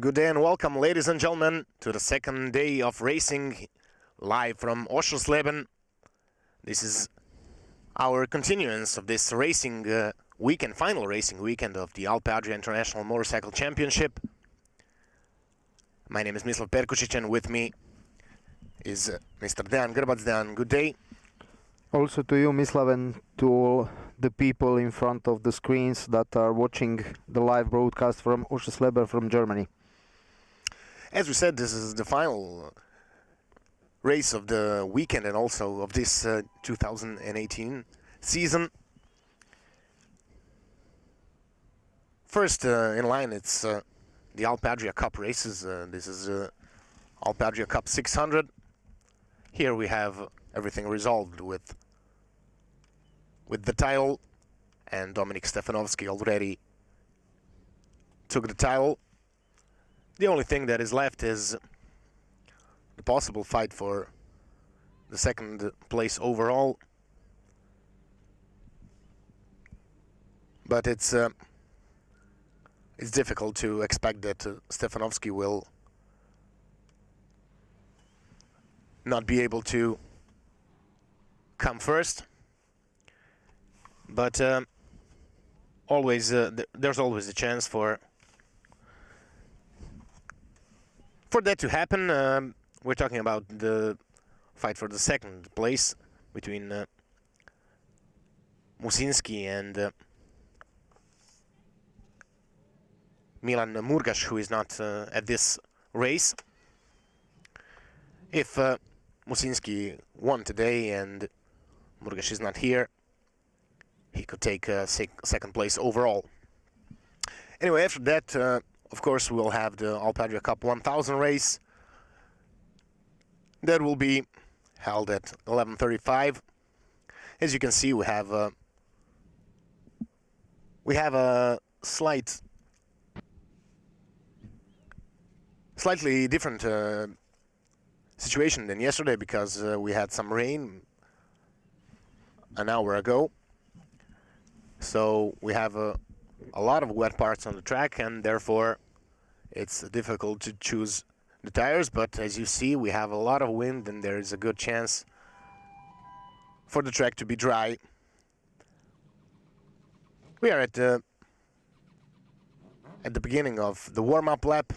Good day and welcome, ladies and gentlemen, to the second day of racing live from Oschersleben. This is our continuance of this racing weekend, final racing weekend of the Alpe Adria International Motorcycle Championship. My name is Mislav Perkušić and with me is Mr. Dejan Grbac. Dejan, good day. Also to you, Mislav, and to all the people in front of the screens that are watching the live broadcast from Oschersleben from Germany. As we said, this is the final race of the weekend and also of this 2018 season. First in line, it's the Alpe Adria Cup races. This is Alpe Adria Cup 600. Here we have everything resolved with the title, and Dominik Stefanovski already took the title. The only thing that is left is the possible fight for the second place overall. But it's difficult to expect that Stefanovski will not be able to come first. But there's always a chance for that to happen. We're talking about the fight for the second place between Musinski and Milan Murgaš, who is not at this race. If Musinski won today and Murgaš is not here, he could take second place overall. Anyway, after that, of course, we'll have the Alpe Adria Cup 1000 race. That will be held at 11:35. As you can see, we have a slightly different situation than yesterday because we had some rain an hour ago. So we have a lot of wet parts on the track, and therefore it's difficult to choose the tires. But as you see, we have a lot of wind, and there is a good chance for the track to be dry. We are at the beginning of the warm-up lap.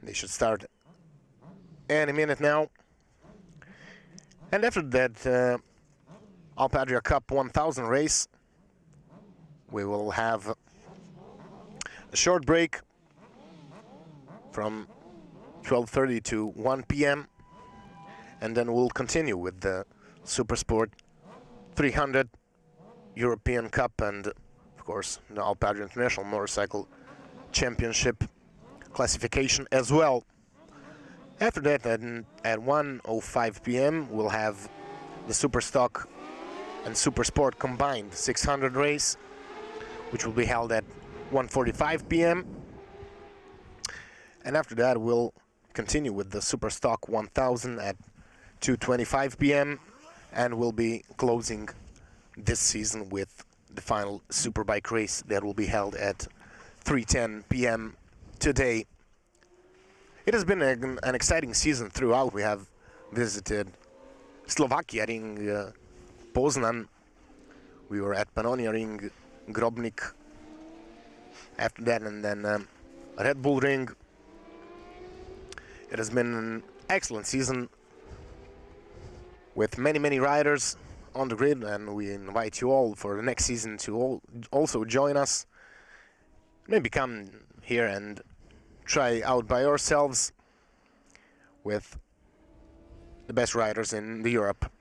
They should start any minute now. And after that Alpe Adria Cup 1000 race, we will have a short break from 12:30 to 1 p.m. and then we'll continue with the Supersport 300 European Cup and, of course, the Alpe Adria International Motorcycle Championship classification as well. After that, at 1:05 p.m., we'll have the Superstock and Supersport combined 600 race, which will be held at 1:45 p.m. And after that, we'll continue with the Superstock 1000 at 2:25 p.m. and we'll be closing this season with the final Superbike race that will be held at 3:10 p.m. today. It has been an exciting season throughout. We have visited Slovakia ring, Poznan. We were at Pannonia ring, Grobnik. After that, and then Red Bull ring. It has been an excellent season with many riders on the grid, and we invite you all for the next season to also join us. Maybe come here and try out by yourselves with the best riders in Europe.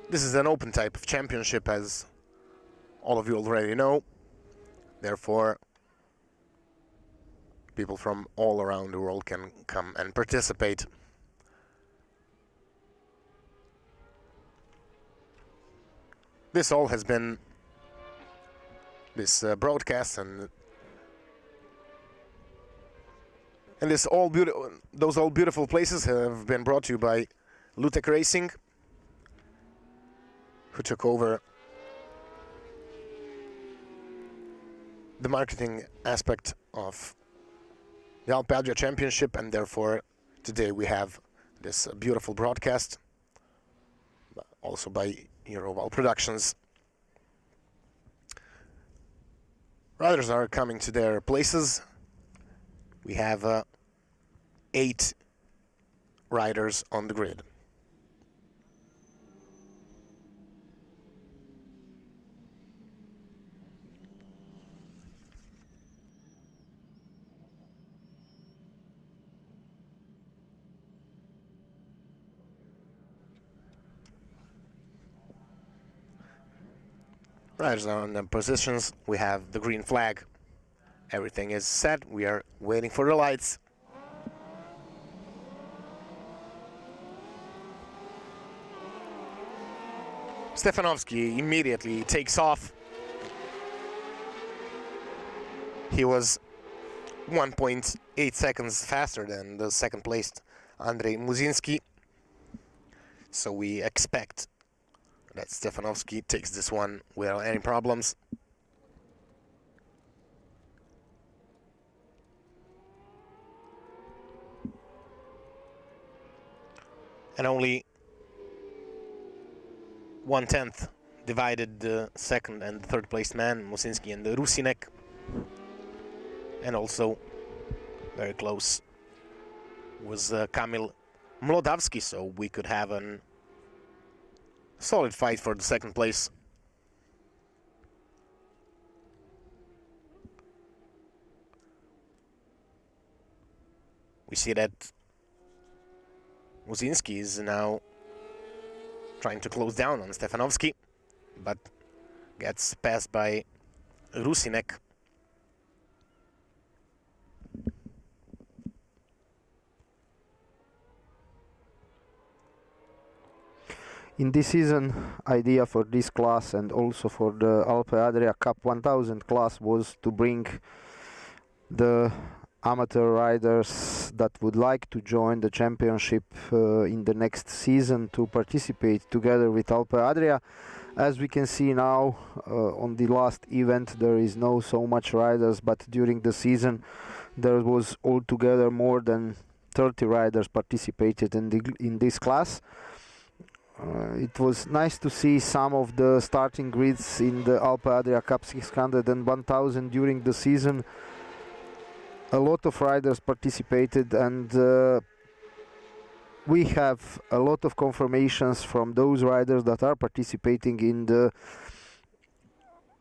This is an open type of championship, as all of you already know. Therefore, people from all around the world can come and participate. This all has been this broadcast and those all beautiful places have been brought to you by Lutek Racing, who took over the marketing aspect of the Alpe Adria Championship, and therefore today we have this beautiful broadcast, also by Euroval Productions. Riders are coming to their places. We have 8 riders on the grid. Riders are on their positions. We have the green flag. Everything is set. We are waiting for the lights. Stefanovski immediately takes off. He was 1.8 seconds faster than the second placed Andrei Muzinski. So we expect that Stefanovski takes this one without any problems. And only 1/10 divided the second and third placed man, Muzinski and Rusinek. And also very close was Kamil Mlodavski, so we could have a solid fight for the second place. We see that Muzinski is now trying to close down on Stefanovski, but gets passed by Rusinek. In this season, idea for this class and also for the Alpe Adria Cup 1000 class was to bring the amateur riders that would like to join the championship in the next season to participate together with Alpe Adria. As we can see now on the last event, there is no so much riders, but during the season there was altogether more than 30 riders participated in this class. It was nice to see some of the starting grids in the Alpe Adria Cup 600 and 1000 during the season. A lot of riders participated, and we have a lot of confirmations from those riders that are participating in the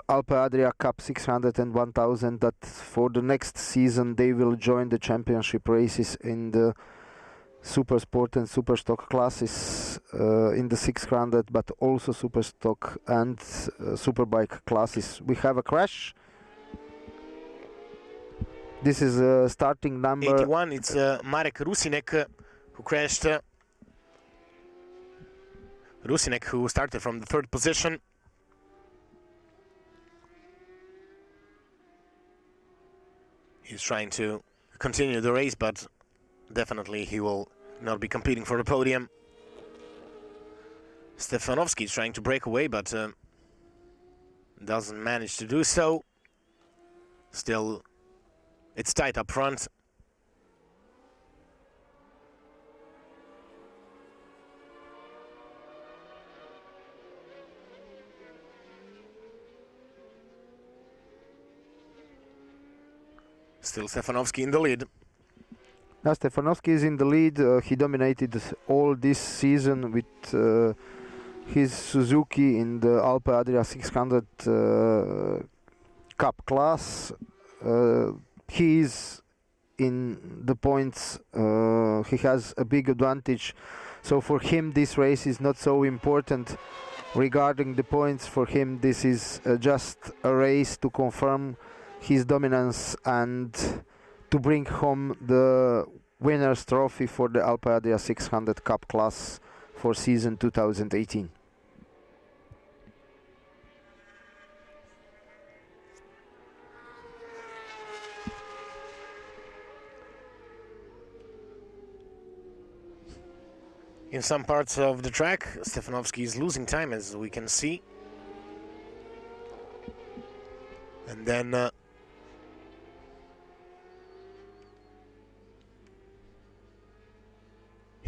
Alpe Adria Cup 600 and 1000 that for the next season they will join the championship races in the Supersport and Superstock classes in the 600, but also Superstock and Superbike classes. We have a crash. This is starting number 81. It's Marek Rusinek who crashed. Rusinek, who started from the third position. He's trying to continue the race, but definitely he will not be competing for the podium. Stefanovski is trying to break away, but doesn't manage to do so. Still, it's tight up front. Still Stefanovski in the lead. Now Stefanovski is in the lead. He dominated all this season with his Suzuki in the Alpe Adria 600 Cup class. He is in the points. He has a big advantage. So for him, this race is not so important. Regarding the points, for him, this is just a race to confirm his dominance and to bring home the winner's trophy for the Alpe Adria 600 Cup class for season 2018. In some parts of the track, Stefanovski is losing time, as we can see. And then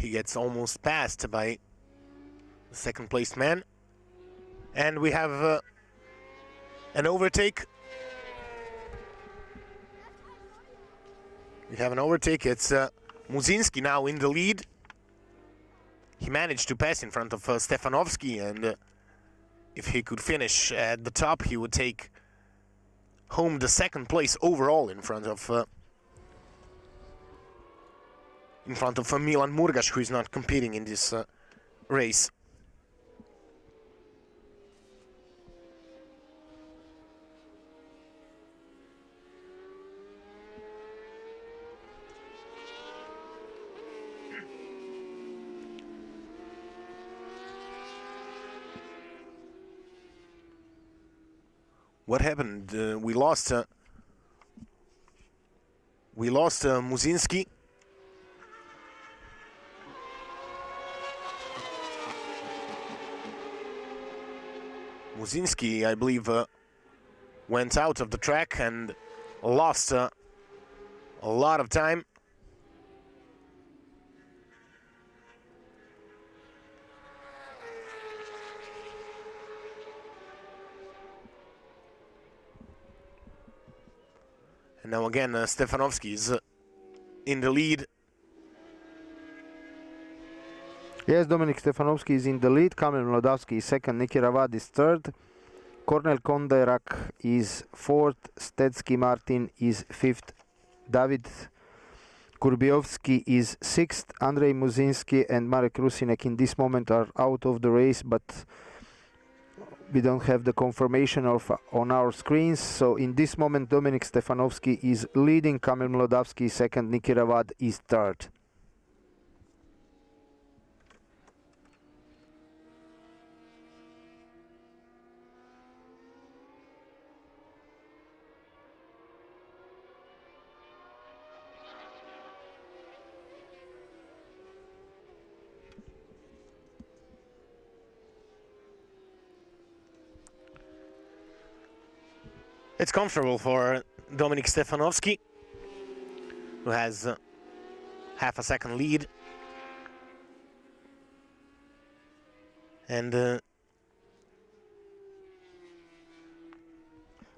He gets almost passed by the second placed man. And we have an overtake. We have an overtake. It's Muzinski now in the lead. He managed to pass in front of Stefanovski, and if he could finish at the top, he would take home the second place overall in front of Milan Murgaš, who is not competing in this race. What happened? We lost Muzinski. Muzinski, I believe, went out of the track and lost a lot of time. And now again, Stefanovski is in the lead. Yes, Dominik Stefanovski is in the lead. Kamil Mlodavski is second. Niki Ravad is third. Kornel Konderak is fourth. Stetsky Martin is fifth. David Kurbiovski is sixth. Andrei Muzinski and Marek Rusinek in this moment are out of the race, but we don't have the confirmation on our screens. So in this moment, Dominik Stefanovski is leading. Kamil Mlodavski is second. Niki Ravad is third. It's comfortable for Dominik Stefanovski, who has half a second lead. And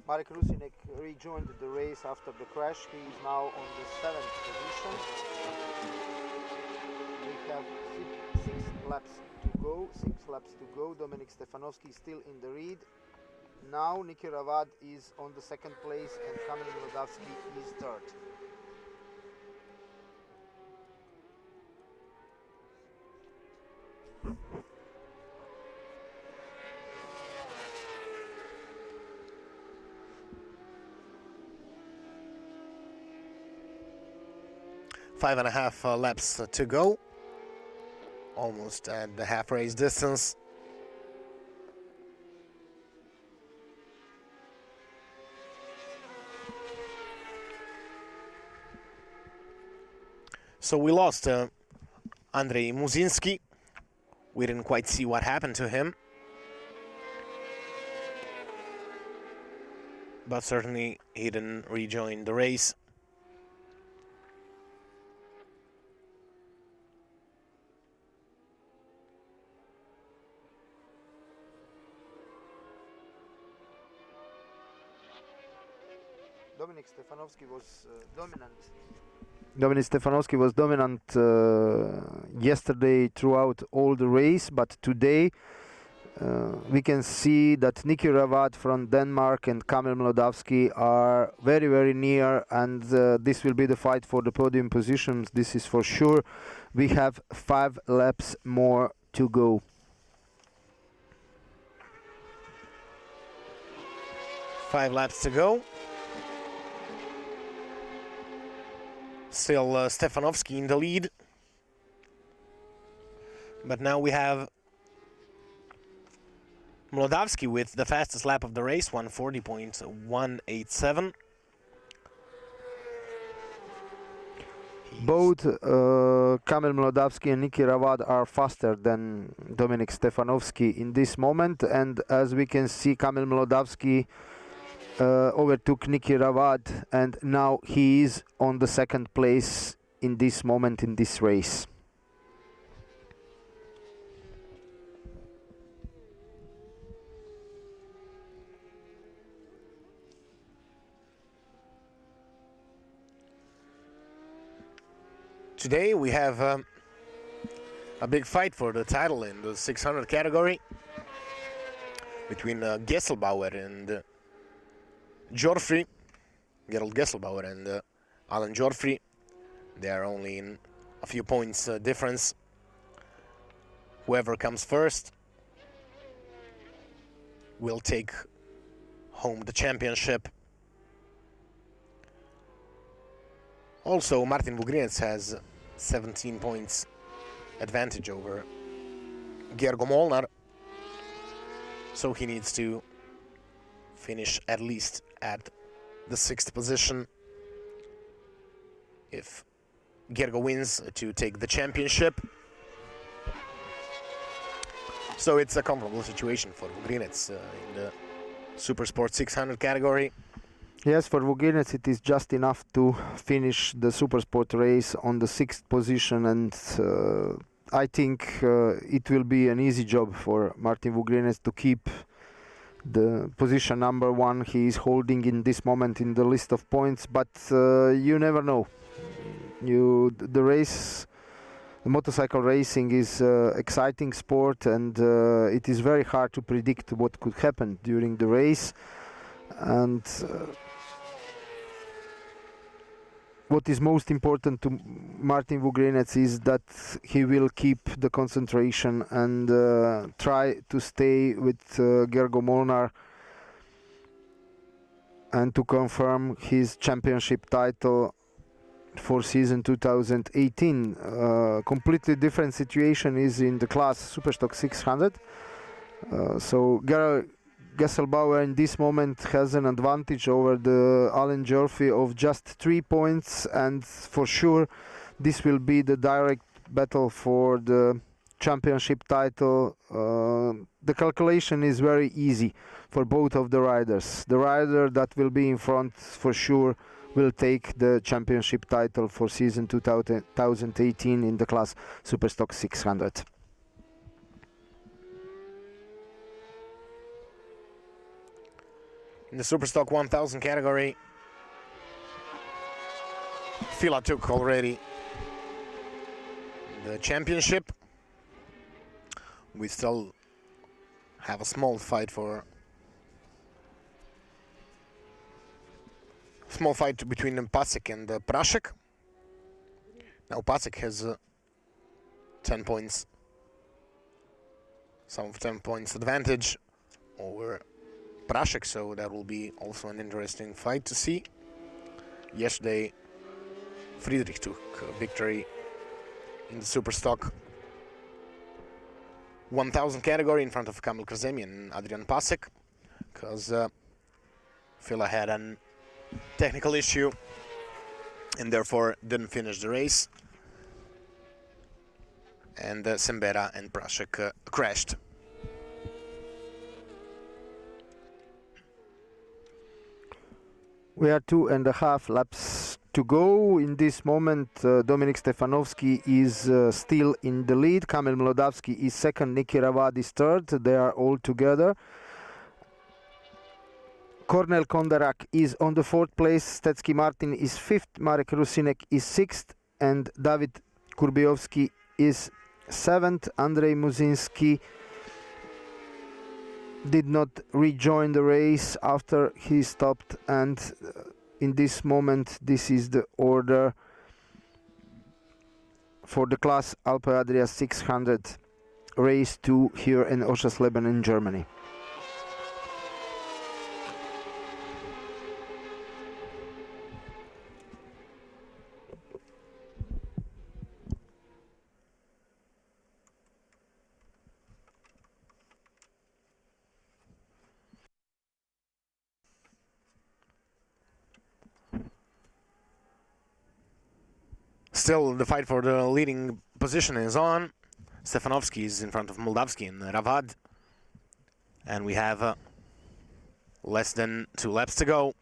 Marek Rusinek rejoined the race after the crash. He is now on the 7th position. We have six laps to go. Dominik Stefanovski is still in the lead. Now Niki Ravad is on the second place and Kamil Mlodavski is third. Five and a half laps to go. Almost at the half race distance. So we lost Andrei Muzinski. We didn't quite see what happened to him. But certainly he didn't rejoin the race. Dominik Stefanovski was dominant. Dominik Stefanovski was dominant yesterday throughout all the race, but today we can see that Niki Ravad from Denmark and Kamil Mlodavski are very, very near, and this will be the fight for the podium positions. This is for sure. We have 5 laps more to go. Five laps to go. Still Stefanovski in the lead. But now we have Mlodavski with the fastest lap of the race, 140.187. Both Kamil Mlodavski and Niki Ravad are faster than Dominik Stefanovski in this moment, and as we can see, Kamil Mlodavski overtook Niki Ravad, and now he is on the second place in this moment in this race. Today we have a big fight for the title in the 600 category between Gesselbauer and Geoffrey. Gerald Gesselbauer and Alan Geoffrey. They are only in a few points difference. Whoever comes first will take home the championship. Also, Martin Vugrinec has 17 points advantage over Gergo Molnar, so he needs to finish at least at the 6th position if Gergo wins to take the championship. So it's a comfortable situation for Vugrinec in the Supersport 600 category. Yes, for Vugrinec it is just enough to finish the Supersport race on the 6th position, and I think it will be an easy job for Martin Vugrinec to keep the position number 1 he is holding in this moment in the list of points, but you never know. The motorcycle racing is exciting sport, and it is very hard to predict what could happen during the race. And what is most important to Martin Vugrinec is that he will keep the concentration and try to stay with Gergo Molnar and to confirm his championship title for season 2018. Completely different situation is in the class Superstock 600. So Gesselbauer in this moment has an advantage over the Alan Geoffrey of just 3 points, and for sure this will be the direct battle for the championship title. The calculation is very easy for both of the riders. The rider that will be in front for sure will take the championship title for season 2018 in the class Superstock 600. In the Superstock 1000 category, Fila took already the championship. We still have a small fight between Pasek and Prashek. Now Pasek has 10 points, some of 10 points advantage over Prashek, so that will be also an interesting fight to see. Yesterday, Friedrich took victory in the Superstock 1000 category in front of Kamil Krzemi and Adrian Pasek, because Fila had a technical issue and therefore didn't finish the race, and Sembera and Prashek crashed. We are 2.5 laps to go. In this moment, Dominik Stefanowski is still in the lead. Kamil Mlodawski is second. Niki Rawad is third. They are all together. Kornel Kondarak is on the 4th place. Stecki Martin is 5th. Marek Rusinek is 6th. And Dawid Kurbiowski is 7th. Andrzej Muzinski did not rejoin the race after he stopped, and in this moment this is the order for the class Alpe Adria 600 race 2 here in Oschersleben in Germany. Still, the fight for the leading position is on. Stefanovski is in front of Moldavski and Ravad. And we have less than 2 laps to go.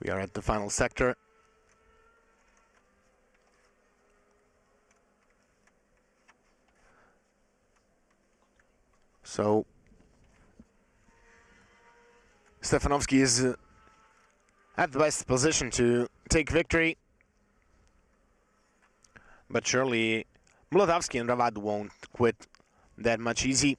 We are at the final sector. So Stefanovski is at the best position to take victory. But surely Mlodowski and Ravad won't quit that much easy.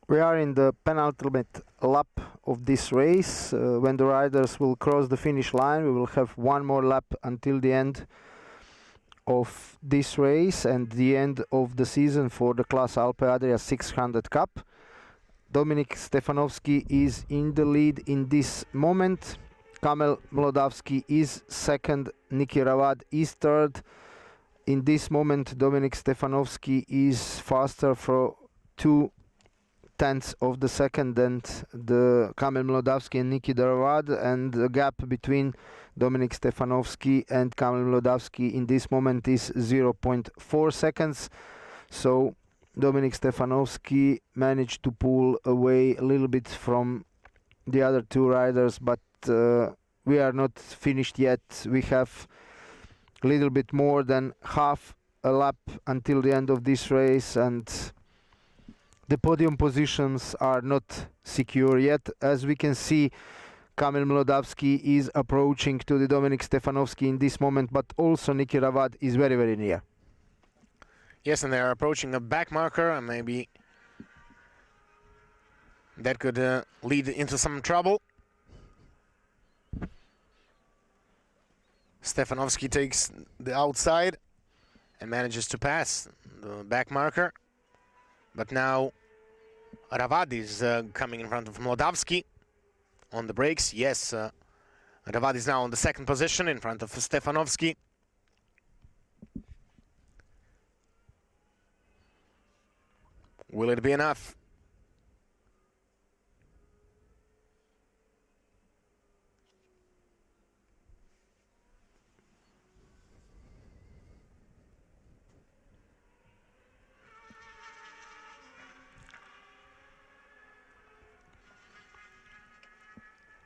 We are in the penultimate lap of this race. When the riders will cross the finish line, we will have one more lap until the end of this race and the end of the season for the class Alpe Adria 600 Cup. Dominik Stefanovski is in the lead in this moment. Kamil Mlodowski is second. Niki Ravad is third. In this moment, Dominik Stefanovski is faster for 2/10 of the second than the Kamil Mlodowski and Niki Ravad, and the gap between Dominik Stefanovski and Kamil Mlodowski in this moment is 0.4 seconds. So Dominik Stefanovski managed to pull away a little bit from the other two riders, but we are not finished yet. We have a little bit more than half a lap until the end of this race, and the podium positions are not secure yet. As we can see, Kamil Mlodowski is approaching to the Dominik Stefanovski in this moment, but also Niki Ravad is very, very near. Yes, and they're approaching a back marker, and maybe that could lead into some trouble. Stefanovski takes the outside and manages to pass the back marker. But now Ravad is coming in front of Mlodowski on the brakes. Yes, Ravad is now on the second position in front of Stefanovski. Will it be enough?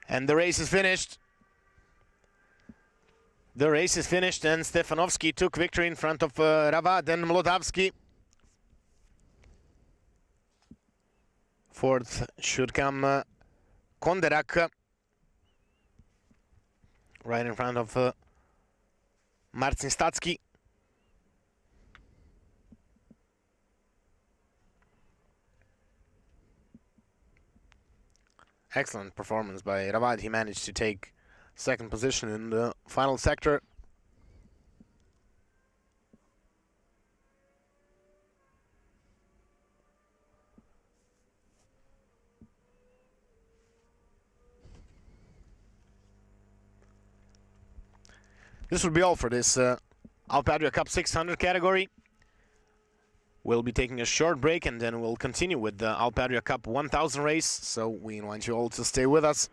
And the race is finished. The race is finished, and Stefanovski took victory in front of Ravad and Mlodowski. Fourth should come Konderak, right in front of Marcin Stacki. Excellent performance by Ravad. He managed to take second position in the final sector. This will be all for this Alpe Adria Cup 600 category. We'll be taking a short break, and then we'll continue with the Alpe Adria Cup 1000 race. So we invite you all to stay with us.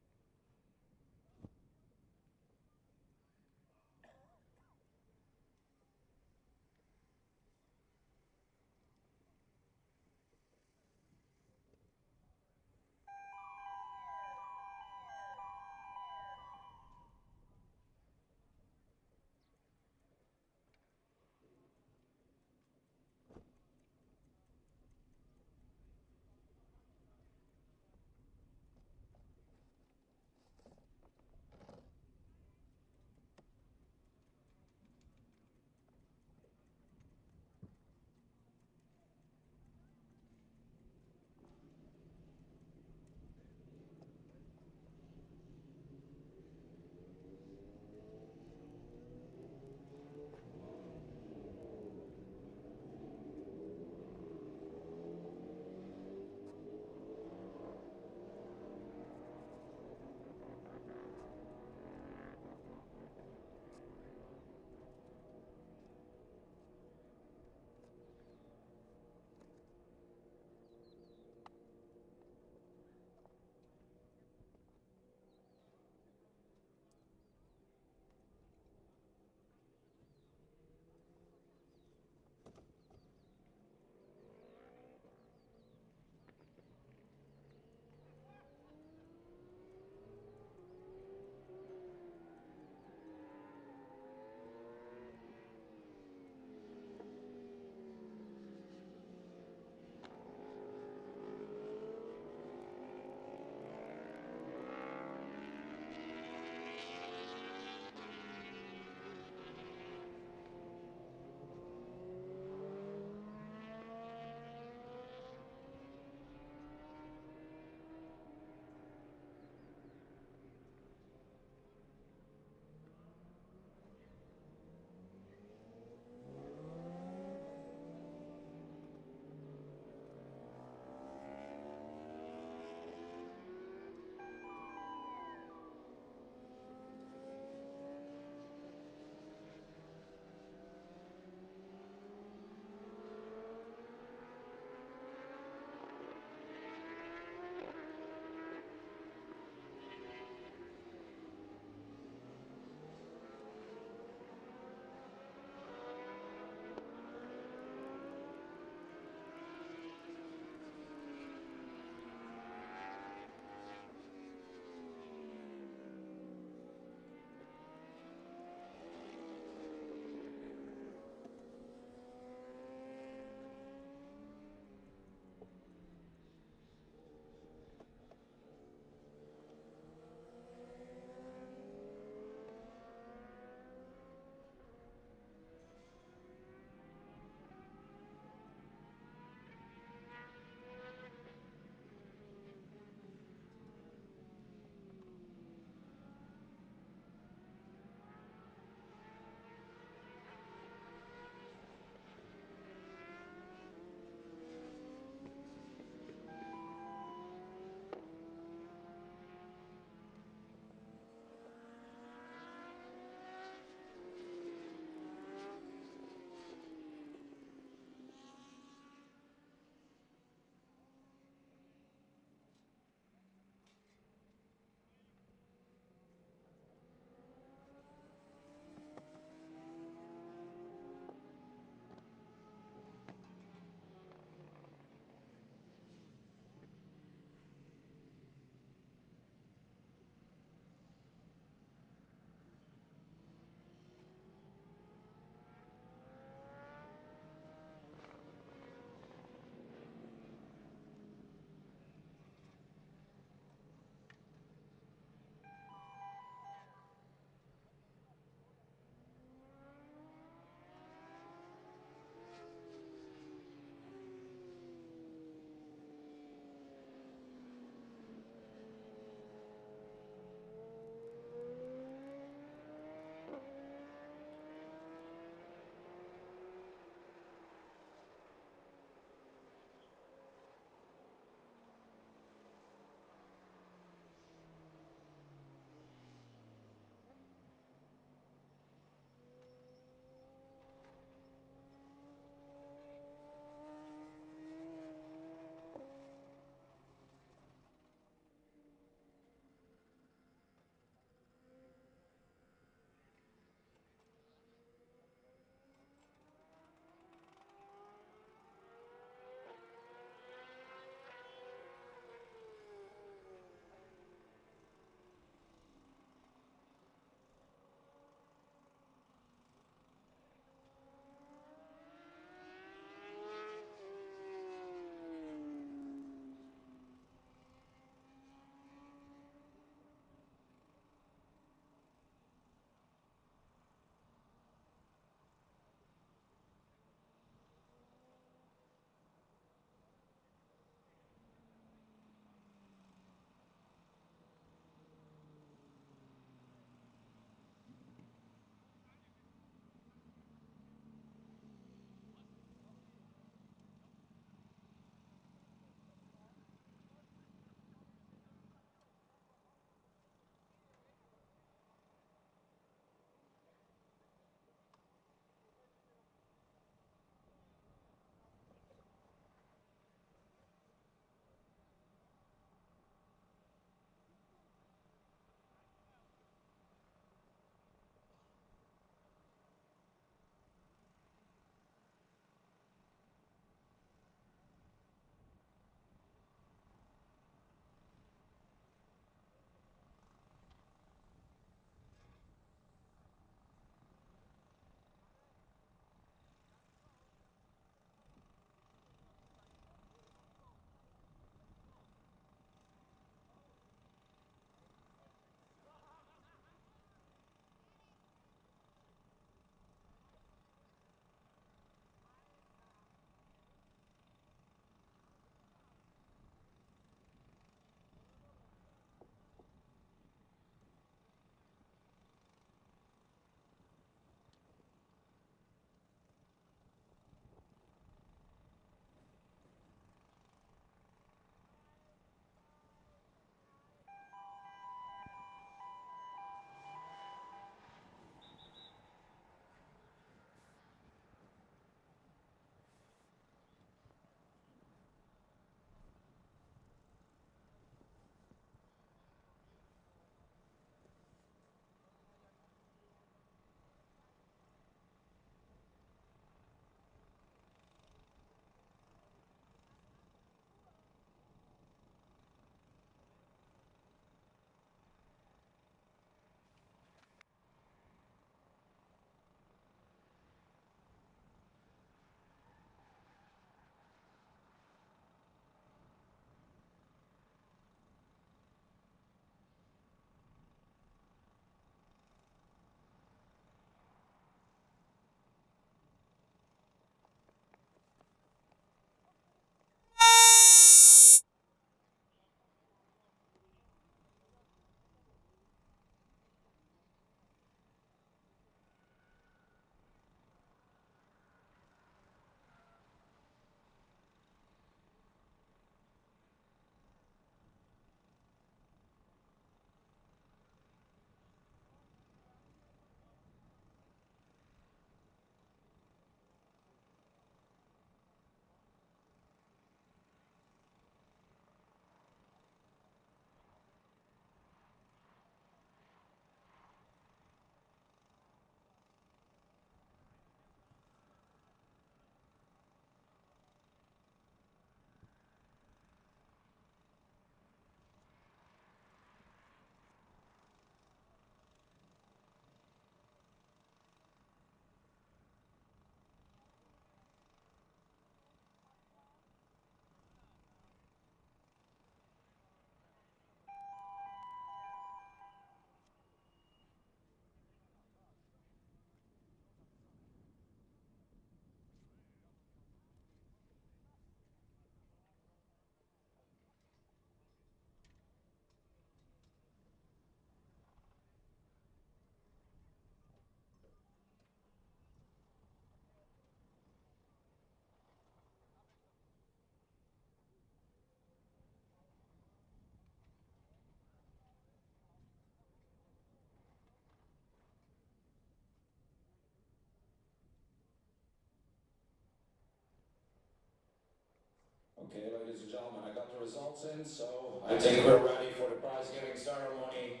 Okay, ladies and gentlemen, I got the results in, so I think we're ready for the prize-giving ceremony.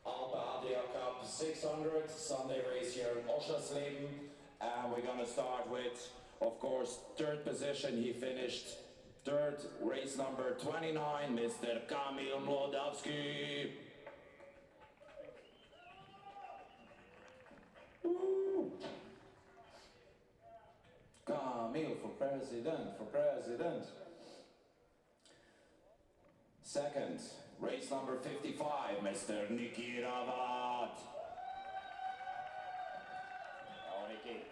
Alpe Adria Cup 600 Sunday race here in Oschersleben. And we're gonna start with, of course, third position. He finished third, race number 29, Mr. Kamil Mlodowski. Woo! Kamil for president, for president. Second, race number 55, Mr. Niki Ravat. Oh, Niki.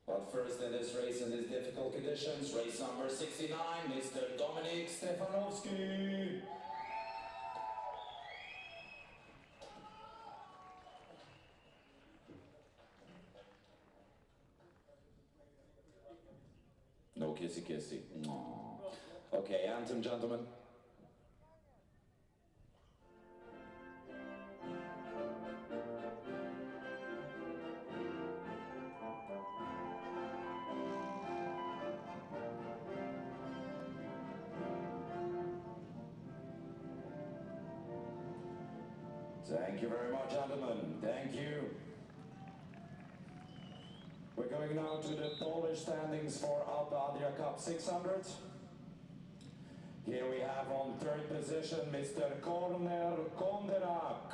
But first in this race, in these difficult conditions, race number 69, Mr. Dominik Stefanovski. No kissy kissy. Aww. Okay, anthem, gentlemen. Thank you very much, gentlemen. Thank you. We're going now to the Polish standings for Alpe Adria Cup 600. Here we have on third position Mr. Korner Konderak.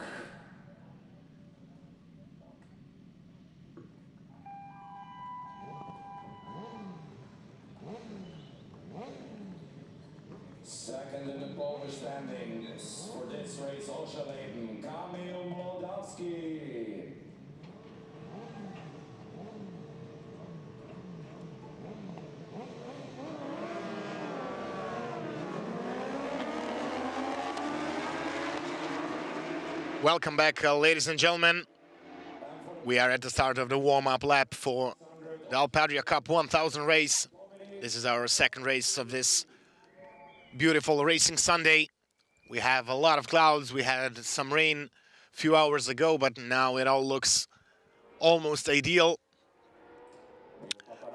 Second in the Polish standings for this race, Oschersleben, Kamil Mlodowski. Welcome back, ladies and gentlemen. We are at the start of the warm-up lap for the Alpe Adria Cup 1000 race. This is our second race of this beautiful racing Sunday. We have a lot of clouds. We had some rain a few hours ago, but now it all looks almost ideal.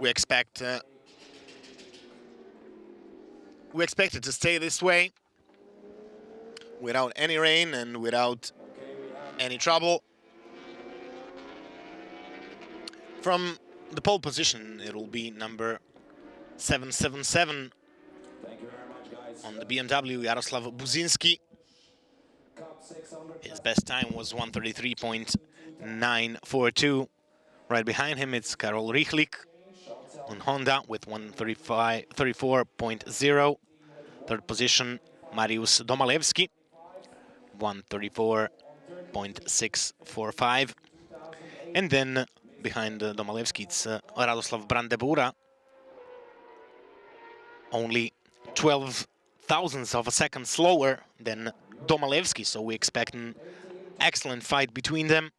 We expect it to stay this way without any rain and without any trouble. From the pole position, it will be number 777 on the BMW, Jaroslav Buzinski. His best time was 1:33.942. Right behind him, it's Karol Richlik on Honda with 1:34.0. Third position, Mariusz Domalewski, 1:34.645. And then behind Domalewski, it's Radoslav Brandebura, only 12 thousandths of a second slower than Domalewski, so we expect an excellent fight between them.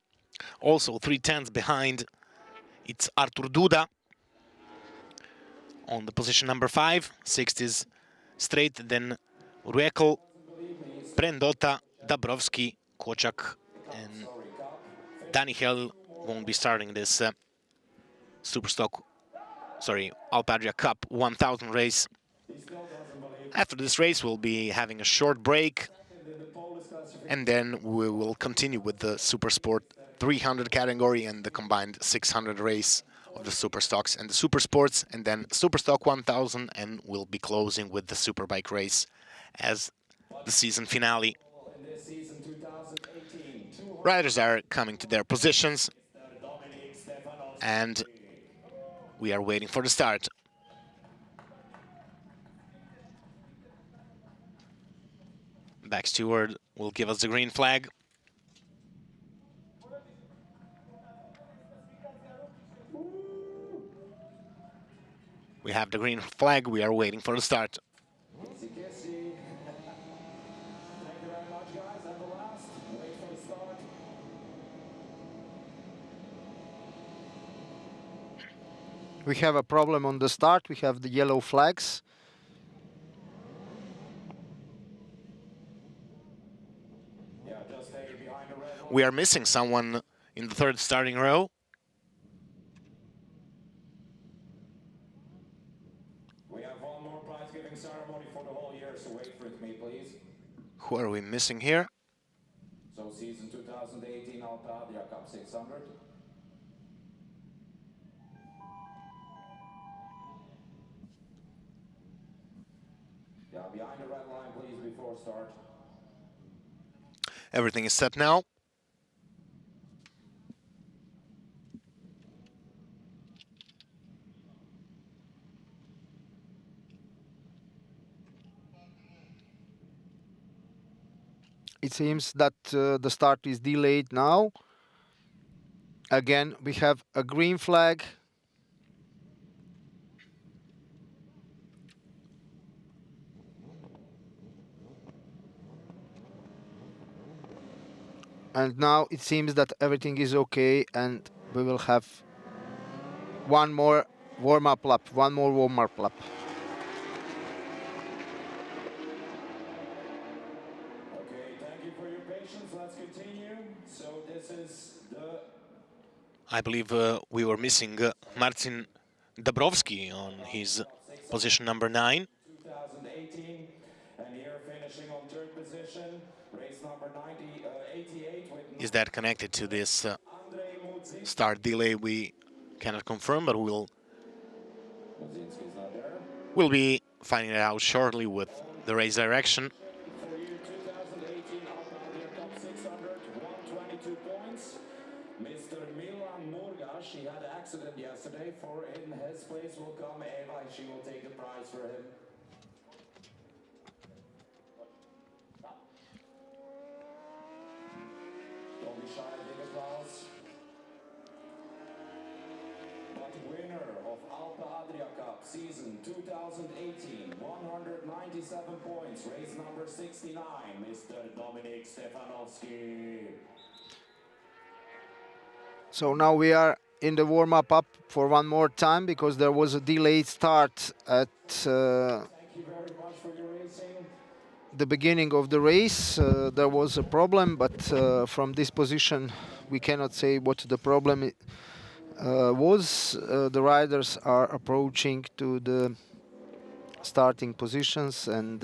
Also 3/10 behind, it's Artur Duda on the position number 5. Sixth is Straight, then Ruekel, Prendota, Dabrowski, Kochak, and Daniel won't be starting this Alpe Adria Cup 1000 race. After this race, we'll be having a short break, and then we will continue with the Supersport 300 category and the combined 600 race of the Superstocks and the Supersports, and then Superstock 1000, and we'll be closing with the Superbike race as the season finale. Riders are coming to their positions, and we are waiting for the start. Back steward will give us the green flag. We have the green flag. We are waiting for the start. We have a problem on the start. We have the yellow flags. Yeah, just stay behind the red line. We are missing someone in the third starting row. We have one more prize-giving ceremony for the whole year, so wait with me, please. Who are we missing here? So season 2018 Alpe Adria Cup 600. Yeah, behind the red line, please, before start. Everything is set now. It seems that the start is delayed now. Again, we have a green flag. And now it seems that everything is okay and we will have one more warm-up lap, lap. Okay, thank you for your patience. Let's continue. So this is the I believe we were missing Marcin Dabrowski on his position number 9. 2018, and here finishing on third position, race number 88 with Is that connected to this Andre Mudzinski. start delay? We cannot confirm, but Mudzinski's not there. we'll be finding it out shortly with the race direction. For year 2018 Alpe Adria Cup 600, 122 points. Mr. Milan Murgas, he had an accident yesterday. For in his place will come Eva, and she will take the prize for him. Don't be shy, big applause. But winner of Alpe Adria Cup season 2018, 197 points, race number 69, Mr. Dominik Stefanowski. So now we are in the warm-up for one more time because there was a delayed start at Thank you very much for your racing. the beginning of the race. There was a problem, but from this position we cannot say what the problem was. The riders are approaching to the starting positions, and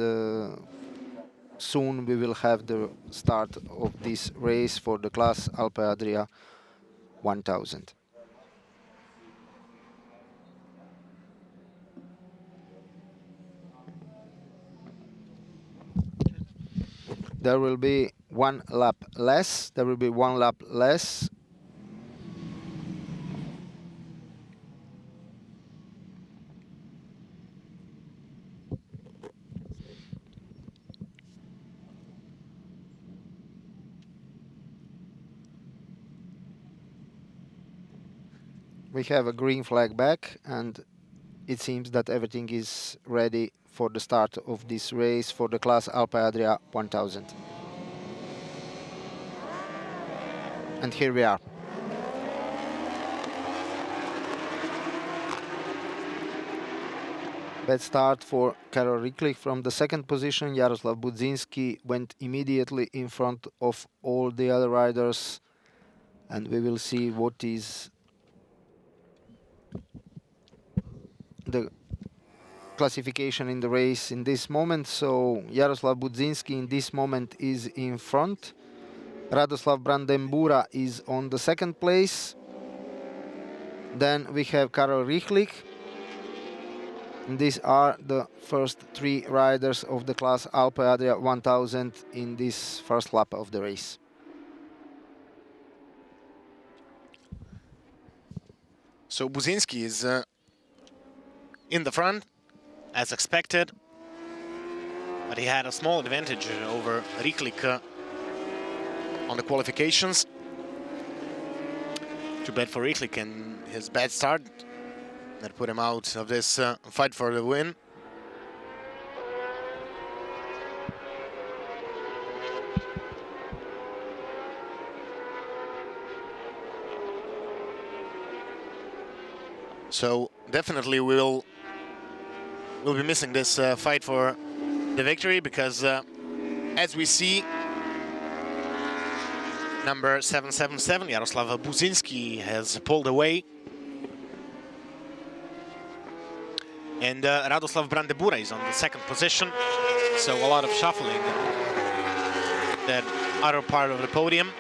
soon we will have the start of this race for the class Alpe Adria 1000. There will be one lap less. There will be one lap less. We have a green flag back, and it seems that everything is ready for the start of this race for the class Alpe Adria 1000. And here we are. Bad start for Karol Riklik from the second position. Jaroslav Budzinski went immediately in front of all the other riders, and we will see what is the classification in the race in this moment. So Jaroslav Budzinski in this moment is in front. Radoslav Brandembura is on the second place. Then we have Karol Riklik. And these are the first three riders of the class Alpe Adria 1000 in this first lap of the race. So Budzinski is in the front, as expected, but he had a small advantage over Riklik on the qualifications. Too bad for Riklik and his bad start that put him out of this fight for the win. So definitely we'll be missing this fight for the victory, because as we see, Number 777, Jaroslav Buzinski, has pulled away. And Radoslav Brandebura is on the second position. So a lot of shuffling in that other part of the podium.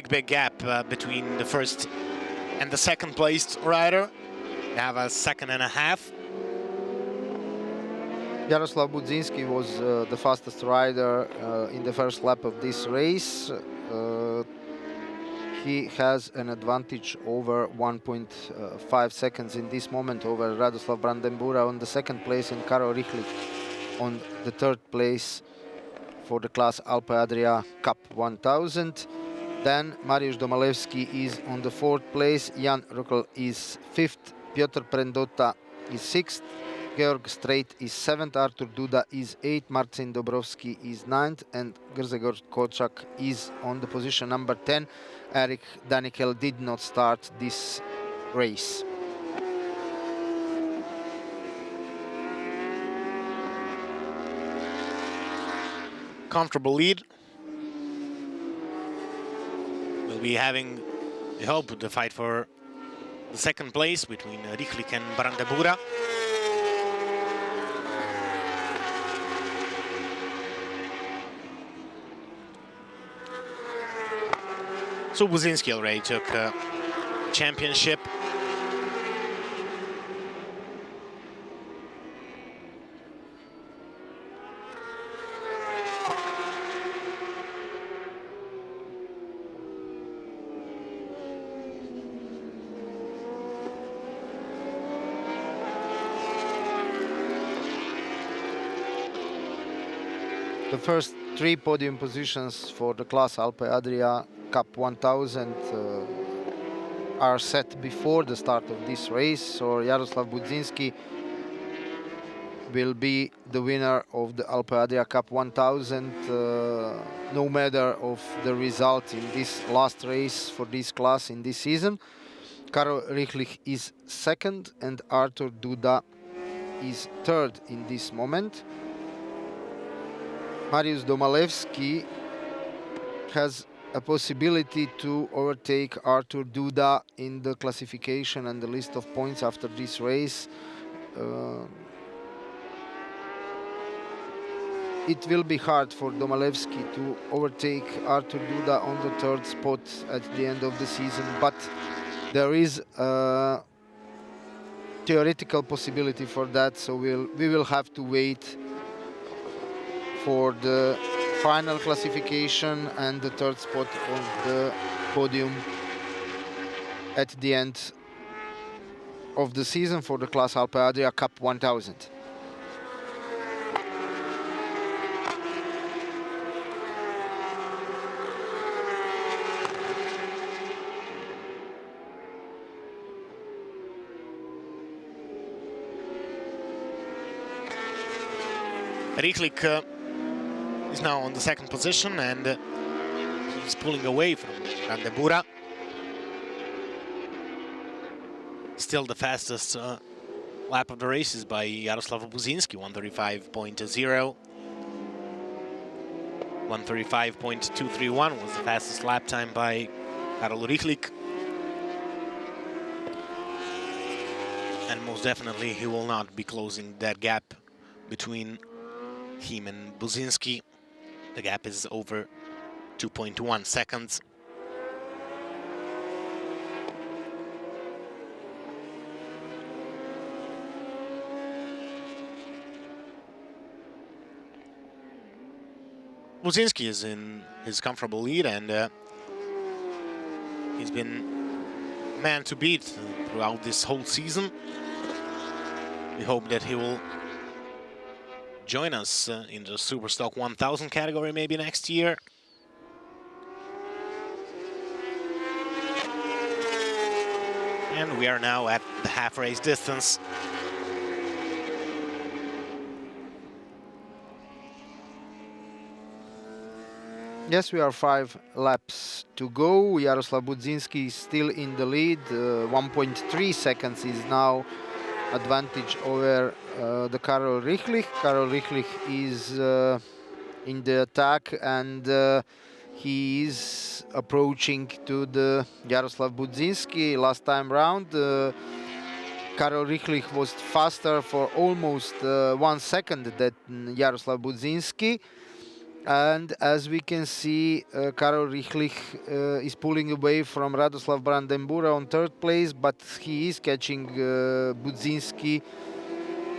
Big gap between the first and the second placed rider. They have a second and a half. Jaroslav Budzinski was the fastest rider in the first lap of this race. He has an advantage over 1.5 seconds in this moment over Radoslav Brandembura on the second place and Karo Richlik on the third place for the class Alpe Adria Cup 1000. Then Mariusz Domalewski is on the fourth place, Jan Rukl is fifth, Piotr Prendota is sixth, Georg Strait is seventh, Artur Duda is eighth, Marcin Dobrowski is ninth, and Grzegorz Koczak is on the position number 10. Eric Danikel did not start this race. Comfortable lead. We'll be having, we hope, the fight for the second place between Richlik and Brandebura. So Buzinski already took championship. The first three podium positions for the class Alpe Adria Cup 1000 are set before the start of this race. So Jaroslav Budzinski will be the winner of the Alpe Adria Cup 1000 no matter of the result in this last race for this class in this season. Karo Richlik is second and Artur Duda is third in this moment. Mariusz Domalewski has a possibility to overtake Artur Duda in the classification and the list of points after this race. It will be hard for Domalewski to overtake Artur Duda on the third spot at the end of the season, but there is a theoretical possibility for that, so we will have to wait for the final classification and the third spot on the podium at the end of the season for the class Alpe Adria Cup 1000. Richlik is now on the second position and he's pulling away from Brandebura. Still the fastest lap of the race is by Jaroslav Buzinski, 1:35.0. 1:35.231 was the fastest lap time by Karol Richlik. And most definitely he will not be closing that gap between him and Buzinski. The gap is over 2.1 seconds. Buzinski is in his comfortable lead and he's been man to beat throughout this whole season. We hope that he will join us in the Superstock 1000 category maybe next year. And we are now at the half race distance Yes, we are 5 laps to go. Jaroslav Budzinski is still in the lead. 1.3 seconds is now advantage over the Karol Richlich. Karol Richlich is in the attack, and he is approaching to the Jaroslav Budzinski. Last time round, Karol Richlich was faster for almost 1 second than Jaroslav Budzinski. And as we can see, Karol Richlich is pulling away from Radoslav Brandembura on 3rd place, but he is catching Budzinski,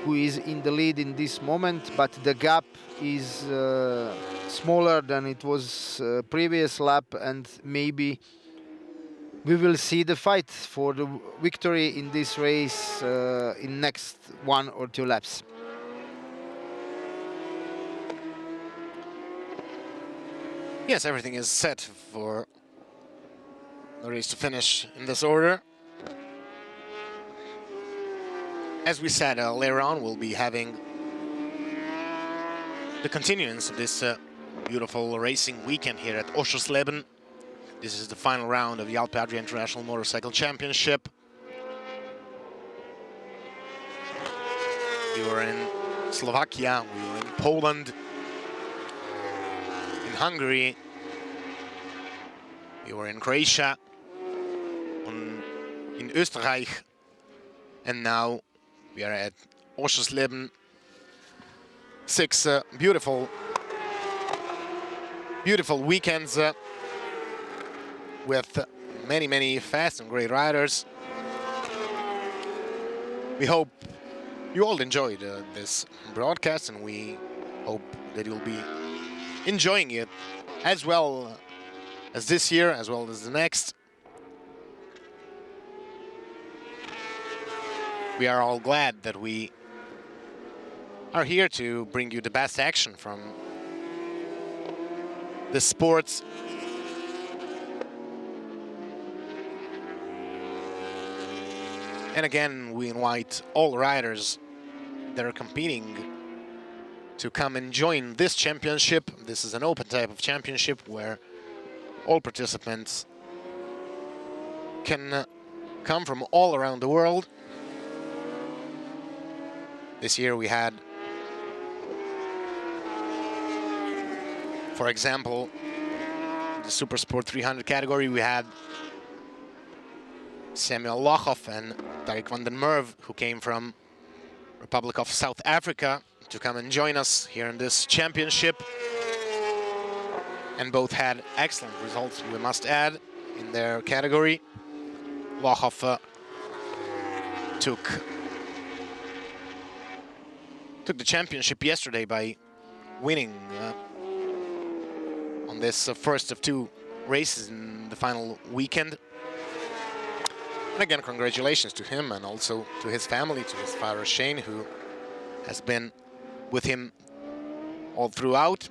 who is in the lead in this moment, but the gap is smaller than it was previous lap, and maybe we will see the fight for the victory in this race in next 1 or 2 laps. Yes, everything is set for the race to finish in this order. As we said, later on we'll be having the continuance of this beautiful racing weekend here at Oschersleben. This is the final round of the Alpe Adria International Motorcycle Championship. We were in Slovakia, we were in Poland, in Hungary, we were in Croatia, in Österreich, and now we are at Oschersleben. 6 beautiful weekends with many fast and great riders. We hope you all enjoyed this broadcast, and we hope that you'll be enjoying it as well as this year, as well as the next. We are all glad that we are here to bring you the best action from the sports. And again, we invite all riders that are competing to come and join this championship. This is an open type of championship where all participants can come from all around the world. This year we had, for example, the Supersport 300 category, we had Samuel Lochoff and Tarik van den Merwe, who came from Republic of South Africa, to come and join us here in this championship. And both had excellent results, we must add, in their category. Lochoff took the championship yesterday by winning on this first of 2 races in the final weekend. And again, congratulations to him, and also to his family, to his father Shane, who has been with him all throughout.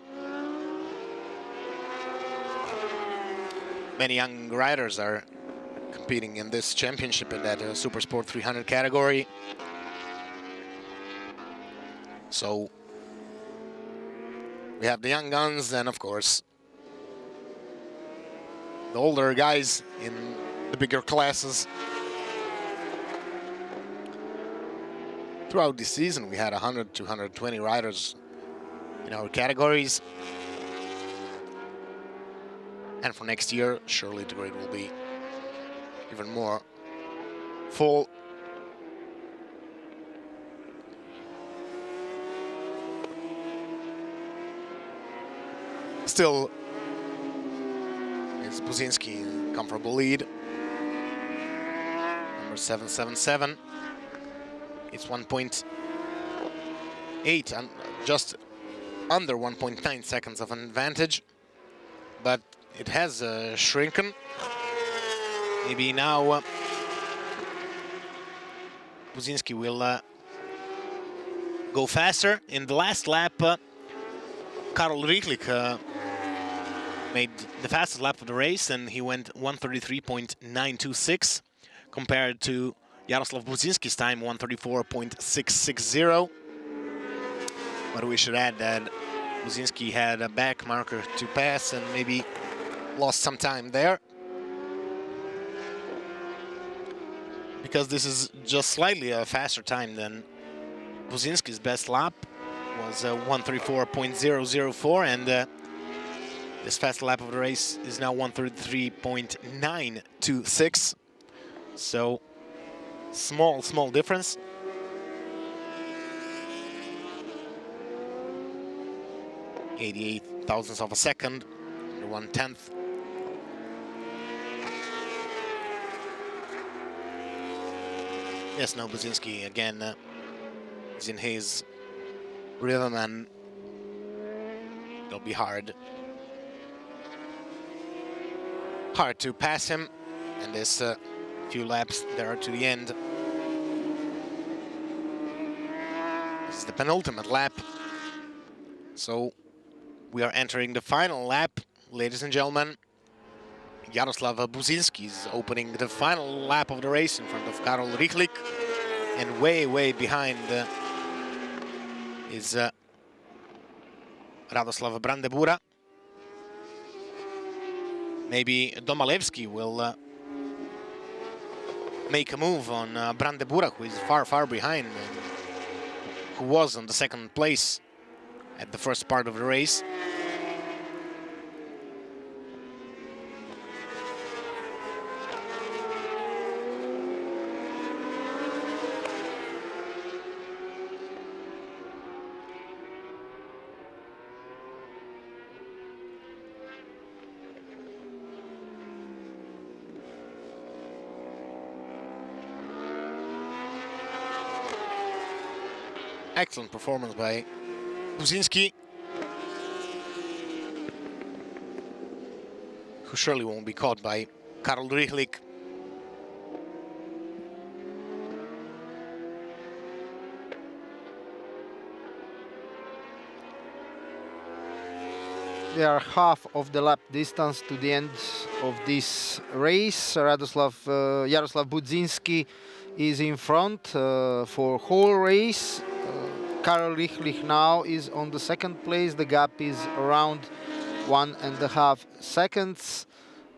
Many young riders are competing in this championship in that Supersport 300 category. So we have the young guns, and of course the older guys in the bigger classes. Throughout this season we had 100 to 120 riders in our categories. And for next year, surely the grid will be even more full. Still, it's Budzinski in comfortable lead. Number 777. It's 1.8 and just under 1.9 seconds of an advantage, but it has shrunken. Maybe now Budzinski will go faster. In the last lap, Karol Richlich made the fastest lap of the race, and he went 133.926 compared to Jaroslav Budzinski's time, 134.660. But we should add that Buzinski had a back marker to pass and maybe lost some time there. Because this is just slightly a faster time than Buzinski's best lap was 134.004, and this fast lap of the race is now 133.926. So small difference. .88 thousandths of a second, 1/10. Yes, no, Buzinski again is in his rhythm, and it'll be hard to pass him. And there's a few laps there to the end. This is the penultimate lap. So we are entering the final lap, ladies and gentlemen. Jaroslav Buzinski is opening the final lap of the race in front of Karol Rychlik, and way behind is Radoslav Brandebura. Maybe Domalewski will make a move on Brandebura, who is far behind, and who was on the second place at the first part of the race. Excellent performance by Buzinski, who surely won't be caught by Karol Rychlik. They are half of the lap distance to the end of this race. Jaroslav Buzinski is in front for whole race. Karol Rychlik now is on the second place. The gap is around 1.5 seconds,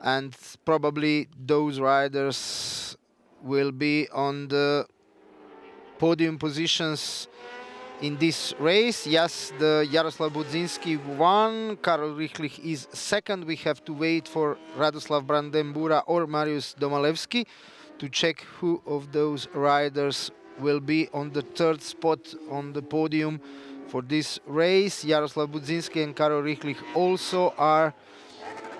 and probably those riders will be on the podium positions in this race. Yes, the Jaroslav Buzinski won. Karol Rychlik is second. We have to wait for Radoslav Brandembura or Mariusz Domalewski to check who of those riders will be on the third spot on the podium for this race. Jaroslav Buzinski and Karol Rychlik also are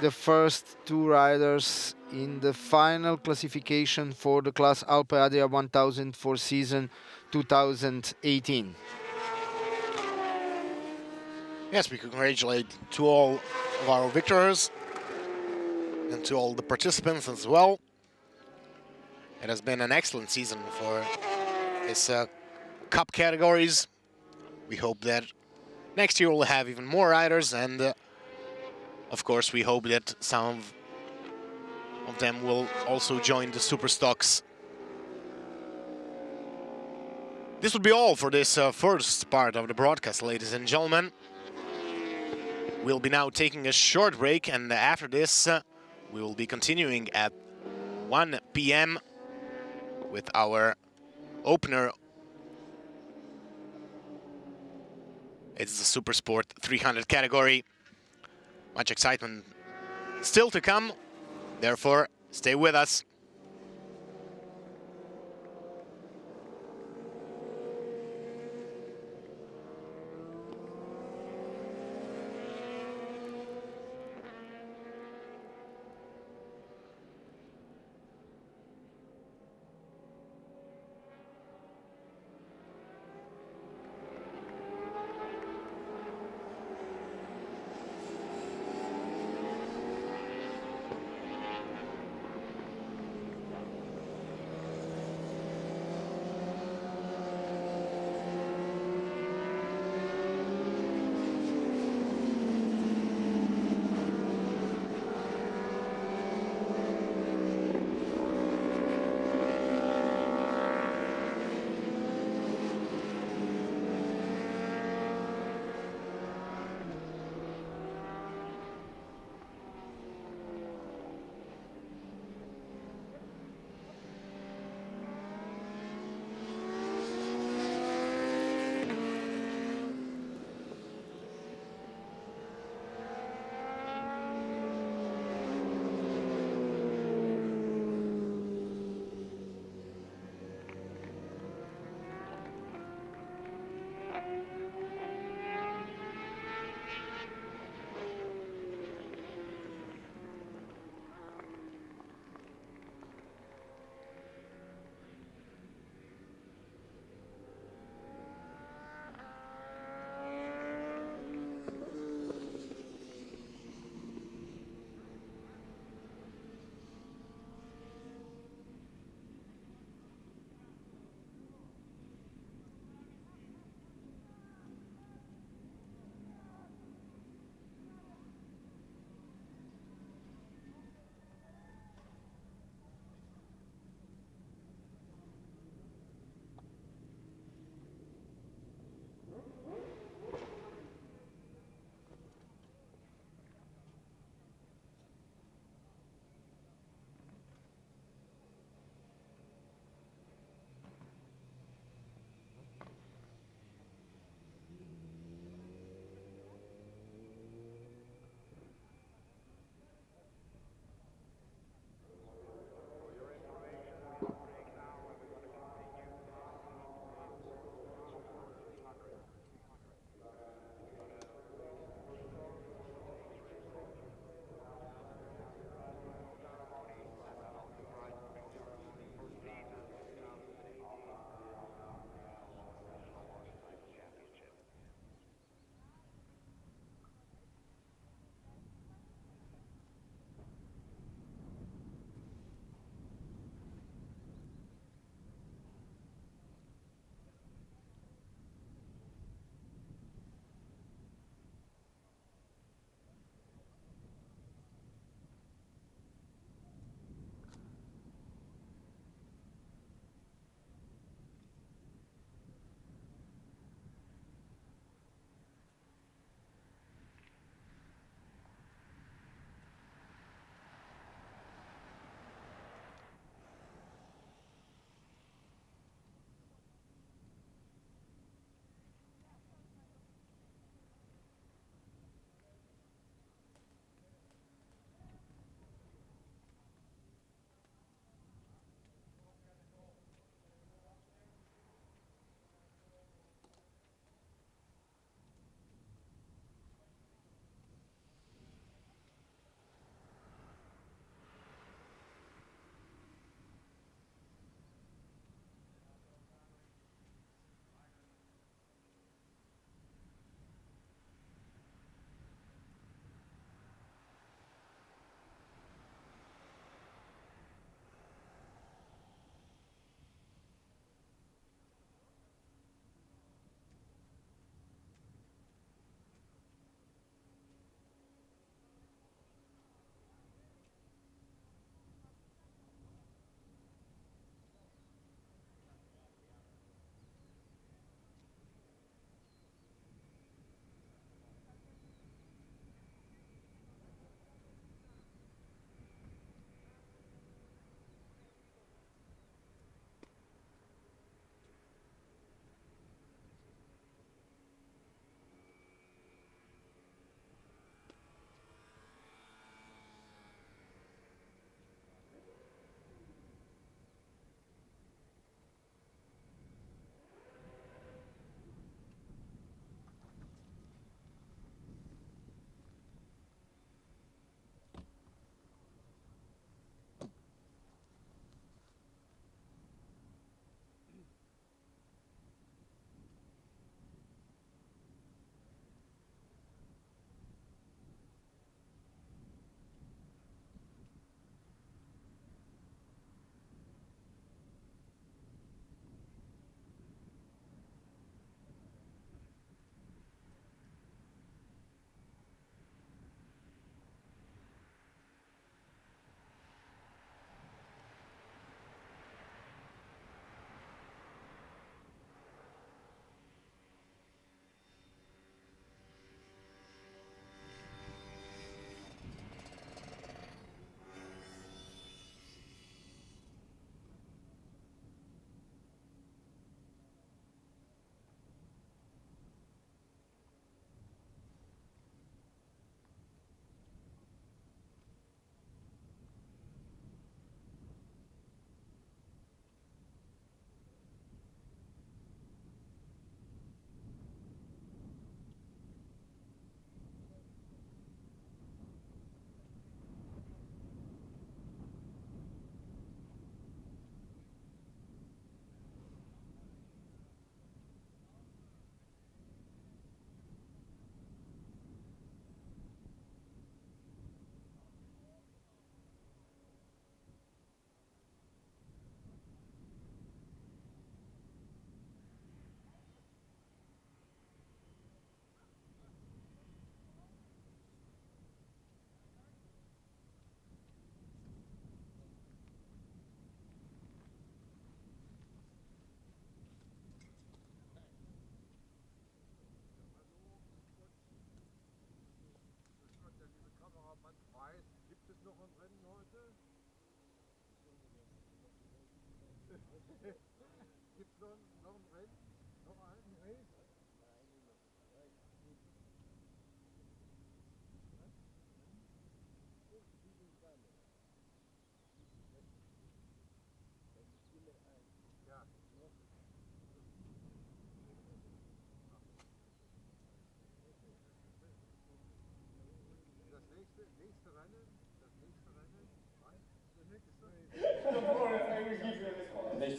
the first two riders in the final classification for the class Alpe Adria 1000 for season 2018. Yes, we congratulate to all of our victors and to all the participants as well. It has been an excellent season for this cup categories. We hope that next year we'll have even more riders, and of course we hope that some of them will also join the Super Stocks. This would be all for this first part of the broadcast, ladies and gentlemen. We'll be now taking a short break, and after this we will be continuing at 1 p.m. with our opener. It's the Supersport 300 category. Much excitement still to come, therefore stay with us.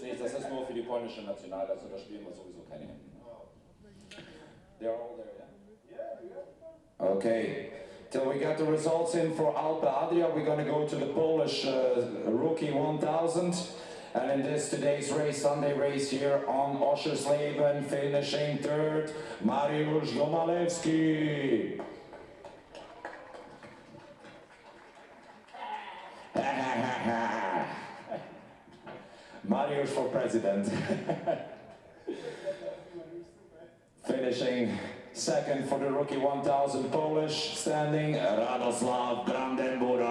Nichts, das ist nur für die polnische National, also da spielen wir sowieso keine Hymnen. They're all there, yeah? Okay. Till we get the results in for Alpe Adria, we're going to go to the Polish Rookie 1000. And in this today's race, Sunday race here on Oschersleben, finishing third, Mariusz Domalewski. Mariusz for president. Finishing second for the Rookie 1000 Polish standing, Radosław Brandenburg.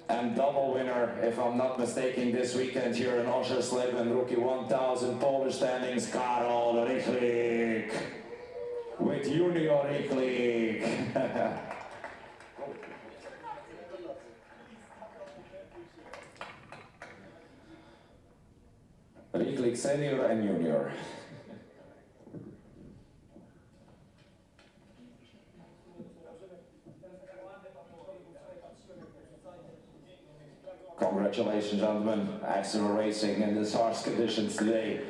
And double winner, if I'm not mistaken, this weekend here in Oschersleben, Rookie 1000 Polish standings, Karol Rychlik with Junior Rychlik. Rychlik Senior and Junior. Congratulations, gentlemen. Excellent racing in this harsh conditions today.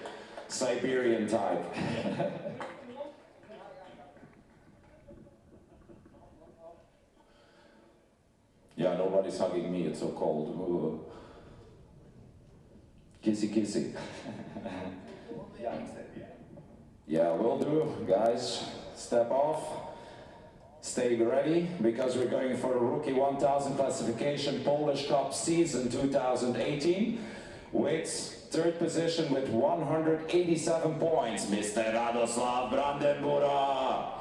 Siberian type. Yeah, nobody's hugging me, it's so cold. Ooh. Kissy kissy. Yeah, will do, guys. Step off. Stay ready, because we're going for the Rookie 1000 classification Polish Cup season 2018 with third position with 187 points, Mr. Radosław Brandenburg.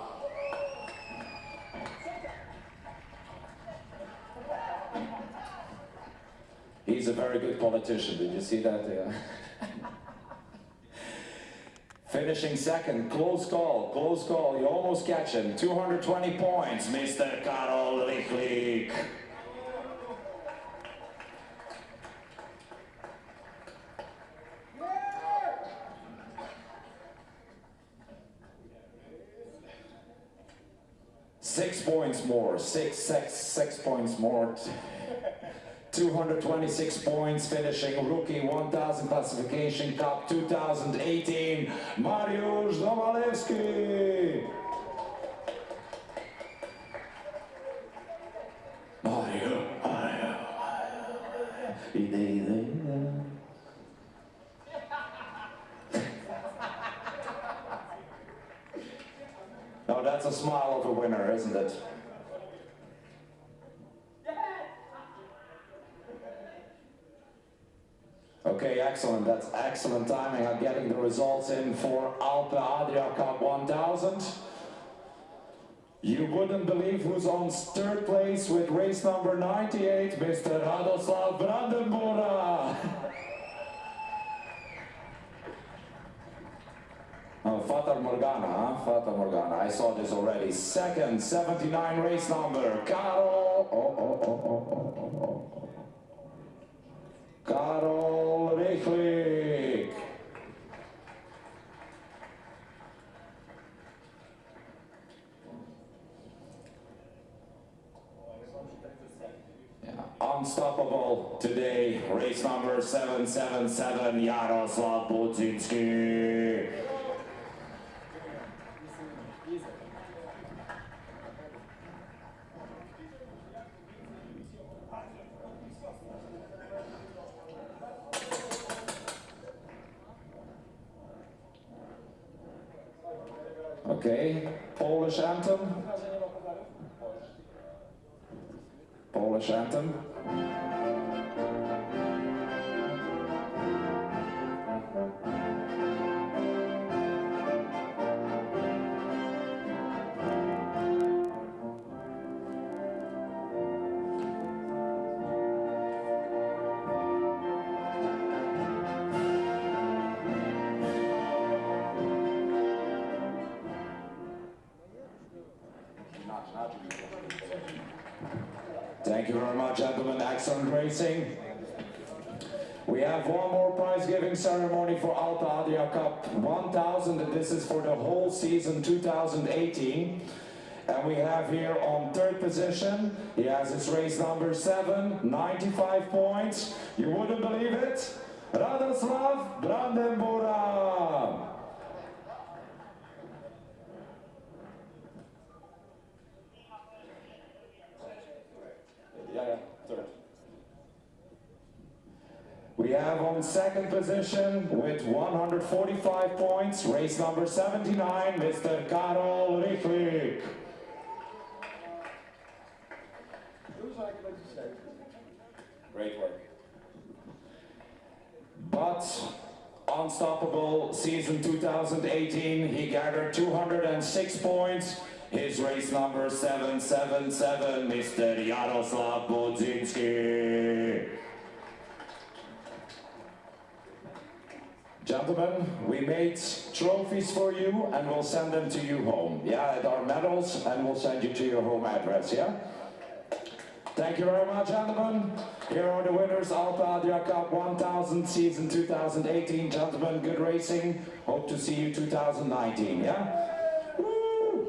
He's a very good politician, did you see that? Yeah. Finishing second, close call, you almost catch him. 220 points, Mr. Karol Rychlik. Six points more, six points more. 226 points, finishing Rookie 1000 Classification Cup 2018, Mariusz Domalewski. Now that's a smile of a winner, isn't it? Okay, excellent. That's excellent timing. I'm getting the results in for Alpe Adria Cup 1000. You wouldn't believe who's on third place with race number 98, Mr. Radosław Brandenburg. Oh, Fata Morgana, huh? Fata Morgana. I saw this already. Second, 79 race number, Karol Rychlik. Yeah. Unstoppable today, race number 777, Jarosław Budzinski. Okay, Polish anthem. Polish anthem. Thank you very much, gentlemen. Excellent racing. We have one more prize-giving ceremony for Alpe Adria Cup 1000, and this is for the whole season 2018. And we have here on third position, he has his race number 7, 95 points. You wouldn't believe it? Radoslav Brandenburg. Yeah, third. We have on second position with 145 points, race number 79, Mr. Karol Rychlik. Great work. But unstoppable season 2018, he gathered 206 points. His race number 777, Mr. Jaroslav Budzinski. Gentlemen, we made trophies for you and we'll send them to you home. Yeah, at our medals, and we'll send you to your home address, yeah? Thank you very much, gentlemen. Here are the winners, Alpe Adria Cup 1000 season 2018. Gentlemen, good racing. Hope to see you 2019, yeah? Woo!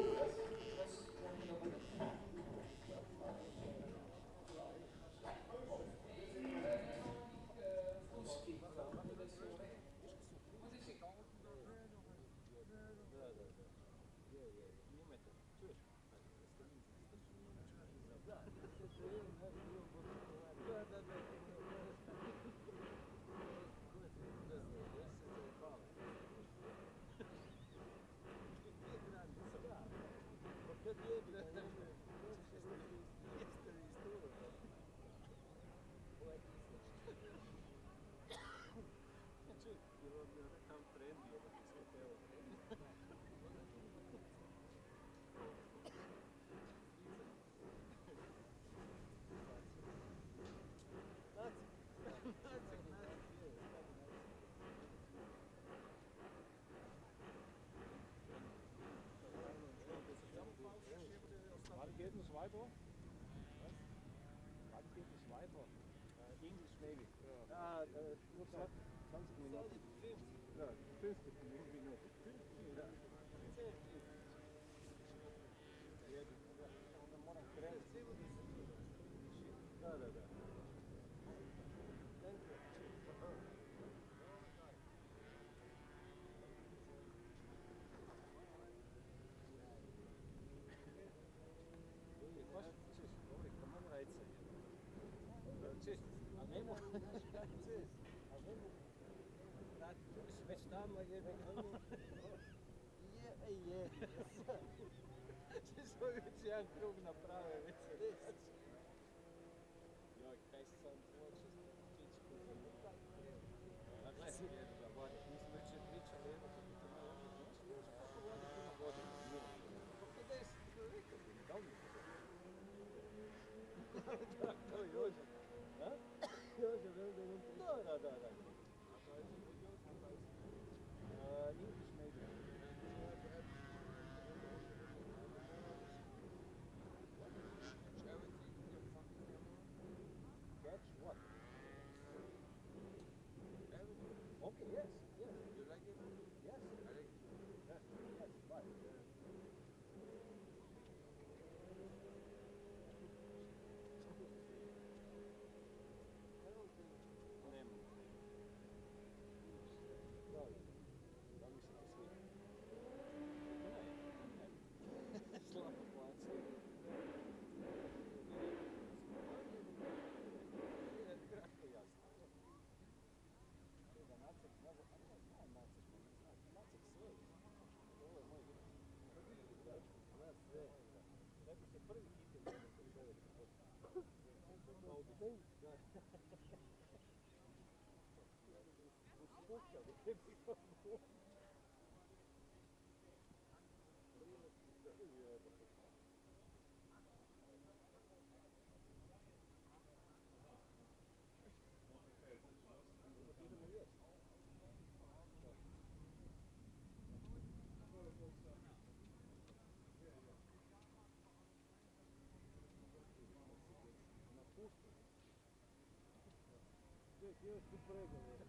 Wann geht es weiter? Was? Wann geht es weiter? English maybe. Ja, nur 20 Minuten. Ja, 50 Minuten. Ja. Već tamo je što je već jedan krug naprave, već se reći. Joj, kaj sam hoće pičku za mutak. A gledaj si jedno da vodi. Mi smo već pričali jedno kako to malo pričali. Kako vodi puno godina? Pa 50 čovjeka, da li mi to? Da, to je Joža. Da? Joža, velda on priča. Da. English maybe. Catch what? Okay, yes. You like it? Yes. I like it. Yes, bye. čovjek još su pregovore.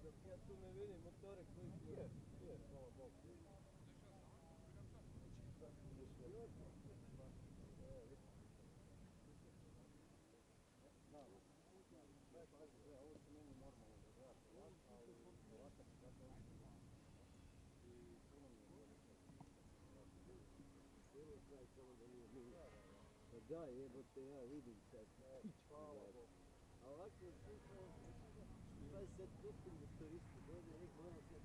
Dok ja tu ne vidim motore koji je, hvala Bogu. Ovo se meni normalno da gledaš ovako, ali ovako se tako i puno mi je bolje. Cijelo kraj samo da nije bilo. Pa da, jebote, ja vidim sad. Hvala Bogu. A ovako je slušao, taj sad pustim motoristu, dođe, malo se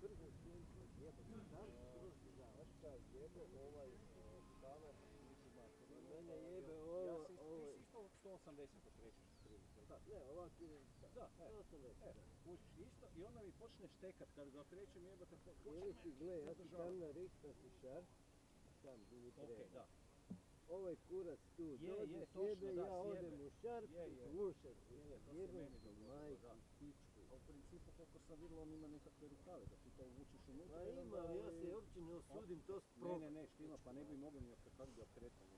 brzo sjenci, jebote, tam skroz dizao. Znaš kaj, jebe ovaj kamer, mene jebe ovo. Ti si isto 180 okrećeš prilike, da? Ne, ovako idem, da, 180. Učiš isto i onda mi počne štekat, kad ga okrećem jebate, počne me gle, ja ti tam na rikta si šar, tam gdje mi treba. Okej, da. Ovaj kurac tu dođe, sjebe, ja odem u šarp, slušaj, jebem to majku, pičku. A u principu, koliko sam vidio, on ima nekakve rukave, da ti to uvučeš unutra. Ma ima, ali ja se uopće ne osudim to spravo. Ne, štima, pa ne bi mogli ni kako bi okretali.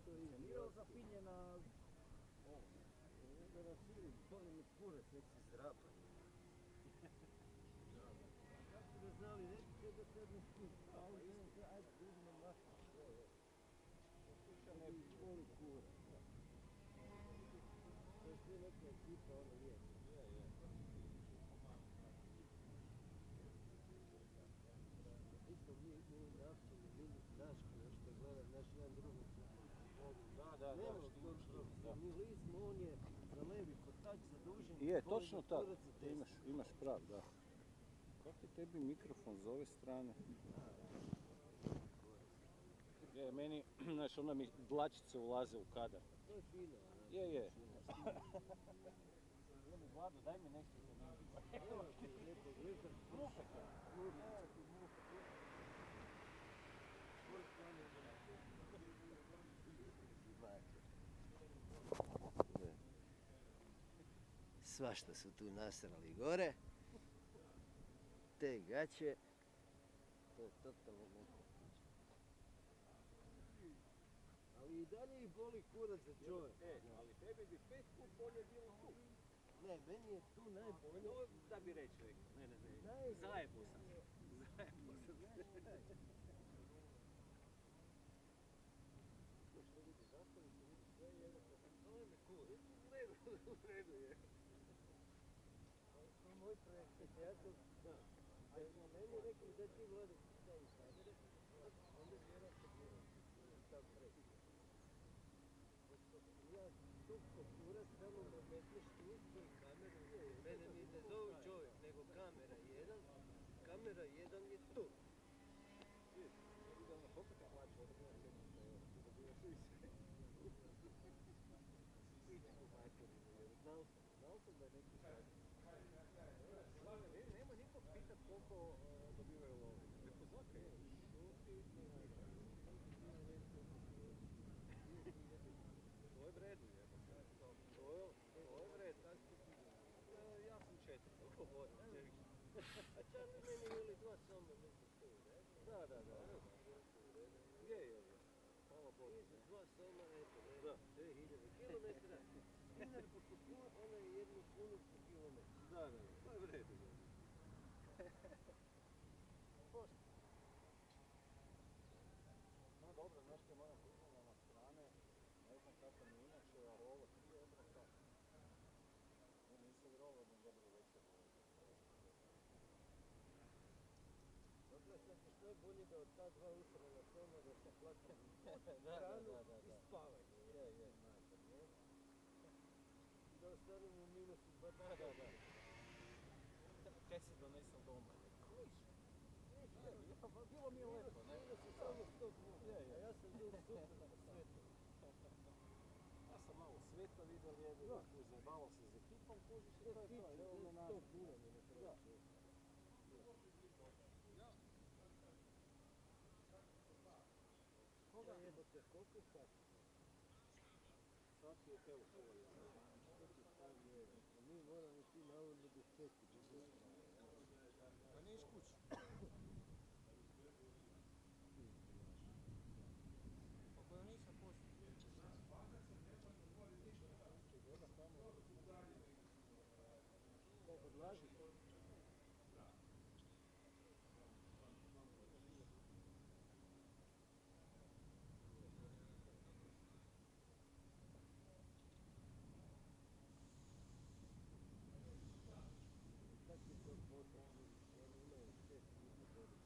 To je funkcionirao zapinjena... ovo. Da nas vidim, boli mi kurac, nek se zrapa. Kako da znali, neki će da sad ne skupi. Ajde, uzmem mašta. Slušaj, ne bi boli kurac. To je sve neka ekipa, ono je. Isto mi idemo nafćeni, mini Daško, nešto gledam, naš jedan drugog se Da, mi lismo, on je za levi kotač zadužen. Je, točno tako, imaš prav, da. Kako ti tebi mikrofon s ove strane? Je, meni, znaš, onda mi dlačice ulaze u kadar. To je fino. Je. Vlado, daj mi nešto zanimljivo. Evo ti lijepo gledam. Muhe. Svašta su tu nasrali gore. Te gaće. To je totalno neko priča. Ali i dalje ih boli kurac za čovjek. Ali tebi bi 5 put bolje bilo tu. Ne, meni je tu najbolje. No, da bi reći rekao. Ne. Zajebu sam se. Što vidi, zastavi se, vidi sve je jedno. Zove me kurac. U redu je. To je moj projekt. Ja sam, da. A meni je rekli da ti Vlade stavi kamere, onda vjerojatno gledam. Tam preki. Ja tukko kurac, tamo me metneš tu i kameru. Mene ni ne zove čovjek, nego kamera 1. Kamera 1 je tu. Koliko te plaća od 700 €? Ti dobivaš više. Pičku materinu, jer znao sam da je neki sad. Nema nikog pitat koliko dobivaju lovu. Neko zvaka je. To je vredu, to je vredu. Ja sam 4, govorim. A Charlie meni veli 2 soma među tu, ne? Da. Je. Hvala Bogu. I za 2 soma, eto, ne? Da. 2000 kilometra. Dinar po kupunu, ona je 1 kunu po kilometru. Da, to je vredu. Pošto. No dobro, znaš te moram priznati na strane, ne znam kako mi inače, ali ovo ti je odmah tako. Ja nisam vjerovao da dobro večer. Dobro, sad ćeš najbolje da od ta 2 usrana soma da se platim Da. i spavaj. Je, majka. Da ostanem u minusu 2 Da. Kaj se donesem doma? Kliš. Bilo mi je lepo, ne? Minus je samo 100 kuna, Je. a ja sam bio super po svetu. Ja sam malo sveta vidio lijevo, zajebavao se s ekipom, kužiš i to je to. Evo me 100 nazad. kuna mi ne treba. Koga? Jebote, koliko je sati? svaki je evo povoljan. A mi moramo ti navodno do 4 bez Pa neš kući. Pa koja nisam poslije. Kaj odlazi? Kad će to potrati? Oni imaju 6 puta bolje.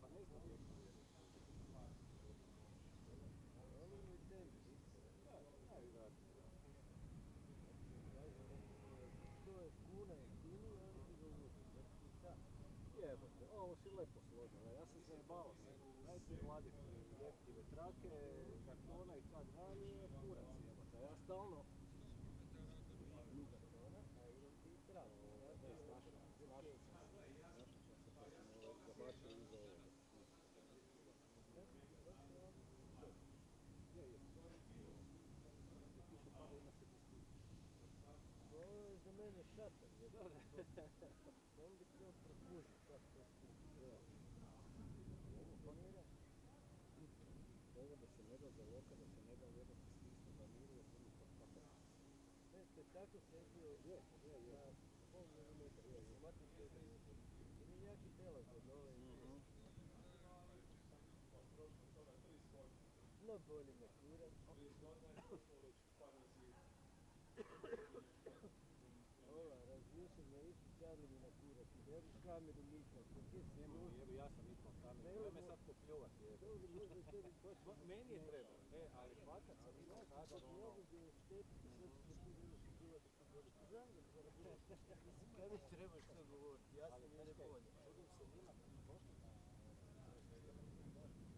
Pa ne znam gdje to je. Oni imaju tempi. Da, najvjerojatnije. 100 kuna jeftiniji, oni ti ga uvoze. Znači sad. Jebote, ovo si lepo složila. Ja sam se jebao se. Dajte gladiti jeftine trake, kartona i kad vani je kurac jebote. Ja stalno... A idem ti i trak. Ne, snašao sam se pa sam zabačio iza ovoga. Je. Piše pada ima se distinkt. To je za mene šator. On bi trebao prokužiti kako to stiže. Ovo da se ne da za loka, da se ne da jebote stisnu da miruje, to mi to kako. Ne, to je tako sedio Je. na pol milimetra. Ili jaki telak od dole. No boli me kurac. Ova, razmišljam na isti čarli mi na kurac. Jebi kameru nikako. Gdje si Nemoj mi jebi, ja sam ikao kameru, nemoj me sad popljovat jebi. Dobro, možda tebi Meni je trebalo, ali fakat sam imao kada sad mogu bi oštetiti sve što ti nemaš čuvati. Znam da zaboravim. Mislim, kad mi trebaš to govoriti? Ja sam ali je ne znaš kaj, bolje. čudim se njima kad bi došli na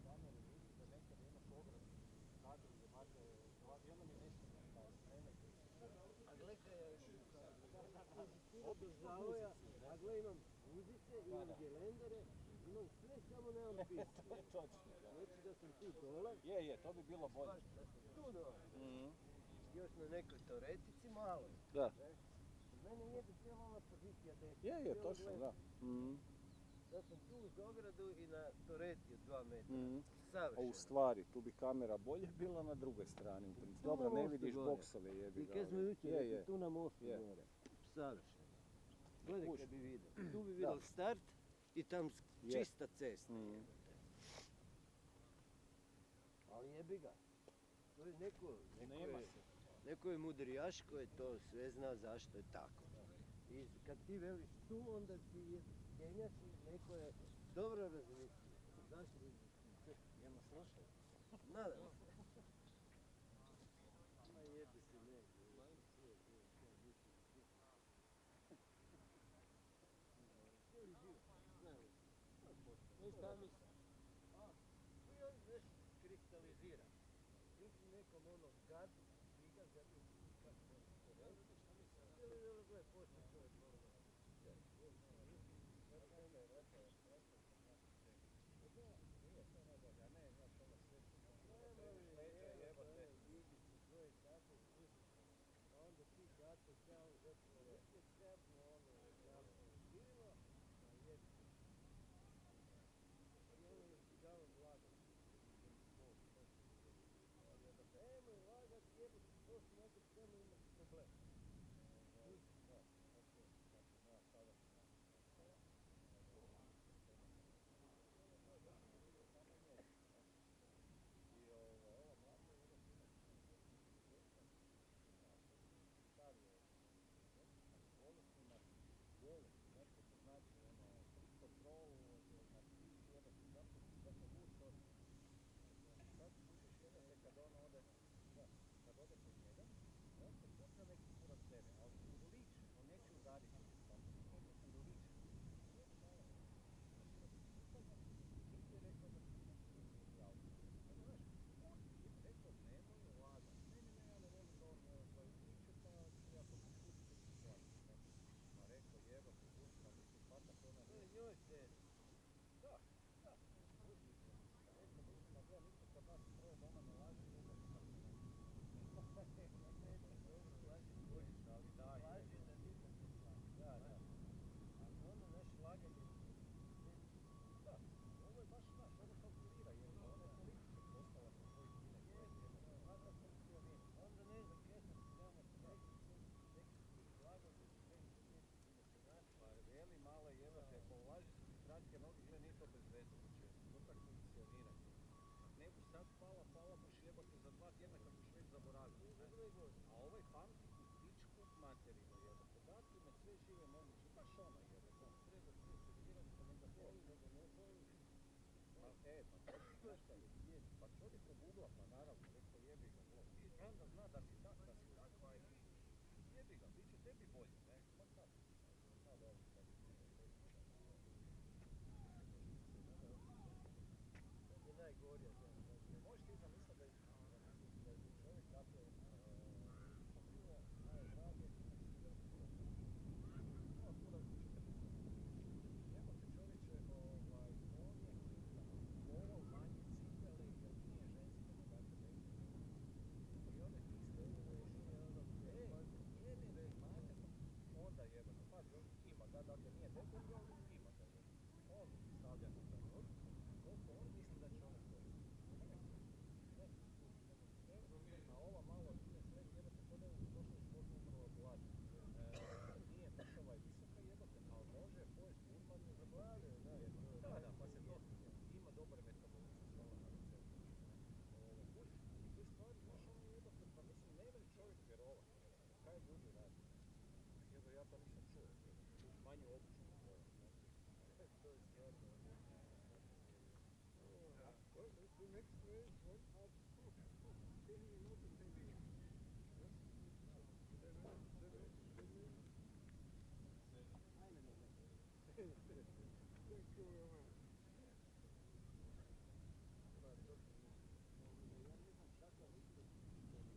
kameru, vidiš da nekad imaš ogradu kadru, imate i onda mi nešto ne A gle kaj ja imam do zavoja, a gle imam uzice, imam gelendere, imam sve, samo nemam pisu. Točno, da. Znači da sam tu dole, Je, to bi bilo bolje. baš da sam tu dole. Još na nekoj teoretici malo. Da. Mene jebe cijela ova pozicija desna. Je, cijelo točno, levo. da. Da sam tu uz ogradu i na toreti od 2 metra. A Savršeno. u stvari, tu bi kamera bolje bila na drugoj strani. U principu. Tu Dobro, na ne mostu vidiš gore. boksove jebi I ga. kad smo jučer Je, rekli, tu na mostu Je. gore. Savršeno. Gledaj Kuž. kad bi vidio. Tu bi vidio start i tam Je. čista cesta. jebote. Ali jebi ga. To je Nema se. neko je mudrijaš koji to sve zna zašto je tako. I kad ti veliš tu, onda ti genjaš i neko je dobro razmislio. Zašto bi... Jel nas slušaju? Nadam se. Ma jebi se ne. Cijeli život. Znam. Ništa mislim. I on već kristalizira. Još nekom ono gad, žiga, zato kako može to reći. Cijeli život gleda, poslije čovjek malo. Onda ti gato kao zapravo je krepno ono jako živilo, a jebi. I ono je davam lagat. Nemoj lagat, jebati, poslije nekad samo imati problem. njemu sad pala muš jebote za 2 tjedna kad muš već zaboravio, ne? A ovaj pamti u pičku materinu jebote, dati me sve žive moguće, baš ono jebote, treba sve servirati pa neka boli, nego ne boli. Pa znaš šta je, pa čovjek ogugla, pa naravno, rekao jebi ga, bol. I onda zna da si takva i jebi ga, bit će tebi bolje, ne? Ma kad? Ma dobro, kad je je najgorija zemlja. možeš ti zamisliti da je čovjek tako poslije najdrage no, skoro 40. Jebote čovječe, on je volao manje cipele jer nije žensko da date neke. I one ti steluješ i ono, jebene mater, onda jebeno, pazi, on ima ga, dakle nije debel, ali ima ga jebeno. On stavlja na taj rod, koliko on misli da će ono koristiti. A ova malo ide sve jebote ko da je u prošlom sportu umrlo glad. Nije mršava i visoka jebote, ali može pojesti urmanu za glavlje. Da, pa se to ima dobar metabolizam, hvala na receptu. Kužiš, i te stvari, znaš ono jebote, pa mislim, ne meni čovjek vjerovati, kaj ljudi radi. Jebo, ja to nisam čuo, manje obučno vjerovati. To je stvarno. Well, the next race went up 10 minutes and 10 minutes. Yes? 7. Eine Minute. Thank you very much. Ja ne znam kako mislim da ti istorio.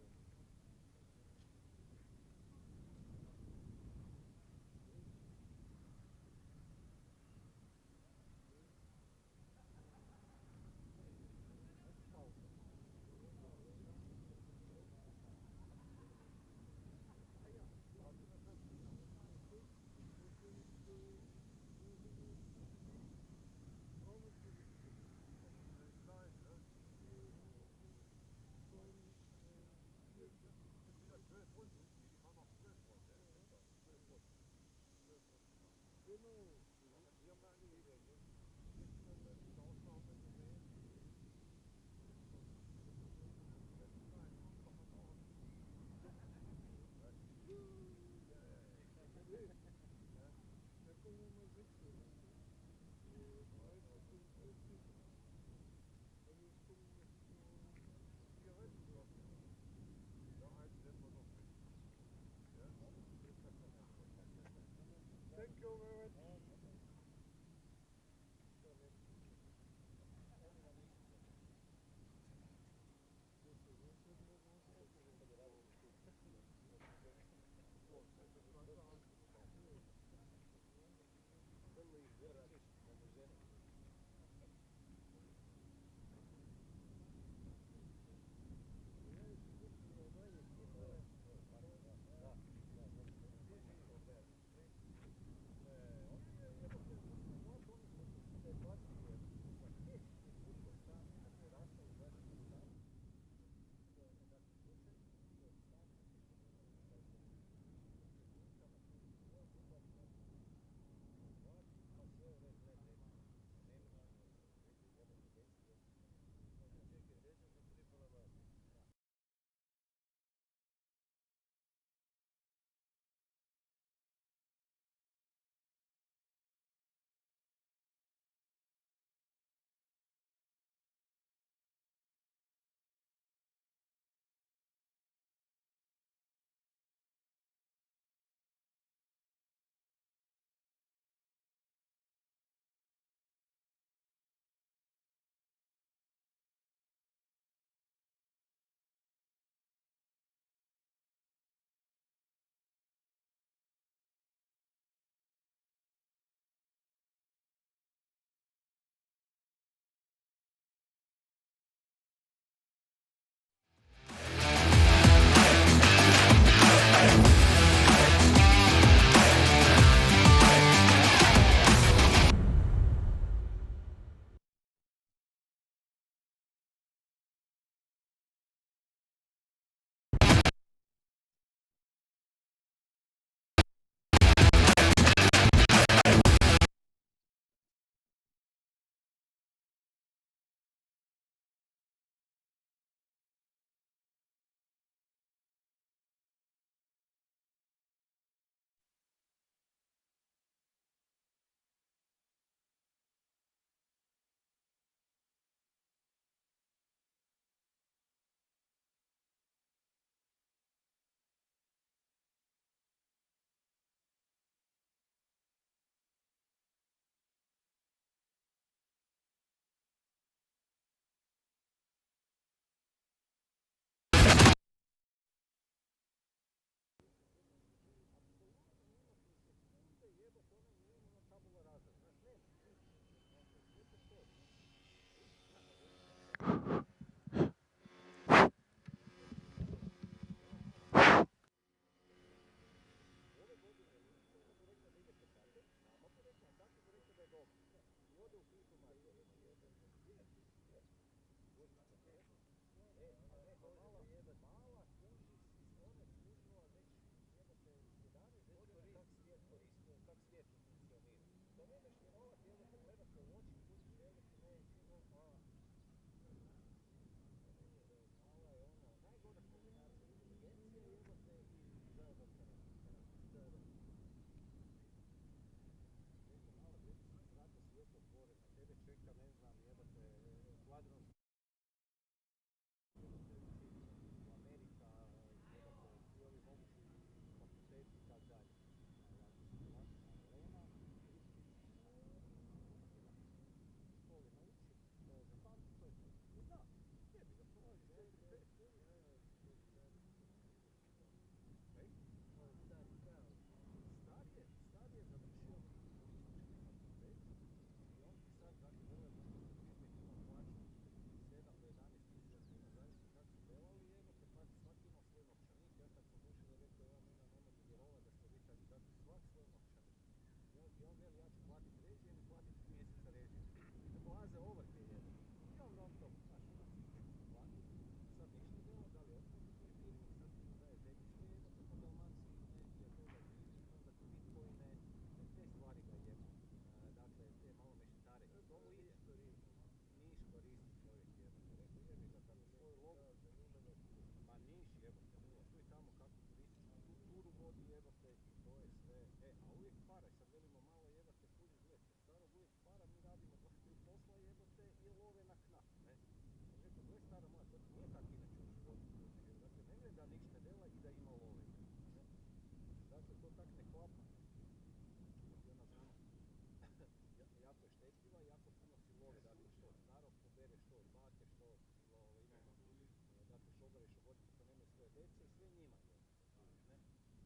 djece i sve njima jebate, kužiš, ne?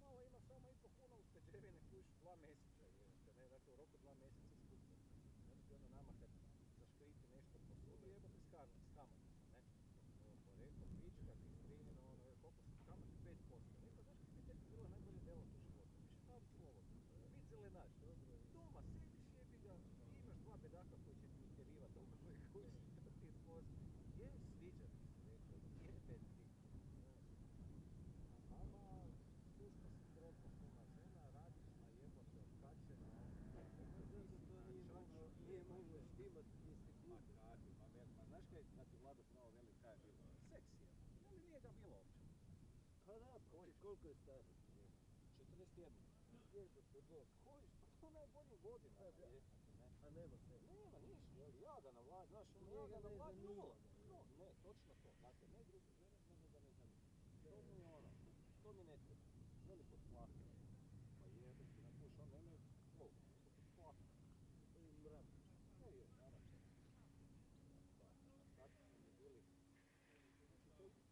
Malo ima samo 1,5 kuna ušteđevine, kužiš, 2 mjeseca jebate, ne? Dakle, u roku 2 mjeseca skuplja. Ne bi ono nama kad zaškriti nešto po sudu jebate s kamaticom, ne? Rekao, pička ti strinjeno, ono, koliko su kamate 5%. Rekao, znaš kako bi tebi bilo najbolje delo u životu? Više staviti slobodno. Biti zelenaš. Doma sediš jebi ga i imaš 2 bedaka koji će ti utjerivat dugove, koji će to ti je posao. Je, sviđa mi se, rekao, jebe ti. Znaš, a mama, sušta si trotna puna žena, radišna jebote, otkačena. Nije moglo štimat Ma institut. kakvi, ma znaš kad ti Vlado pravo veli kaj je bilo? Seks je, ali nije ga bilo uopće. Pa da, pa koliko je staro? 41. Jebote bog. Kojiš, pa to najboljih godina, Pa da. jebote, ne? A nema se. Nema ništa, ja ga na vlad, znaš, ono, ja Njega ga na ne vlad zanima nula. ga. No, ne, točno to, dakle, ne druge žene, nego ga ne zanima. To mi je ono, to mi ne treba. Veli pod plakom. Pa jebate, na kuš, on nema lovu, nego pod plakom. I mrak. Ne je, naravno. Pa, na startu su mi bili učitelji,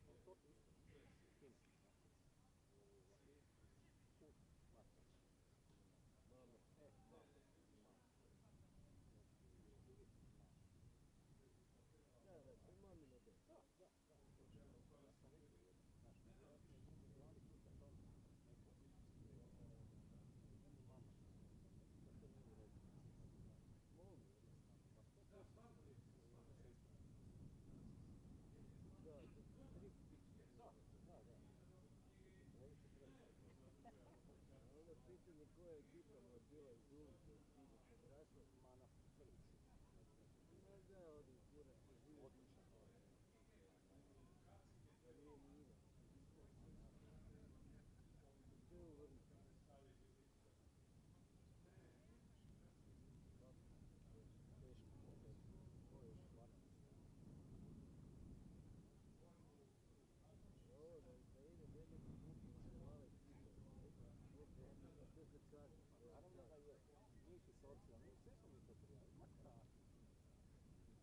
konsorti isto, finski, ne? I put, mater. Mama. Malo. Da, to je mamino delo. Da. Ja sam rekao jedno, znaš, vjerojatno je njemu u glavi klika to neko njemu mama što da to ne bi rekao. Mogu. Pa 100% su ti svoje sestre. Da, to je trik pičke. Da. Previše treba. A ono pitanje koja je ekipa mu je bila iz ulice, iz Bilje, odrasla. Ma na prvi si. Ma da, odim kurac po živu. Odličan. Pa nije ni ima. Sve u vrnu. Teško. To je još 12. Ovo da ide veliki kupić za male ekipe. To kad kažem. Naravno da je. Njih i socijalno. Sve smo mi to prijavili. Ma kakvi.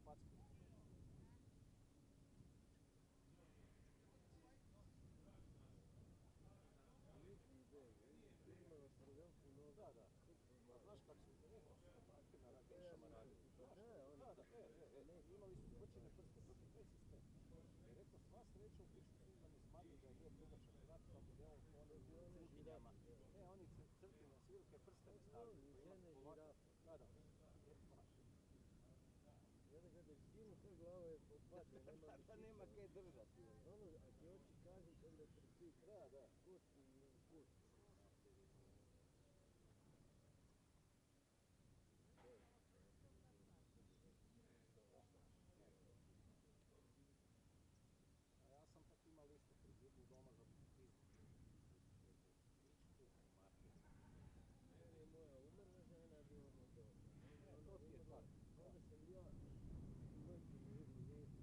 Packi. Niti ideje. Imala sam veliki nogu. Da. Pa znaš kak su to? Su takvi na nišama radili. Da, imali su zbrčene prste, protiv sistem. I rekao, sva sreća u pičku su da ne smatri da je lijep dugačak vrat sa modelom po onim crtinjama. Oni crtinja, svirke, prste ne stavljaju. Žene žirafe. Da. Baš. I onda kada je skinu, to glava je popadne, nema Da mišića. nema kaj držati. Ono, a ti oči kažu kad ne trepika. Da. Kosti i put. A ja sam pak imao isto prizidnu doma za pizdu. Pičku, mater. Meni je moja umrla žena bila Moldova. To ti je tako. Onda sam ja uvijek u jednu lijepu.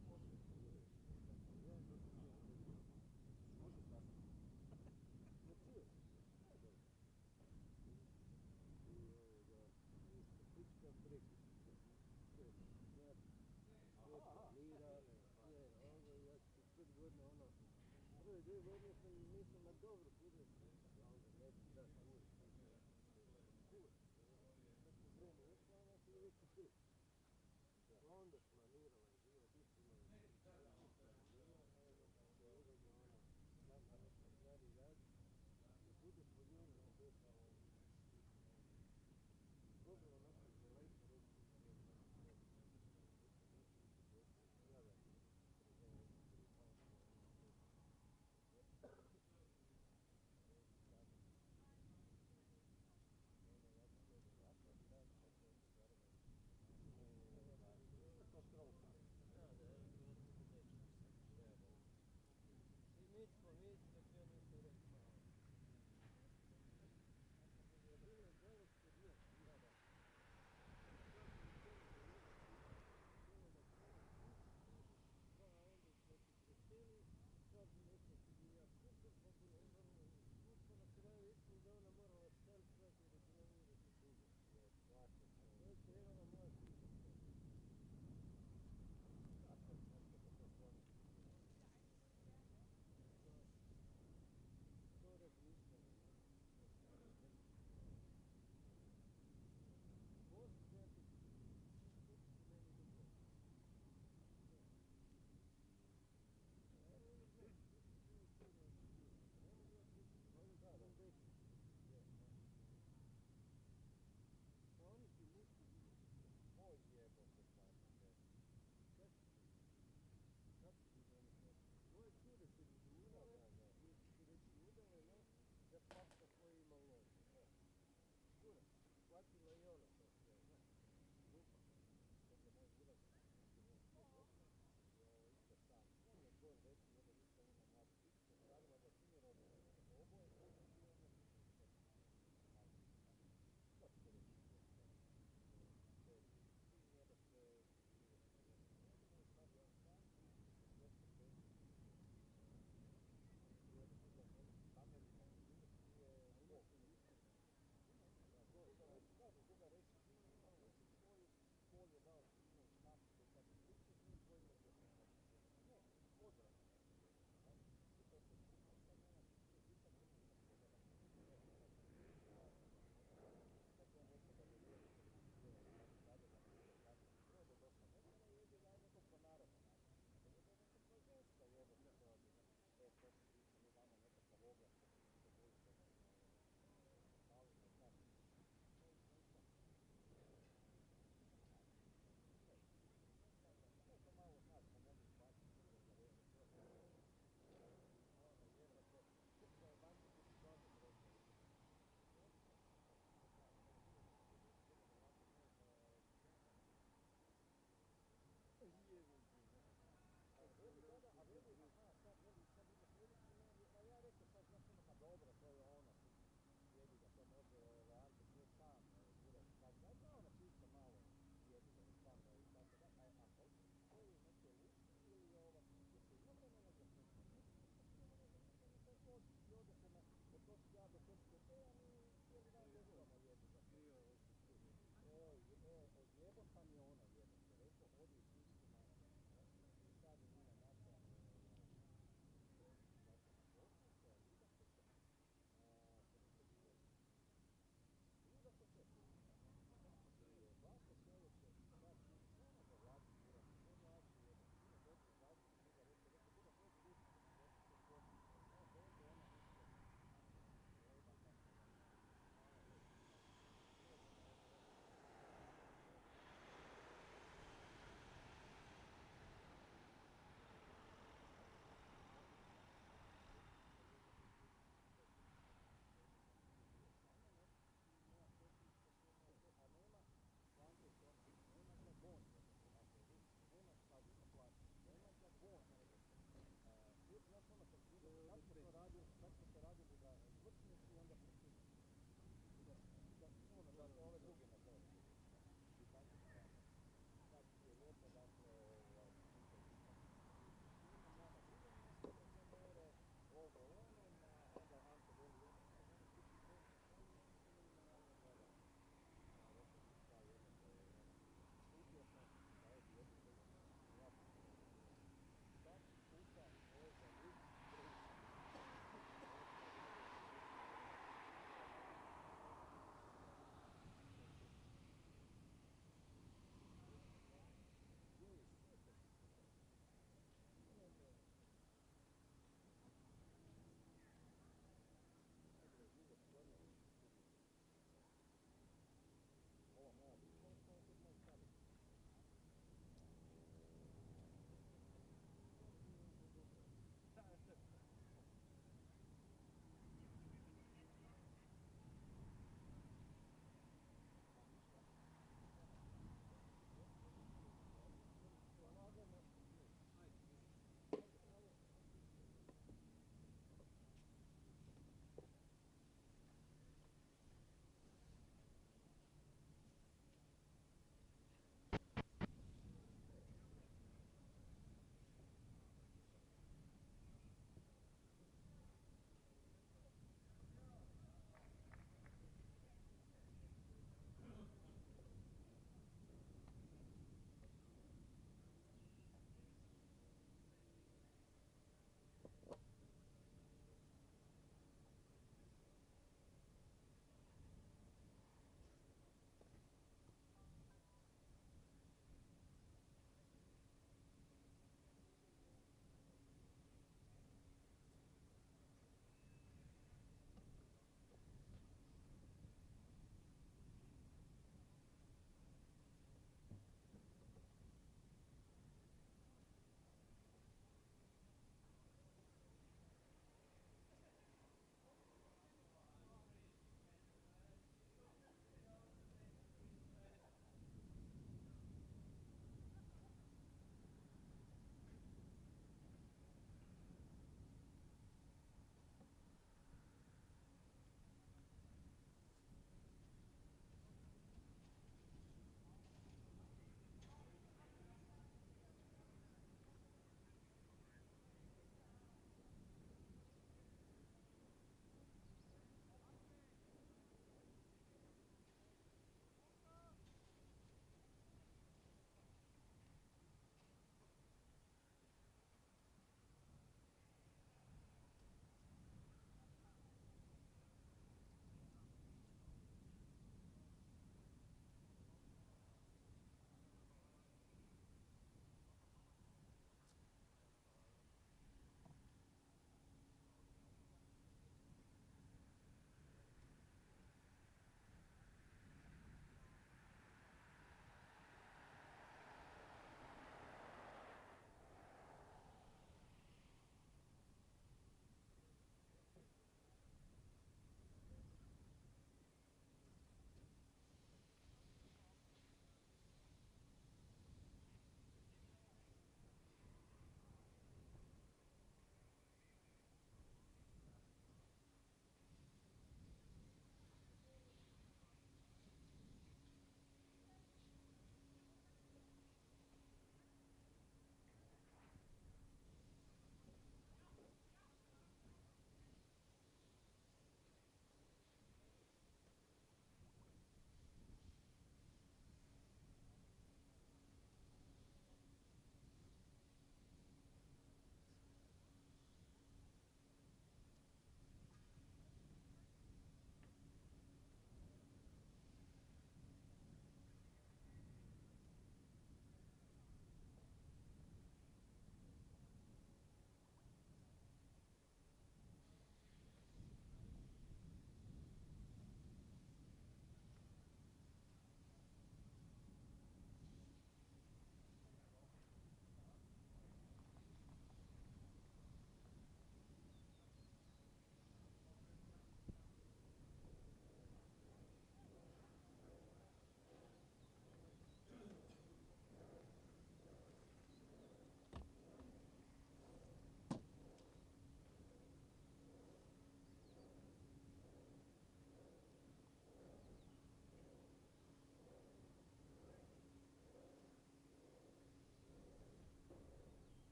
Ja to sam bio uvijek. Može stasati. Na čuo sam. I isto pička preko. Sve, znate. Sve planirale, sve, ovo, ja 5 godina ono. Prve 2 godine sam mislio, ma dobro, kurac, onda neću sad kurac. Kurac, neko vrijeme ušla, ona ti je rekao tu. Onda planirala je život, isto imala je planirala, evo, se uredno ono, znam da nešto stvari radi, da bude po njenu djeca, dobro onako daleko reći,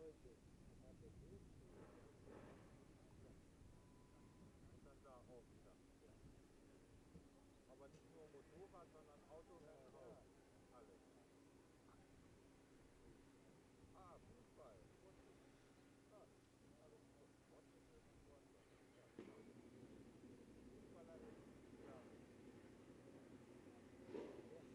heute hat der Bildschirm und dann da auch wieder. Ja. Aber nicht nur Motorrad, sondern Autorennen auch. Alles. Ah, Fußball. Fortschritt. Ja, alles gut. Fortschritt ist Fortschritt. Ja, klar. Fußballer ist, ja. Ja.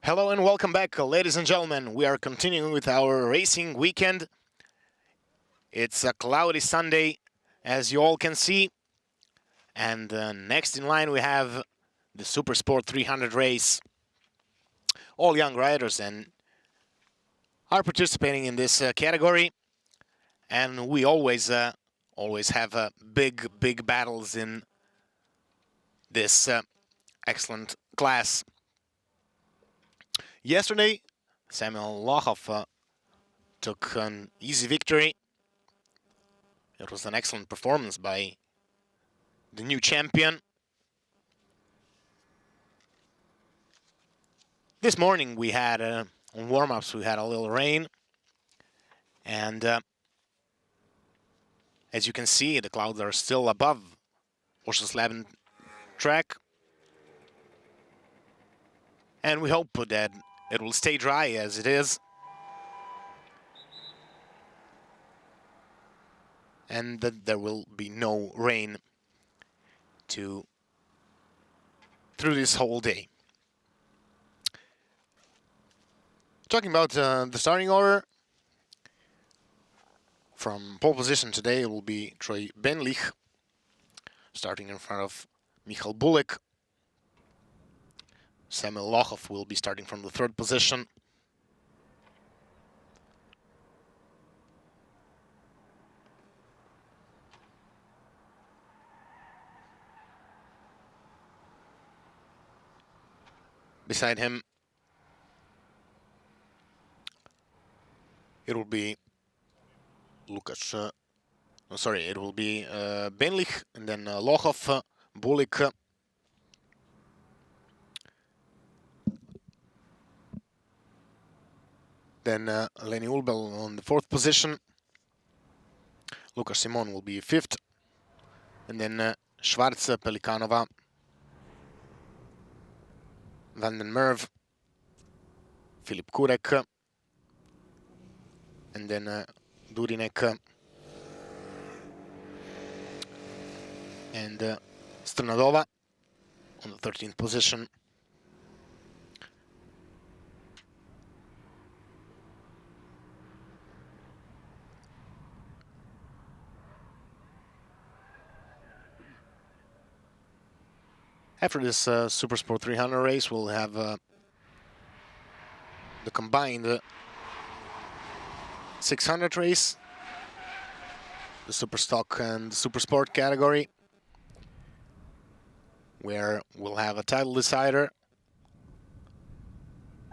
Hello and welcome back, ladies and gentlemen. We are continuing with our racing weekend. It's a cloudy Sunday, as you all can see. And next in line we have the Supersport 300 race. All young riders and are participating in this category. And we always have big battles in this excellent class. Yesterday, Samuel Lohoff took an easy victory. It was an excellent performance by the new champion. This morning we had, on warm-ups, we had a little rain. And as you can see, the clouds are still above Ošasleben track. And we hope that it will stay dry as it is. And that there will be no rain through this whole day. Talking about the starting order, from pole position today it will be Troy Benlich, starting in front of Michal Bulik. Samuel Lohoff will be starting from the third position. Beside him, it will be Benlich, and then Lohoff, Bulik. Then Lenny Ulbel on the fourth position. Lukas Simon will be fifth. And then Schwarz, Pelikanova, Van den Merwe, Filip Kurek, and then Durinek and Strnadova on the 13th position. After this Supersport 300 race, we'll have the combined 600 race, the Superstock and Supersport category, where we'll have a title decider.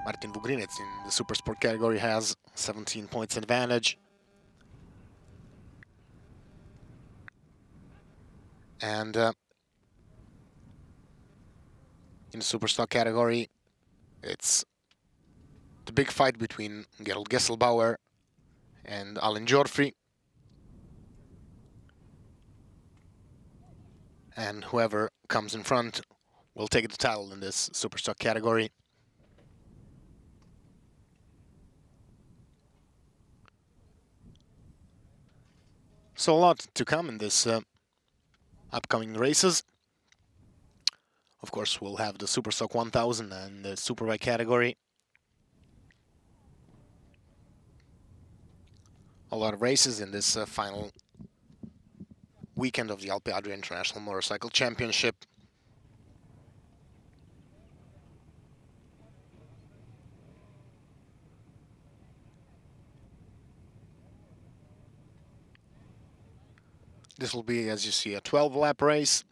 Martin Vugrinec in the Supersport category has 17 points advantage. And in the Superstock category, it's the big fight between Gerald Gesselbauer and Alan Jorfri. And whoever comes in front will take the title in this Superstock category. So a lot to come in this upcoming races. Of course, we'll have the Superstock 1000 and the Superbike category. A lot of races in this final weekend of the Alpe Adria International Motorcycle Championship. This will be, as you see, a 12-lap race.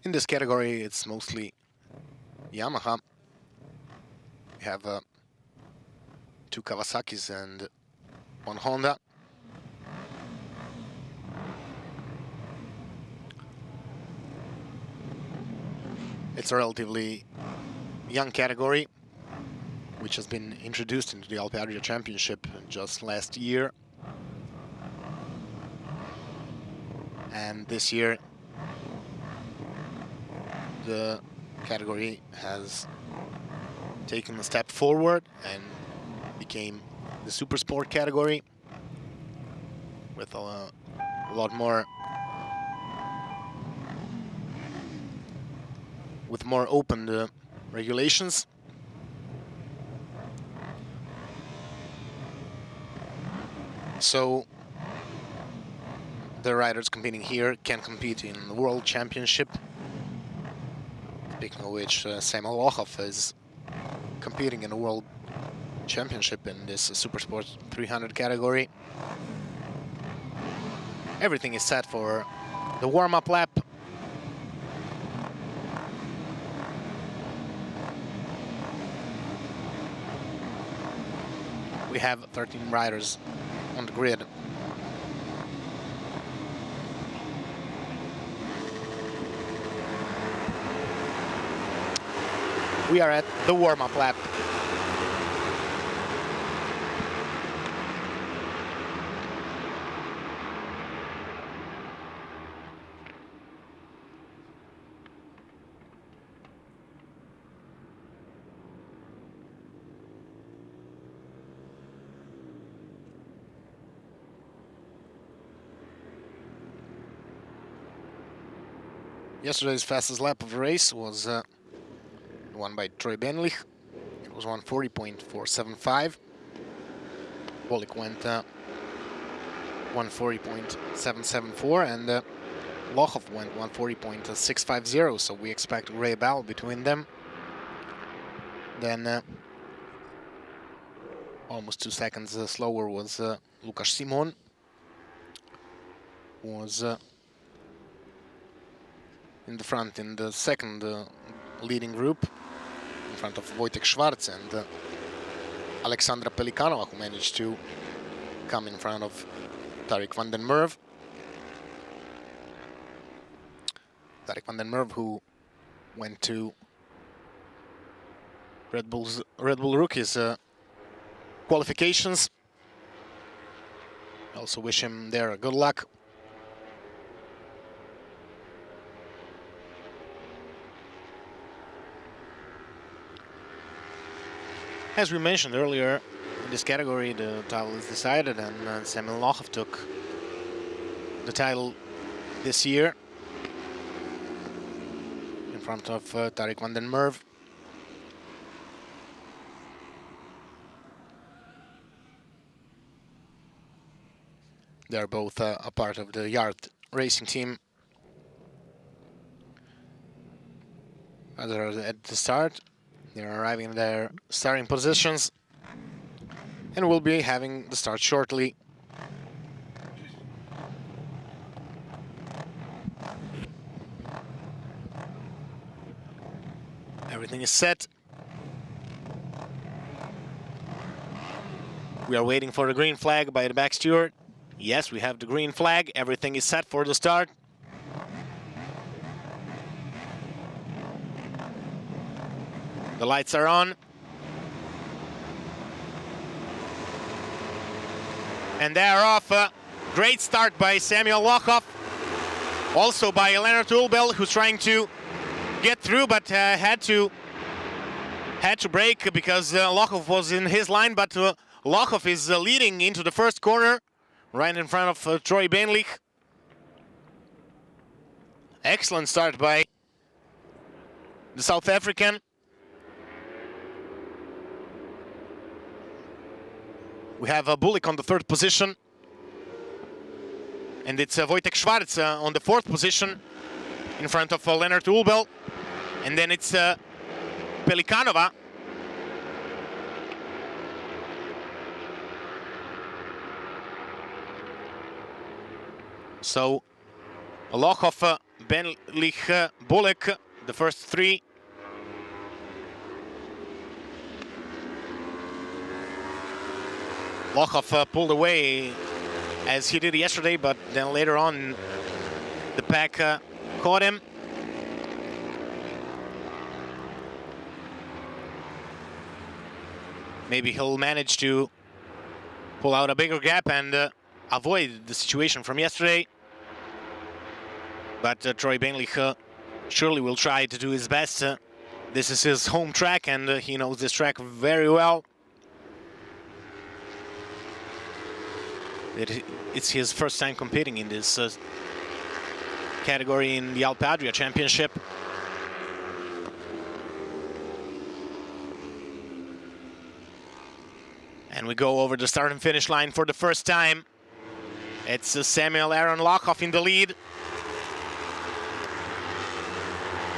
In this category, it's mostly Yamaha. We have 2 Kawasaki's and 1 Honda. It's a relatively young category, which has been introduced into the Alpe Adria Championship just last year. And this year, the category has taken a step forward and became the Supersport category with a lot more with more open regulations. So the riders competing here can compete in the World Championship. Speaking of which, Samuel Lochov is competing in the World Championship in this Supersport 300 category. Everything is set for the warm-up lap. We have 13 riders on the grid. We are at the warm-up lap. Yesterday's fastest lap of the race was won by Troy Benlich. It was 140.475. Bolik went 140.774, and Lochov went 140.650. So we expect a great battle between them. Then almost 2 seconds slower was Lukas Simon. Was in the front in the second leading group, in front of Wojtek Schwarz and Alexandra Pelikanova, who managed to come in front of Tarek van den Merwe. Tarek van den Merwe, who went to Red Bull Rookies qualifications. Also wish him there good luck. As we mentioned earlier, in this category the title is decided, and Samuel Lochov took the title this year in front of Tarek van den Merwe. They are both a part of the Yard racing team. As they're at the start, they're arriving in their starting positions and will be having the start shortly. Everything is set. We are waiting for the green flag by the back steward. Yes, we have the green flag. Everything is set for the start. The lights are on. And they are off. Great start by Samuel Lochov. Also by Leonard Ulbel, who's trying to get through, but had to brake because Lochov was in his line. But Lochov is leading into the first corner, right in front of Troy Benlich. Excellent start by the South African. We have Bulik on the third position. And it's Wojtek Schwarz on the fourth position in front of Leonard Ulbel. And then it's Pelikanova. So Lochov, Benlich, Bulik, the first three. Lochov pulled away as he did yesterday, but then later on the pack caught him. Maybe he'll manage to pull out a bigger gap and avoid the situation from yesterday. But Troy Benlich surely will try to do his best. This is his home track, and he knows this track very well. It's his first time competing in this category in the Alpe Adria Championship. And we go over the start and finish line for the first time. It's Samuel Aaron Lochoff in the lead.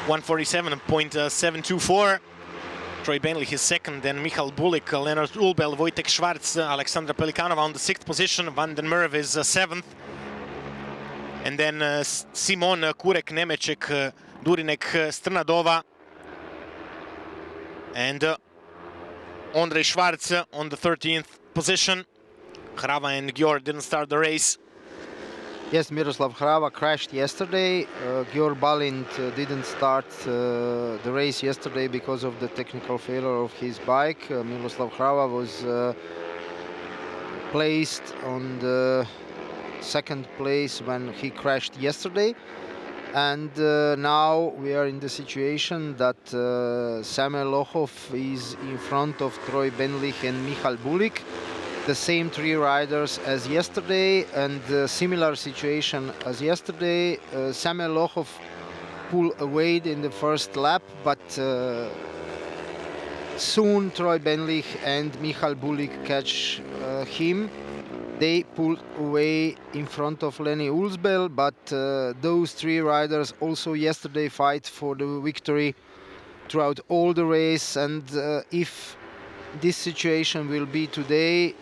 147.724. Troy Bentley his second, then Michal Bulik, Leonard Ulbel, Wojtek Schwarz, Alexandra Pelikanova on the 6th position. Van den Merwe is 7th. And then Simon Kurek, Nemeček, Durinek, Strnadova. And Ondrej Schwarz on the 13th position. Hrava and Gjor didn't start the race. Yes, Miroslav Hrava crashed yesterday. Gjor Balint didn't start the race yesterday because of the technical failure of his bike. Miroslav Hrava was placed on the 2nd place when he crashed yesterday. And now we are in the situation that Samuel Lochoff is in front of Troy Benlich and Michal Bulik. The same 3 riders as yesterday, and similar situation as yesterday. Samuel Lochoff pulled away in the first lap, but soon Troy Benlich and Michal Bulik catch him. They pulled away in front of Lenny Ulsbel, but those 3 riders also yesterday fight for the victory throughout all the race, and if this situation will be today,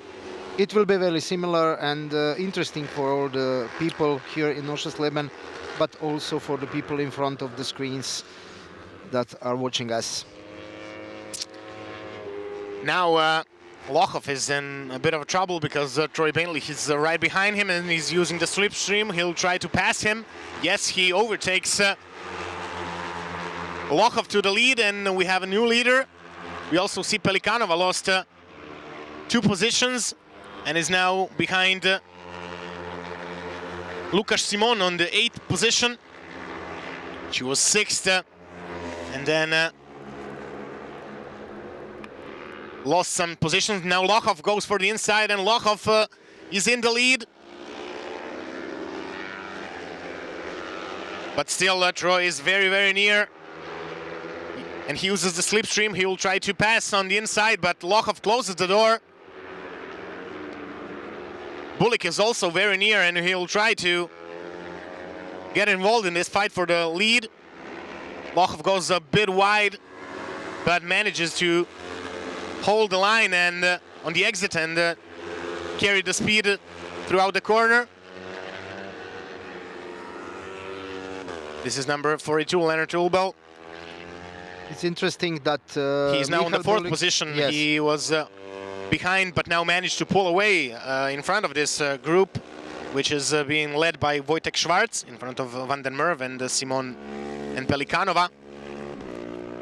it will be very similar and interesting for all the people here in Oschersleben, but also for the people in front of the screens that are watching us. Now Lochoff is in a bit of trouble because Troy Bentley is right behind him and he's using the slipstream. He'll try to pass him. Yes, he overtakes Lochoff to the lead, and we have a new leader. We also see Pelikanova lost 2 positions and is now behind Lukas Simon on the 8th position. She was 6th and then lost some positions. Now Lochoff goes for the inside, and Lochoff is in the lead. But still Troy is very, very near. And he uses the slipstream. He will try to pass on the inside, but Lochoff closes the door. Bulik is also very near, and he'll try to get involved in this fight for the lead. Lochoff goes a bit wide, but manages to hold the line and on the exit and carry the speed throughout the corner. This is number 42, Leonard Ulbel. It's interesting that he's now in the 4th position. Yes. He was behind, but now managed to pull away in front of this group, which is being led by Wojtek Schwarz in front of Van den Merwe and Simon and Pelikanova.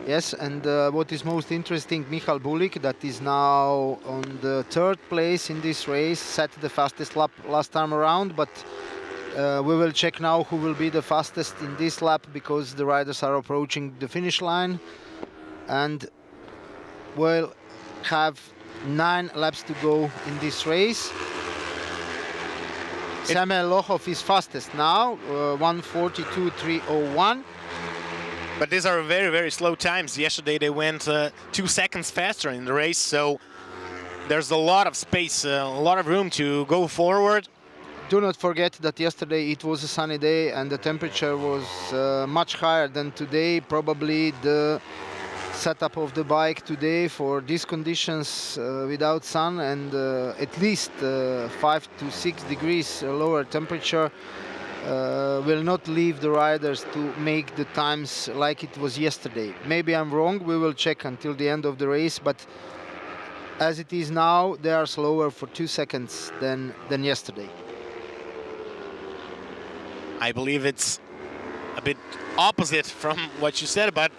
Yes, and what is most interesting, Michal Bulik, that is now on the 3rd place in this race, set the fastest lap last time around, but we will check now who will be the fastest in this lap, because the riders are approaching the finish line, and we'll have 9 laps to go in this race. Samuel Lochoff is fastest now, 1:42.301. But these are very, very slow times. Yesterday they went 2 seconds faster in the race, so there's a lot of space, a lot of room to go forward. Do not forget that yesterday it was a sunny day and the temperature was much higher than today. Probably the setup of the bike today for these conditions without sun and at least 5 to 6 degrees lower temperature will not leave the riders to make the times like it was yesterday. Maybe I'm wrong, we will check until the end of the race, but as it is now, they are slower for 2 seconds than yesterday. I believe it's a bit opposite from what you said, but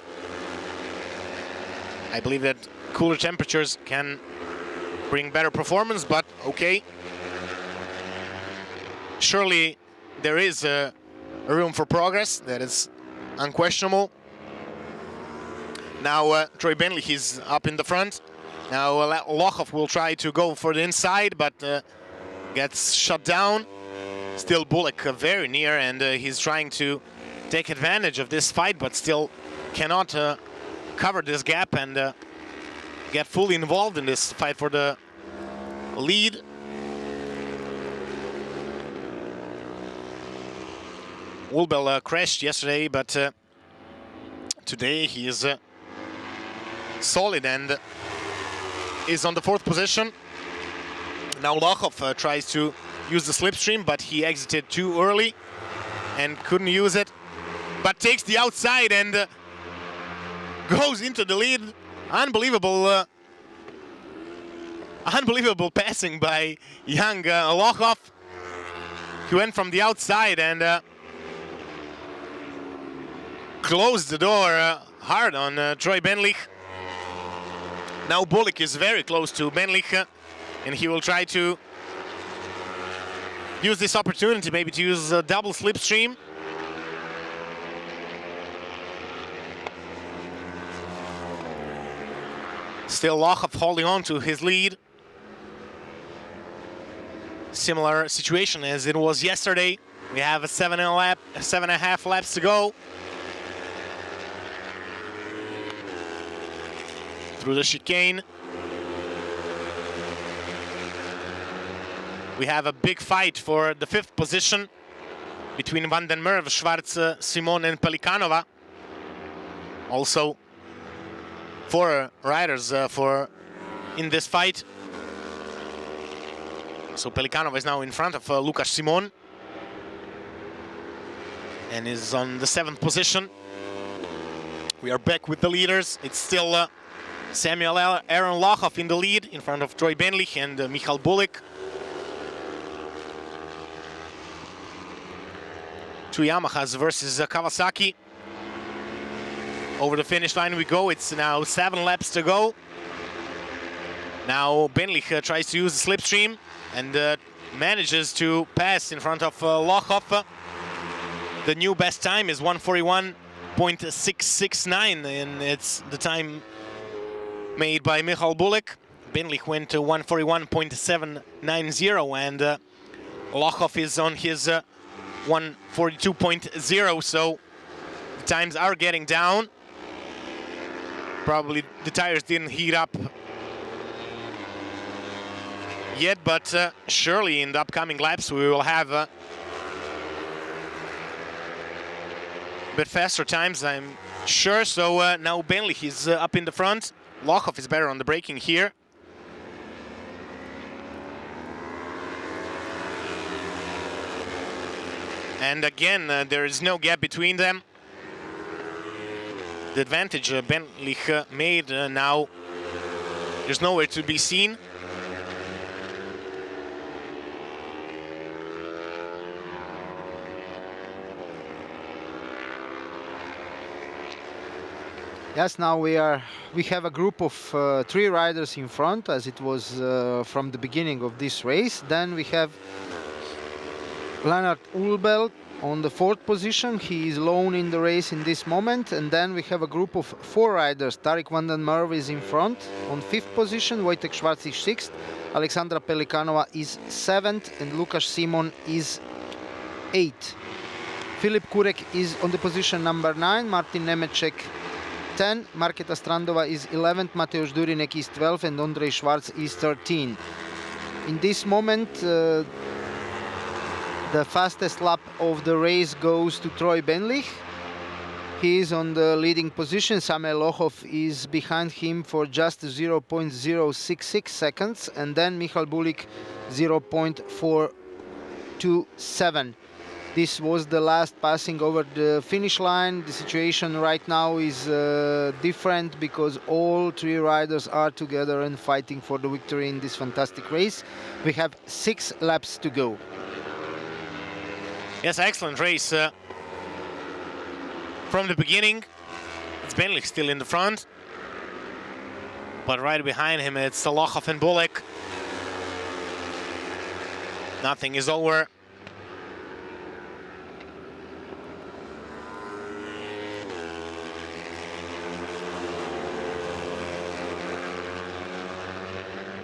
I believe that cooler temperatures can bring better performance, but okay. Surely there is a room for progress, that is unquestionable. Now Troy Bentley, he's up in the front. Now Lochoff will try to go for the inside, but gets shut down. Still Bulik very near, and he's trying to take advantage of this fight, but still cannot cover this gap and get fully involved in this fight for the lead. Ulbel crashed yesterday, but today he is solid and is on the 4th position. Now Lochov tries to use the slipstream, but he exited too early and couldn't use it. But takes the outside and goes into the lead. Unbelievable, unbelievable passing by young Lochov. He went from the outside and closed the door hard on Troy Benlich. Now Bulik is very close to Benlich, and he will try to use this opportunity, maybe to use a double slipstream. Still Lochov holding on to his lead. Similar situation as it was yesterday. We have 7.5 laps to go. Through the chicane. We have a big fight for the 5th position between Van den Merwe, Schwarz, Simon and Pelikanova. Also 4 riders in this fight. So Pelikanova is now in front of Lukas Simon and is on the 7th position. We are back with the leaders. It's still Samuel Aaron Lochov in the lead in front of Troy Benlich and Michal Bulik. 2 Yamahas versus Kawasaki. Over the finish line we go. It's now 7 laps to go. Now Benlich tries to use the slipstream and manages to pass in front of Lochov. The new best time is 1:41.669, and it's the time made by Michal Bulik. Benlich went to 1:41.790, and Lochov is on his 1:42.0, so the times are getting down. Probably the tires didn't heat up yet, but surely in the upcoming laps we will have a bit faster times, I'm sure. So now Benlich is up in the front. Lochov is better on the braking here. And again, there is no gap between them. The advantage Benlich made now, there's nowhere to be seen. Yes, now we have a group of 3 riders in front, as it was from the beginning of this race. Then we have Lennart Ulbel on the 4th position. He is lone in the race in this moment. And then we have a group of 4 riders. Tarik van den Merwe is in front on 5th position. Wojtek Schwarz is 6th. Alexandra Pelikanova is 7th. And Lukas Simon is 8th. Filip Kurek is on the position number 9. Martin Nemecek 10. Marketa Strandova is 11th. Mateusz Durinek is 12th. And Ondrej Schwarz is 13th. In this moment, the fastest lap of the race goes to Troy Benlich. He is on the leading position. Samuel Lochov is behind him for just 0.066 seconds. And then Michal Bulik 0.427. This was the last passing over the finish line. The situation right now is different because all 3 riders are together and fighting for the victory in this fantastic race. We have 6 laps to go. Yes, excellent race from the beginning. It's Benlich still in the front, but right behind him it's Lochov and Bulik. Nothing is over.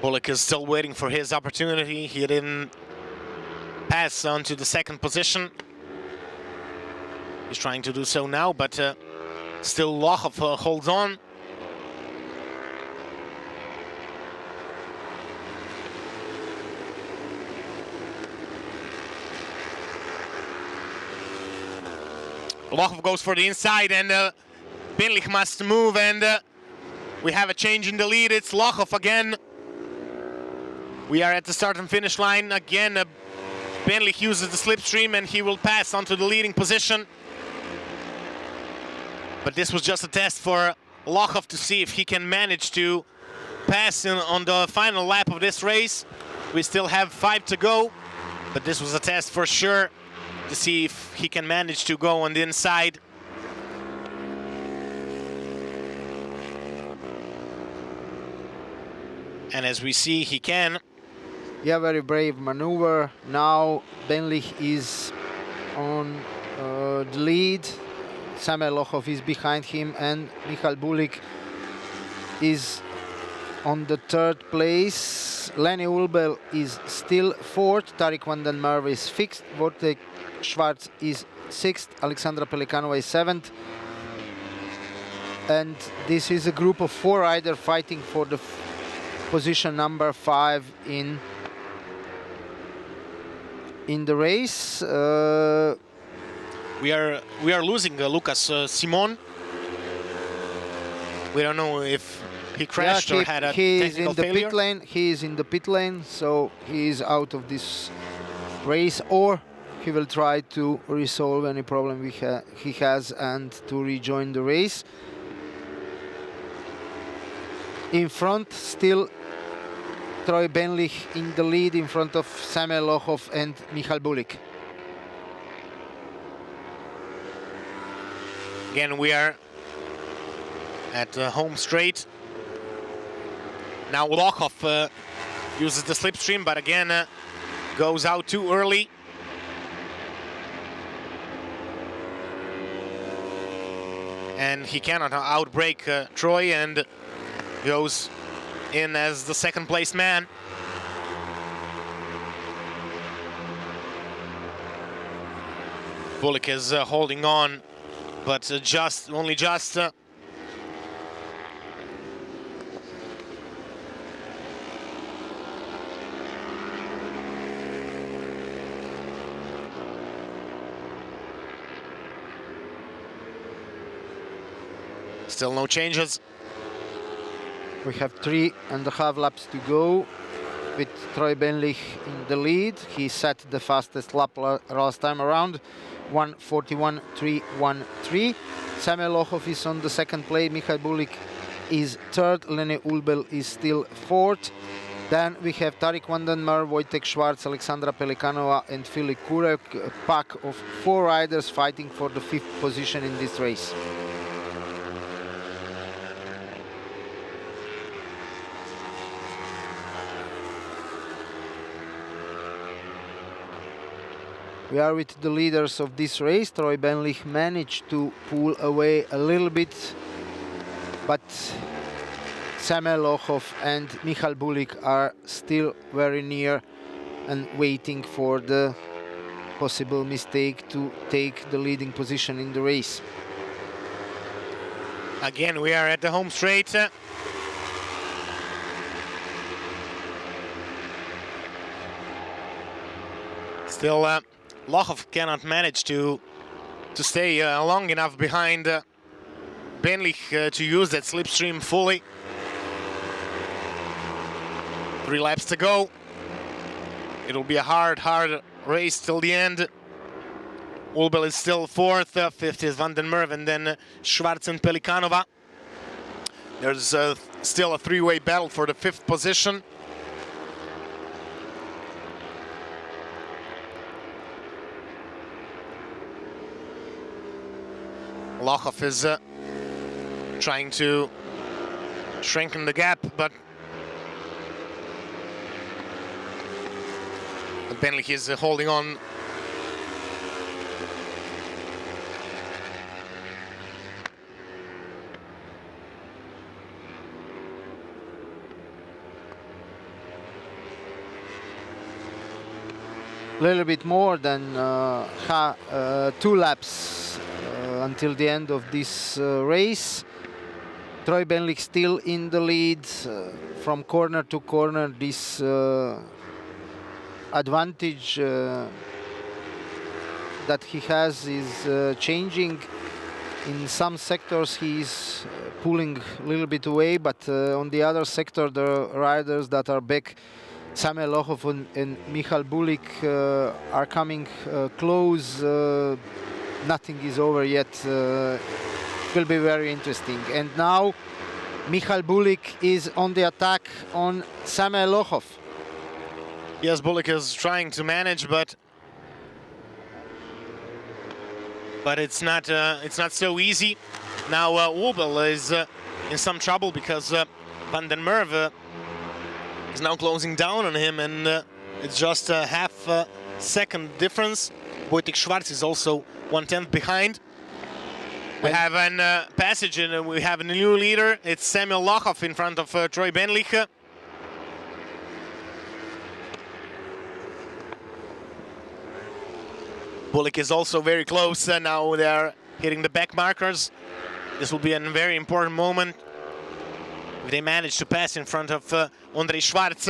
Bulik is still waiting for his opportunity. He didn't pass on to the 2nd position. He's trying to do so now, but still Lochov holds on. Lochov goes for the inside, and Binlich must move, and we have a change in the lead. It's Lochov again. We are at the start and finish line again. Binlich uses the slipstream, and he will pass onto the leading position. But this was just a test for Lochov to see if he can manage to pass on the final lap of this race. We still have 5 to go, but this was a test for sure to see if he can manage to go on the inside. And as we see, he can. Yeah, very brave maneuver. Now Binlich is on the lead. Samuel Lochov is behind him, and Michal Bulik is on the 3rd place. Lenny Ulbel is still 4th. Tarik van den Merwe is 5th. Wojtek Schwarz is 6th. Alexandra Pelikanova is 7th. And this is a group of 4 riders fighting for the position number 5 in the race. We are losing Lucas Simon. We don't know if he crashed or had a technical failure. Pit lane. He is in the pit lane, so he is out of this race, or he will try to resolve any problem he has and to rejoin the race. In front, still Troy Binlich in the lead in front of Samuel Lochov and Michal Bulik. Again, we are at the home straight. Now Lochov uses the slipstream, but again goes out too early. And he cannot outbrake Troy, and goes in as the 2nd place man. Bulik is holding on, but only just. Still no changes. We have 3.5 laps to go with Troy Binlich in the lead. He set the fastest lap last time around, 1:41.313. Samuel Lochov is on the 2nd place. Michal Bulik is 3rd. Lenny Ulbel is still 4th. Then we have Tarik van den Merwe, Wojtek Schwarz, Alexandra Pelikanova and Filip Kurek, a pack of 4 riders fighting for the 5th position in this race. We are with the leaders of this race. Troy Binlich managed to pull away a little bit, but Samuel Lochov and Michal Bulik are still very near and waiting for the possible mistake to take the leading position in the race. Again, we are at the home straight. Still, Lochov cannot manage to stay long enough behind Binlich to use that slipstream fully. 3 laps to go. It'll be a hard race till the end. Ulbel is still 4th, 5th is van den Merwe, and then Schwarz and Pelikanova. There's still a 3-way battle for the 5th position. Lochov is trying to strengthen the gap, but Binlich is holding on. A little bit more than 2 laps until the end of this race. Troy Binlich still in the lead from corner to corner. This advantage that he has is changing. In some sectors he's pulling a little bit away, but on the other sector the riders that are back, Samuel Lochov and Michal Bulik, are coming close. Nothing is over yet. Will be very interesting. And now Michal Bulik is on the attack on Samuel Lochov. Yes, Bulik is trying to manage, but it's not so easy. Now Ulbel is in some trouble because Van den Merwe is now closing down on him, and it's just a half second difference. Wojtek Schwarz is also 1/10 behind. We have a passage and we have a new leader. It's Samuel Lochov in front of Troy Benlich. Bulik is also very close. Now they are hitting the back markers. This will be a very important moment if they manage to pass in front of Ondrej Schwarz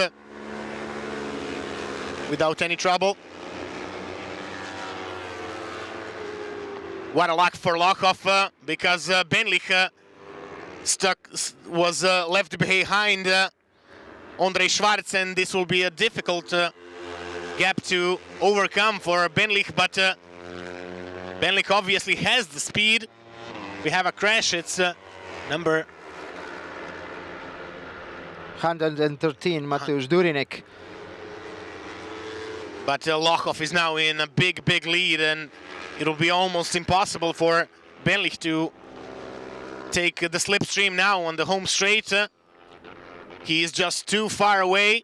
without any trouble. What a luck for Lochov, because Benlich was left behind Ondrej Schwarz, and this will be a difficult gap to overcome for Benlich, but Benlich obviously has the speed. We have a crash. It's number 113, Mateusz Durinek. But Lochov is now in a big lead, and it'll be almost impossible for Benlich to take the slipstream now on the home straight. He is just too far away.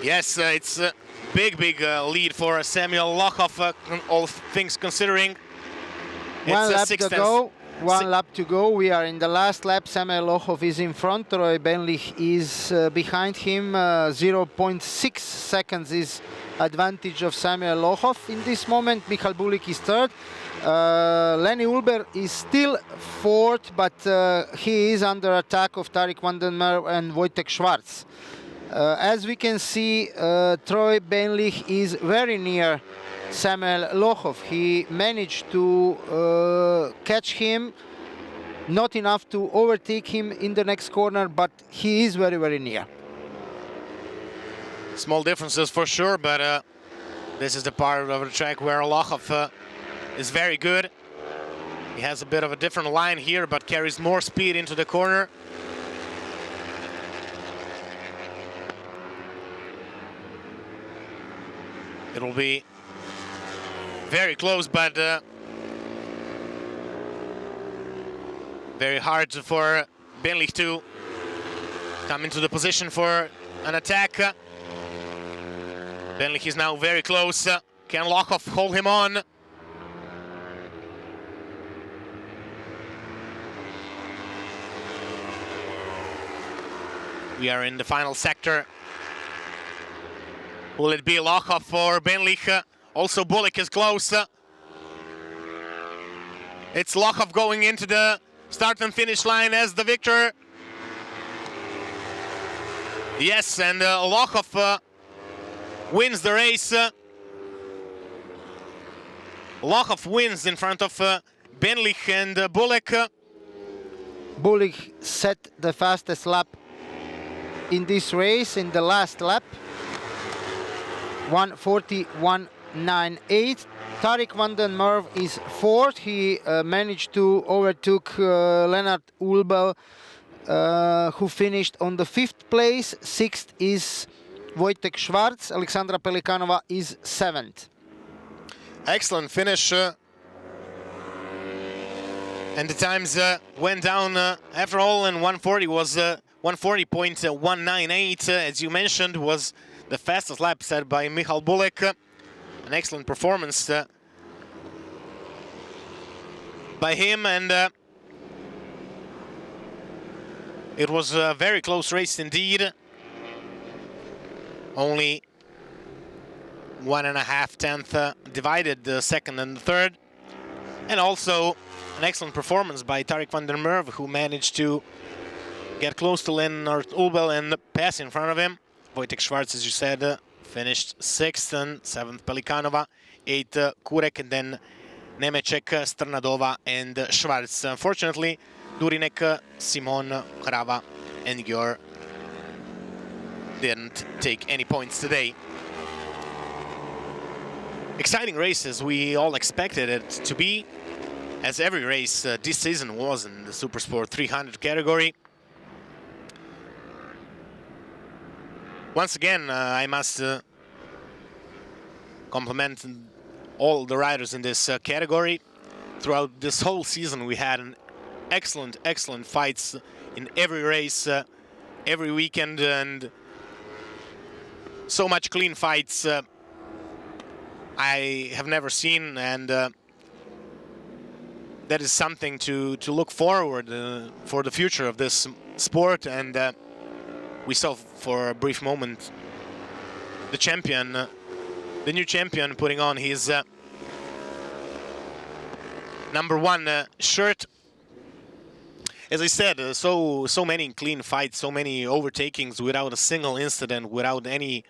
Yes, it's a big lead for Samuel Lochov, all things considering. One lap to go. One lap to go. We are in the last lap. Samuel Lochov is in front. Troy Benlich is behind him. 0.6 seconds is advantage of Samuel Lochov. In this moment, Michal Bulik is third. Lenny Ulber is still fourth, but he is under attack of Tarik van den Merwe and Wojtek Schwarz. As we can see, Troy Benlich is very near Samuel Lochov. He managed to catch him, not enough to overtake him in the next corner, but he is very near. Small differences for sure, but this is the part of the track where Lochov is very good. He has a bit of a different line here, but carries more speed into the corner. It'll be very close, but very hard for Benlich to come into the position for an attack. Benlich is now very close. Can Lochov hold him on? We are in the final sector. Will it be Lochov or Benlich? Also Bulik is close. It's Lochov going into the start and finish line as the victor. Yes, and Lochov wins the race. Lochov wins in front of Benlich and Bulik. Bulik set the fastest lap in this race in the last lap. 1:41.98. Tarik van den Merwe is fourth. He managed to overtook Lennart Ulbel, who finished on the 5th place. 6th is Wojtek Schwarz. Alexandra Pelikanova is 7th. Excellent finish. And the times went down after all, and 140 was 140.198, as you mentioned, was the fastest lap set by Michal Bulik. An excellent performance by him, and it was a very close race indeed. Only 1.5 tenths divided the second and the third. And also an excellent performance by Tarik van den Merwe, who managed to get close to Lennart Ulbel and pass in front of him. Wojtek Schwarz, as you said, finished 6th, and 7th Pelikanova, 8th Kurek, and then Nemeček, Strnadova, and Schwarz. Unfortunately, Durinek, Simon, Hrava, and Gjör didn't take any points today. Exciting race as we all expected it to be, as every race this season was in the Supersport 300 category. Once again, I must compliment all the riders in this category. Throughout this whole season, we had an excellent fights in every race, every weekend, and so much clean fights I have never seen, and that is something to look forward for the future of this sport. And we saw for a brief moment the champion, the new champion, putting on his #1 shirt. As I said, so many clean fights, so many overtakings without a single incident, without any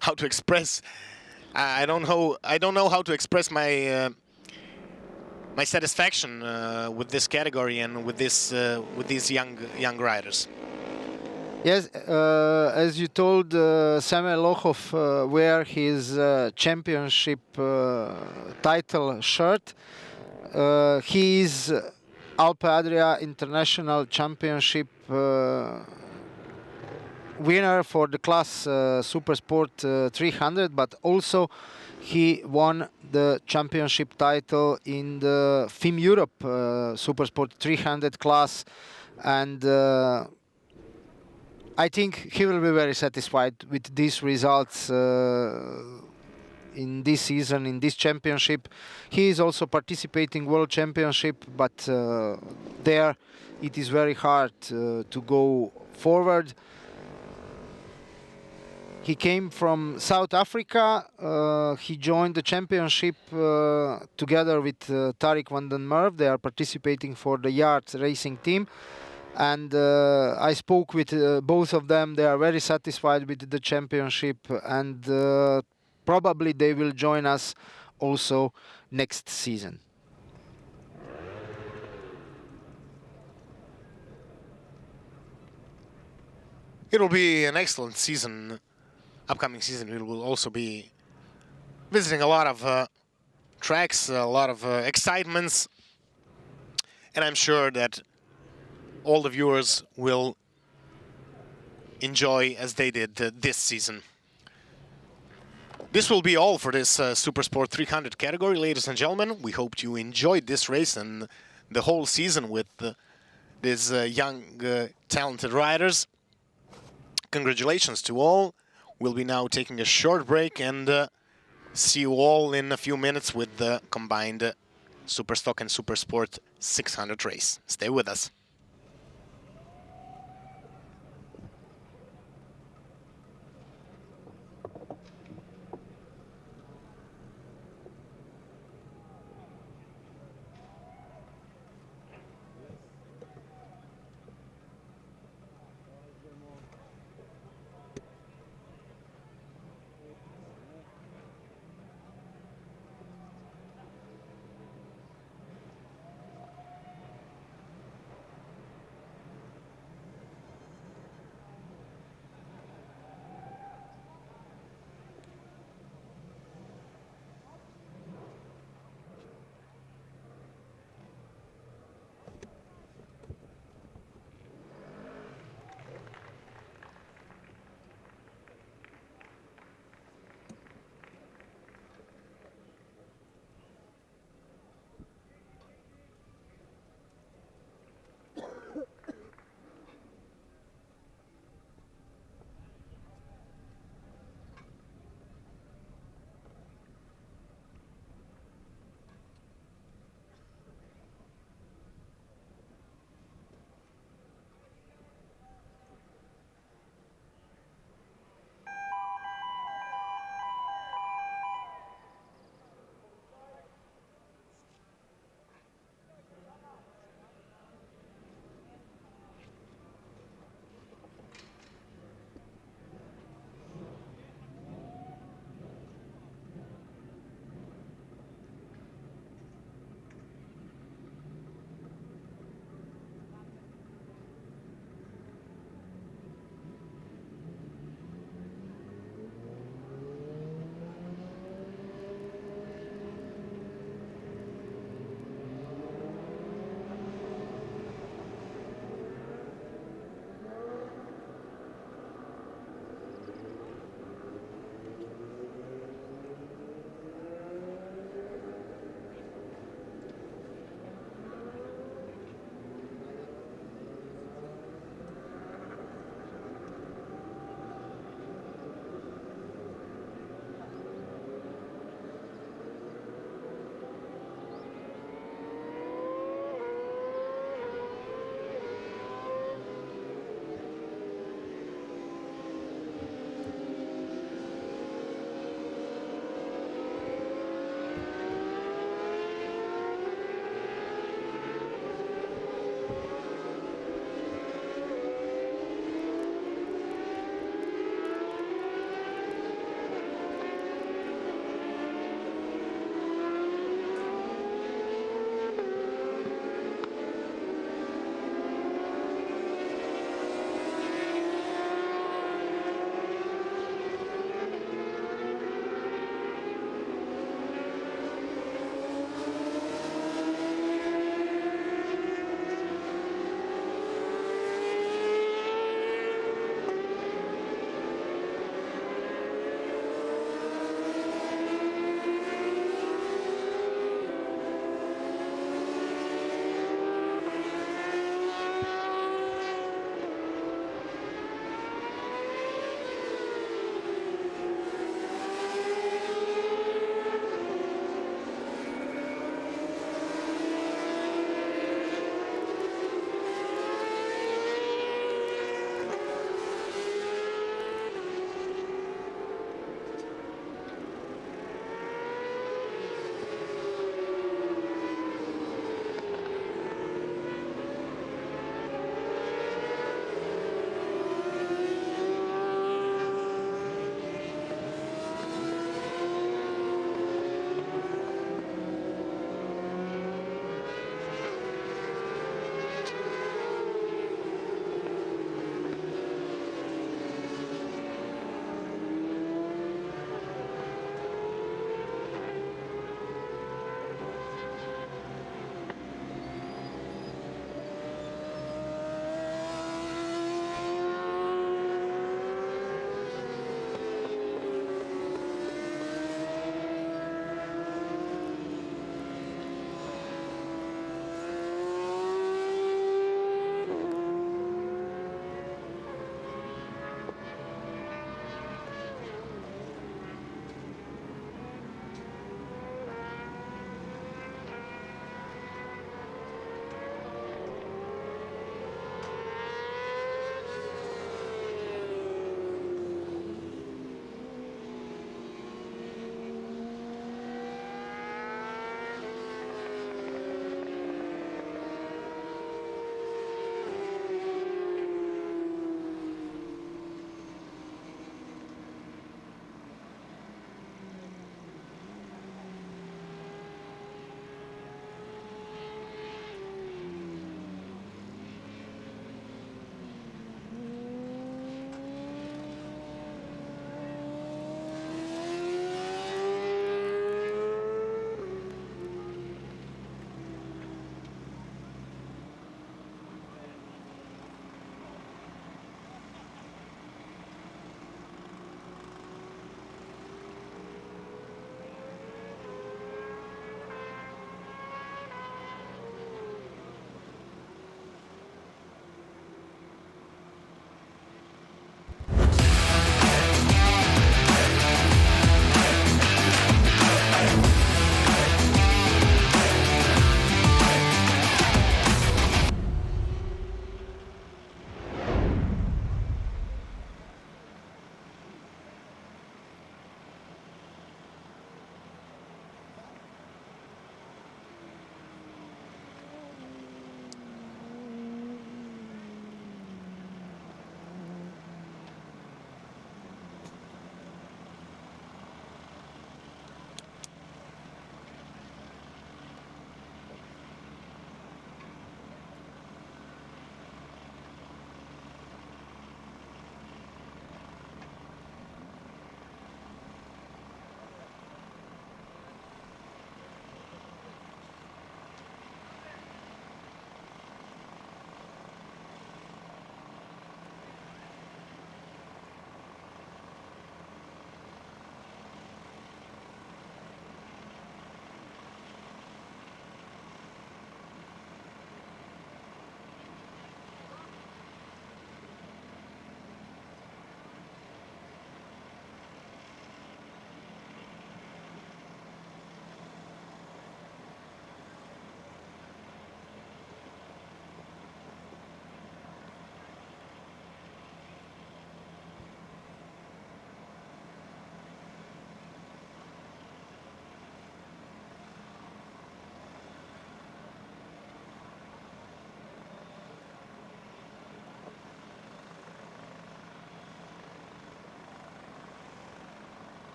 how to express. I don't know how to express my my satisfaction with this category and with these young riders. Yes, as you told, Samuel Lochov wear his championship title shirt. He is Alpe Adria International Championship winner for the class Supersport 300, but also he won the championship title in the FIM Europe Supersport 300 class, and I think he will be very satisfied with these results in this season, in this championship. He is also participating World Championship, but there it is very hard to go forward. He came from South Africa. He joined the championship together with Tariq van den Merwe. They are participating for the Yard racing team. And I spoke with both of them. They are very satisfied with the championship, and probably they will join us also next season. It will be an excellent season. Upcoming season, we will also be visiting a lot of tracks, a lot of excitements, and I'm sure that all the viewers will enjoy as they did this season. This will be all for this Supersport 300 category, ladies and gentlemen. We hope you enjoyed this race and the whole season with these young, talented riders. Congratulations to all. We'll be now taking a short break and see you all in a few minutes with the combined Superstock and Supersport 600 race. Stay with us.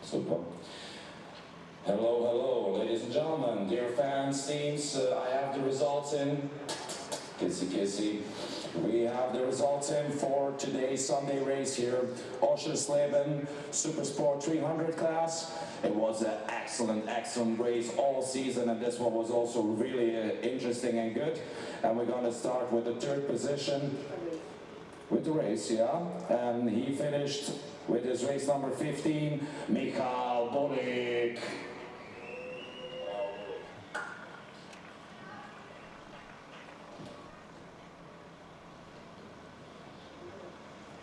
Super. Hello, hello, ladies and gentlemen, dear fans, teams. I have the results in. Kissy, kissy. We have the results in for today's Sunday race here. Oschersleben Supersport 300 class. It was an excellent, excellent race all season, and this one was also really interesting and good. And we're going to start with the third position with the race, yeah. And he finished with his race number 15, Michal Bolik.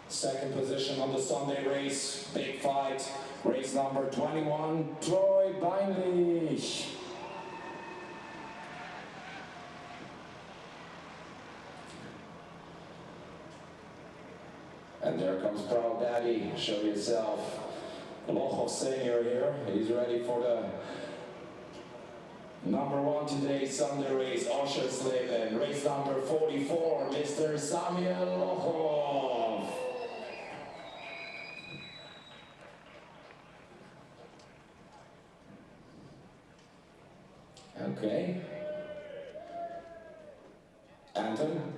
Second position on the Sunday race, big fight, race number 21, Troy Beinlich. And there comes Proud Daddy, show yourself. Lochov Senior here, he's ready for the number 1 today, Sunday race, Oschersleben, race number 44, Mr. Samuel Lochov. Okay. Anton.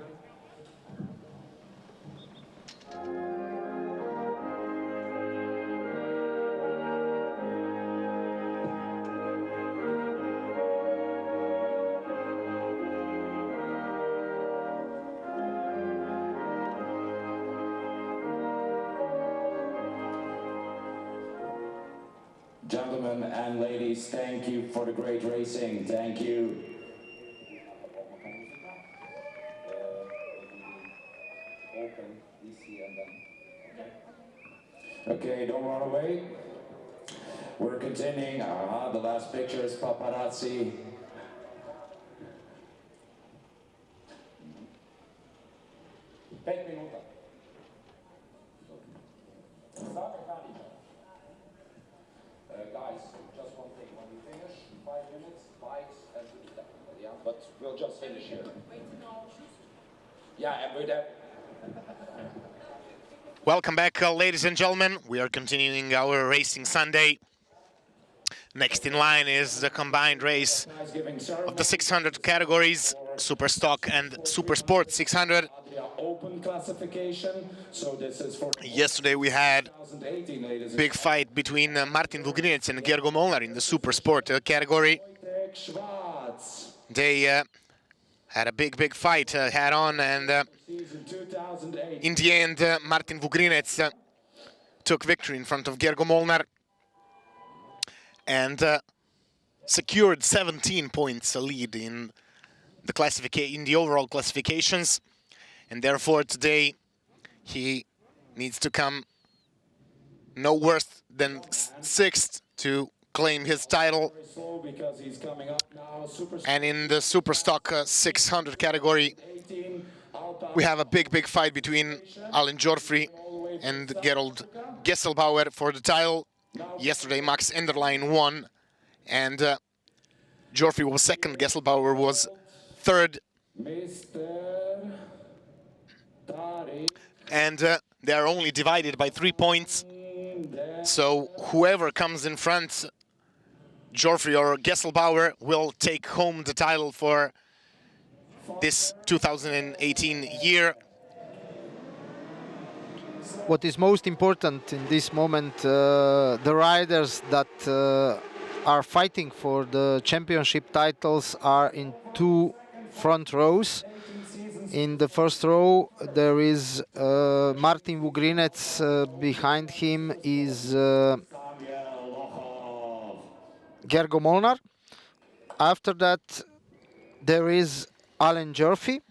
Gentlemen and ladies, thank you for the great racing. Thank you. Okay, don't run away. We're continuing. The last picture is paparazzi. Guys, just one thing. When we finish, 5 minutes, bikes and yeah, but we'll just finish here. Yeah, and with that. Welcome back, ladies and gentlemen. We are continuing our Racing Sunday. Next in line is the combined race of the 600 categories, Super Stock and Supersport 600. Open classification. So this is for Yesterday we had a big fight between Martin Vugrinec and Gergo Molnar in the Supersport category. They had a big fight head-on, and in the end Martin Vugrinec took victory in front of Gergo Molnar and secured 17 points lead in the overall classifications, and therefore today he needs to come no worse than 6th to claim his title. And in the Superstock 600 category, we have a big fight between Alan Geoffrey and Gerald Gesselbauer for the title. Yesterday Max Enderlein won, and Geoffrey was 2nd, Gesselbauer was 3rd. And they are only divided by 3 points. So whoever comes in front, Geoffrey or Gesselbauer, will take home the title for this 2018 year. What is most important in this moment, the riders that are fighting for the championship titles are in 2 front rows. In the first row there is Martin Vugrinec, behind him is Gergo Molnar. After that there is Alan Geoffrey.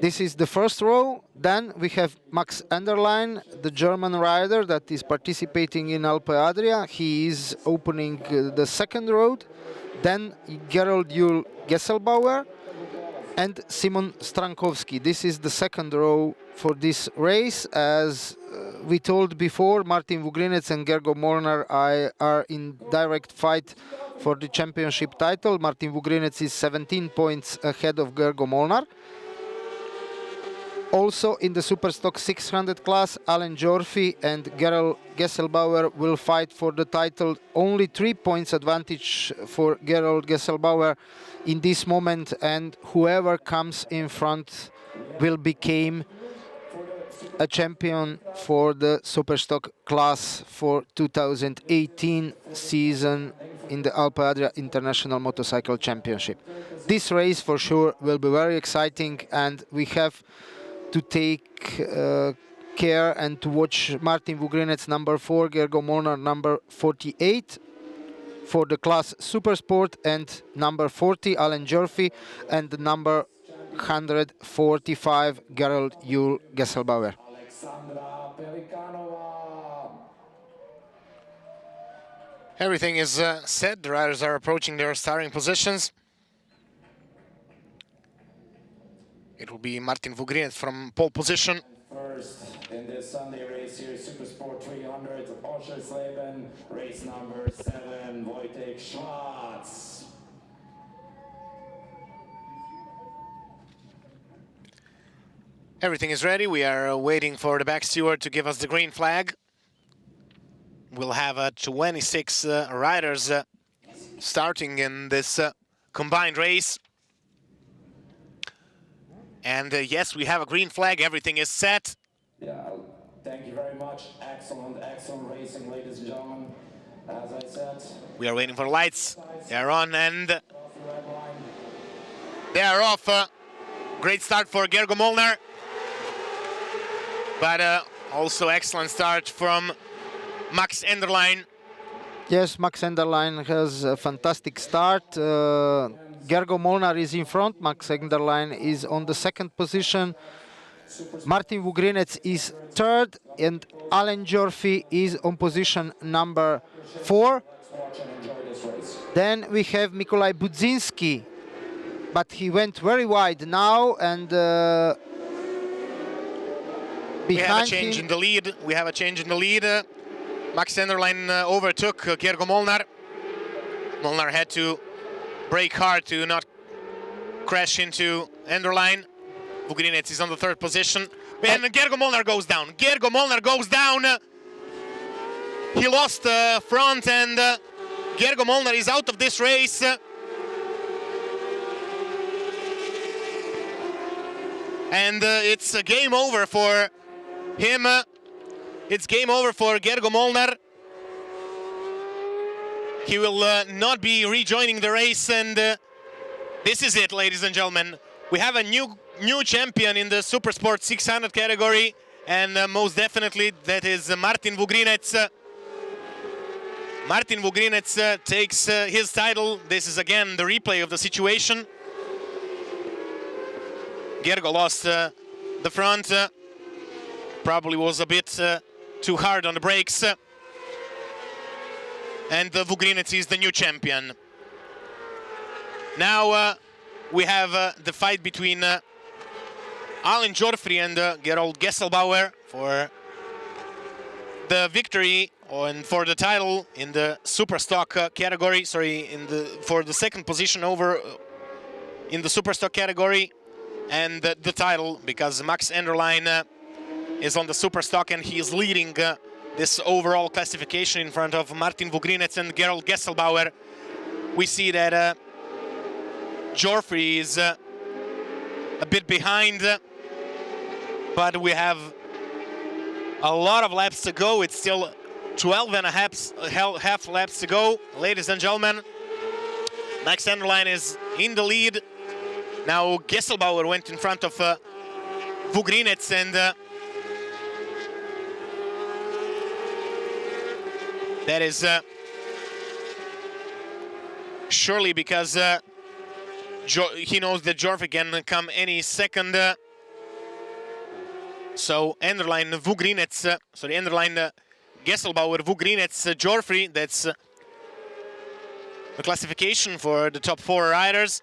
This is the first row. Then we have Max Enderlein, the German rider that is participating in Alpe Adria. He is opening the second row. Then Gerald Juhl Gesselbauer and Simon Strankowski. This is the second row for this race. As we told before, Martin Vugrinec and Gergo Molnar are in direct fight for the championship title. Martin Vugrinec is 17 points ahead of Gergo Molnar. Also in the Superstock 600 class, Alan Jorfi and Gerald Gesselbauer will fight for the title. Only 3 points advantage for Gerald Gesselbauer in this moment, and whoever comes in front will become a champion for the Superstock class for 2018 season in the Alpe Adria International Motorcycle Championship. This race for sure will be very exciting, and we have to take care and to watch Martin Vugrinec number 4, Gergo Molnar number 48 for the class Supersport, and number 40 Alan Jorfi, and number 145 Gerald Yul Gesselbauer. Alexandra Pelikanova. Everything is set. The riders are approaching their starting positions. It will be Martin Vugrinec from pole position. First in this Sunday race here, Supersport 300, Oschersleben, race number 7, Wojtek Schwarz. Everything is ready. We are waiting for the back steward to give us the green flag. We'll have 26 riders starting in this combined race. And yes, we have a green flag. Everything is set. Yeah, thank you very much. Excellent, excellent racing, ladies and gentlemen. As I said, We are waiting for the lights. They are on and off the red line. they are off. Great start for Gergo Molnar. But also excellent start from Max Enderlein. Yes, Max Enderlein has a fantastic start. Gergo Molnar is in front. Max Enderlein is on the second position. Martin Vugrinec is third, and Alan Jorfi is on position number 4. Watch and enjoy this race. Then we have Mikolaj Budzinski, but he went very wide now, and We have a behind change in him. the lead. We have a change in the lead. Max Enderlein overtook Gergo Molnar. Molnar had to brake hard to not crash into Enderlein. Vugrinec is on the third position. And Gergo Molnar goes down. Gergo Molnar goes down. He lost front, and Gergo Molnar is out of this race. And it's a game over for him. It's game over for Gergo Molnar. He will not be rejoining the race, and this is it, ladies and gentlemen. We have a new champion in the Supersport 600 category, and most definitely that is Martin Vugrinec. Martin Vugrinec takes his title. This is again the replay of the situation. Gergo lost the front, probably was a bit too hard on the brakes. And Vugrinec is the new champion. Now we have the fight between Alan Jorfi and Gerald Gesselbauer for the victory and for the title in the Superstock category. Sorry, for the second position over in the Superstock category, and the title, because Max Enderlein is on the Superstock and he is leading this overall classification in front of Martin Vugrinec and Gerald Gesselbauer. We see that Jorfi is a bit behind, but we have a lot of laps to go. It's still 12 and a half laps to go, ladies and gentlemen. Max Enderlein is in the lead. Now Gesselbauer went in front of Vugrinec, and that is surely because he knows that Jorfi can come any second. So Enderlein, Vugrinec, Enderlein, Gesselbauer, Vugrinec, Jorfi. That's the classification for the top 4 riders.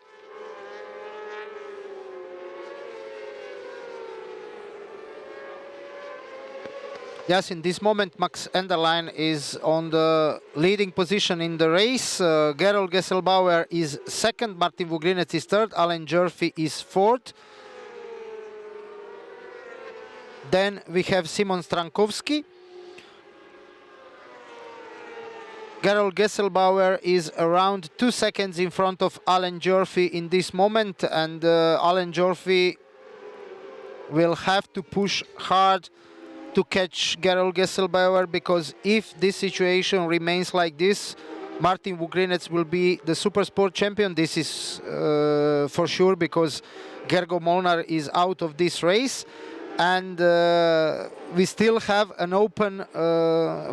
Yes, in this moment, Max Enderlein is on the leading position in the race. Gerald Gesselbauer is second, Martin Vugrinec is third, Alan Jorfi is fourth. Then we have Simon Strankowski. Gerald Gesselbauer is around 2 seconds in front of Alan Jorfi in this moment, and Alan Jorfi will have to push hard to catch Gerald Gesselbauer, because if this situation remains like this, Martin Vugrinec will be the Supersport champion. This is for sure, because Gergo Molnar is out of this race. And we still have an open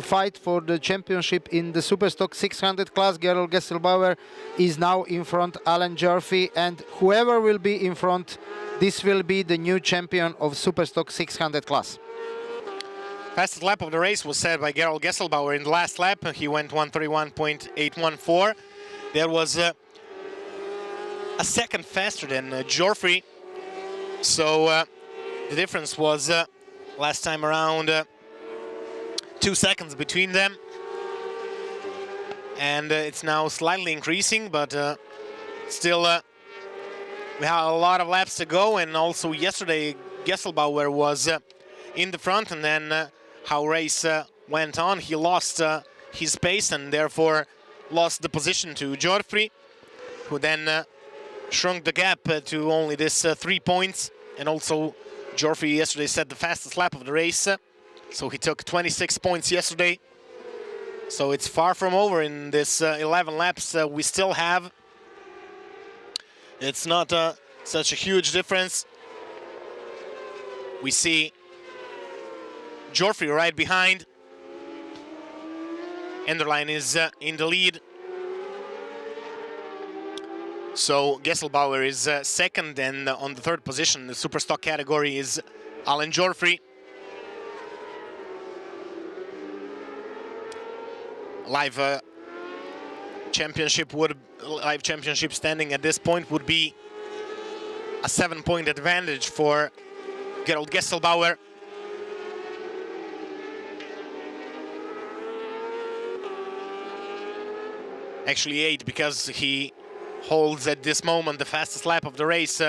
fight for the championship in the Superstock 600 class. Gerald Gesselbauer is now in front, Alan Jorfi, and whoever will be in front, this will be the new champion of Superstock 600 class. Fastest lap of the race was set by Gerald Gesselbauer in the last lap. He went 1:31.814. There was a second faster than Jorfi. So the difference was last time around 2 seconds between them. And it's now slightly increasing, but still we have a lot of laps to go. And also yesterday Gesselbauer was in the front, and then how race went on, he lost his pace and therefore lost the position to Jorfi, who then shrunk the gap to only this 3 points. And also Jorfi yesterday set the fastest lap of the race, so he took 26 points yesterday. So it's far from over in this 11 laps we still have. It's not such a huge difference. We see Jorfi right behind. Enderlein is in the lead. So Gesselbauer is second, and on the third position, the Superstock category, is Alan Jorfi. Live championship standing at this point would be a 7-point advantage for Gerald Gesselbauer. Actually 8, because he holds at this moment the fastest lap of the race.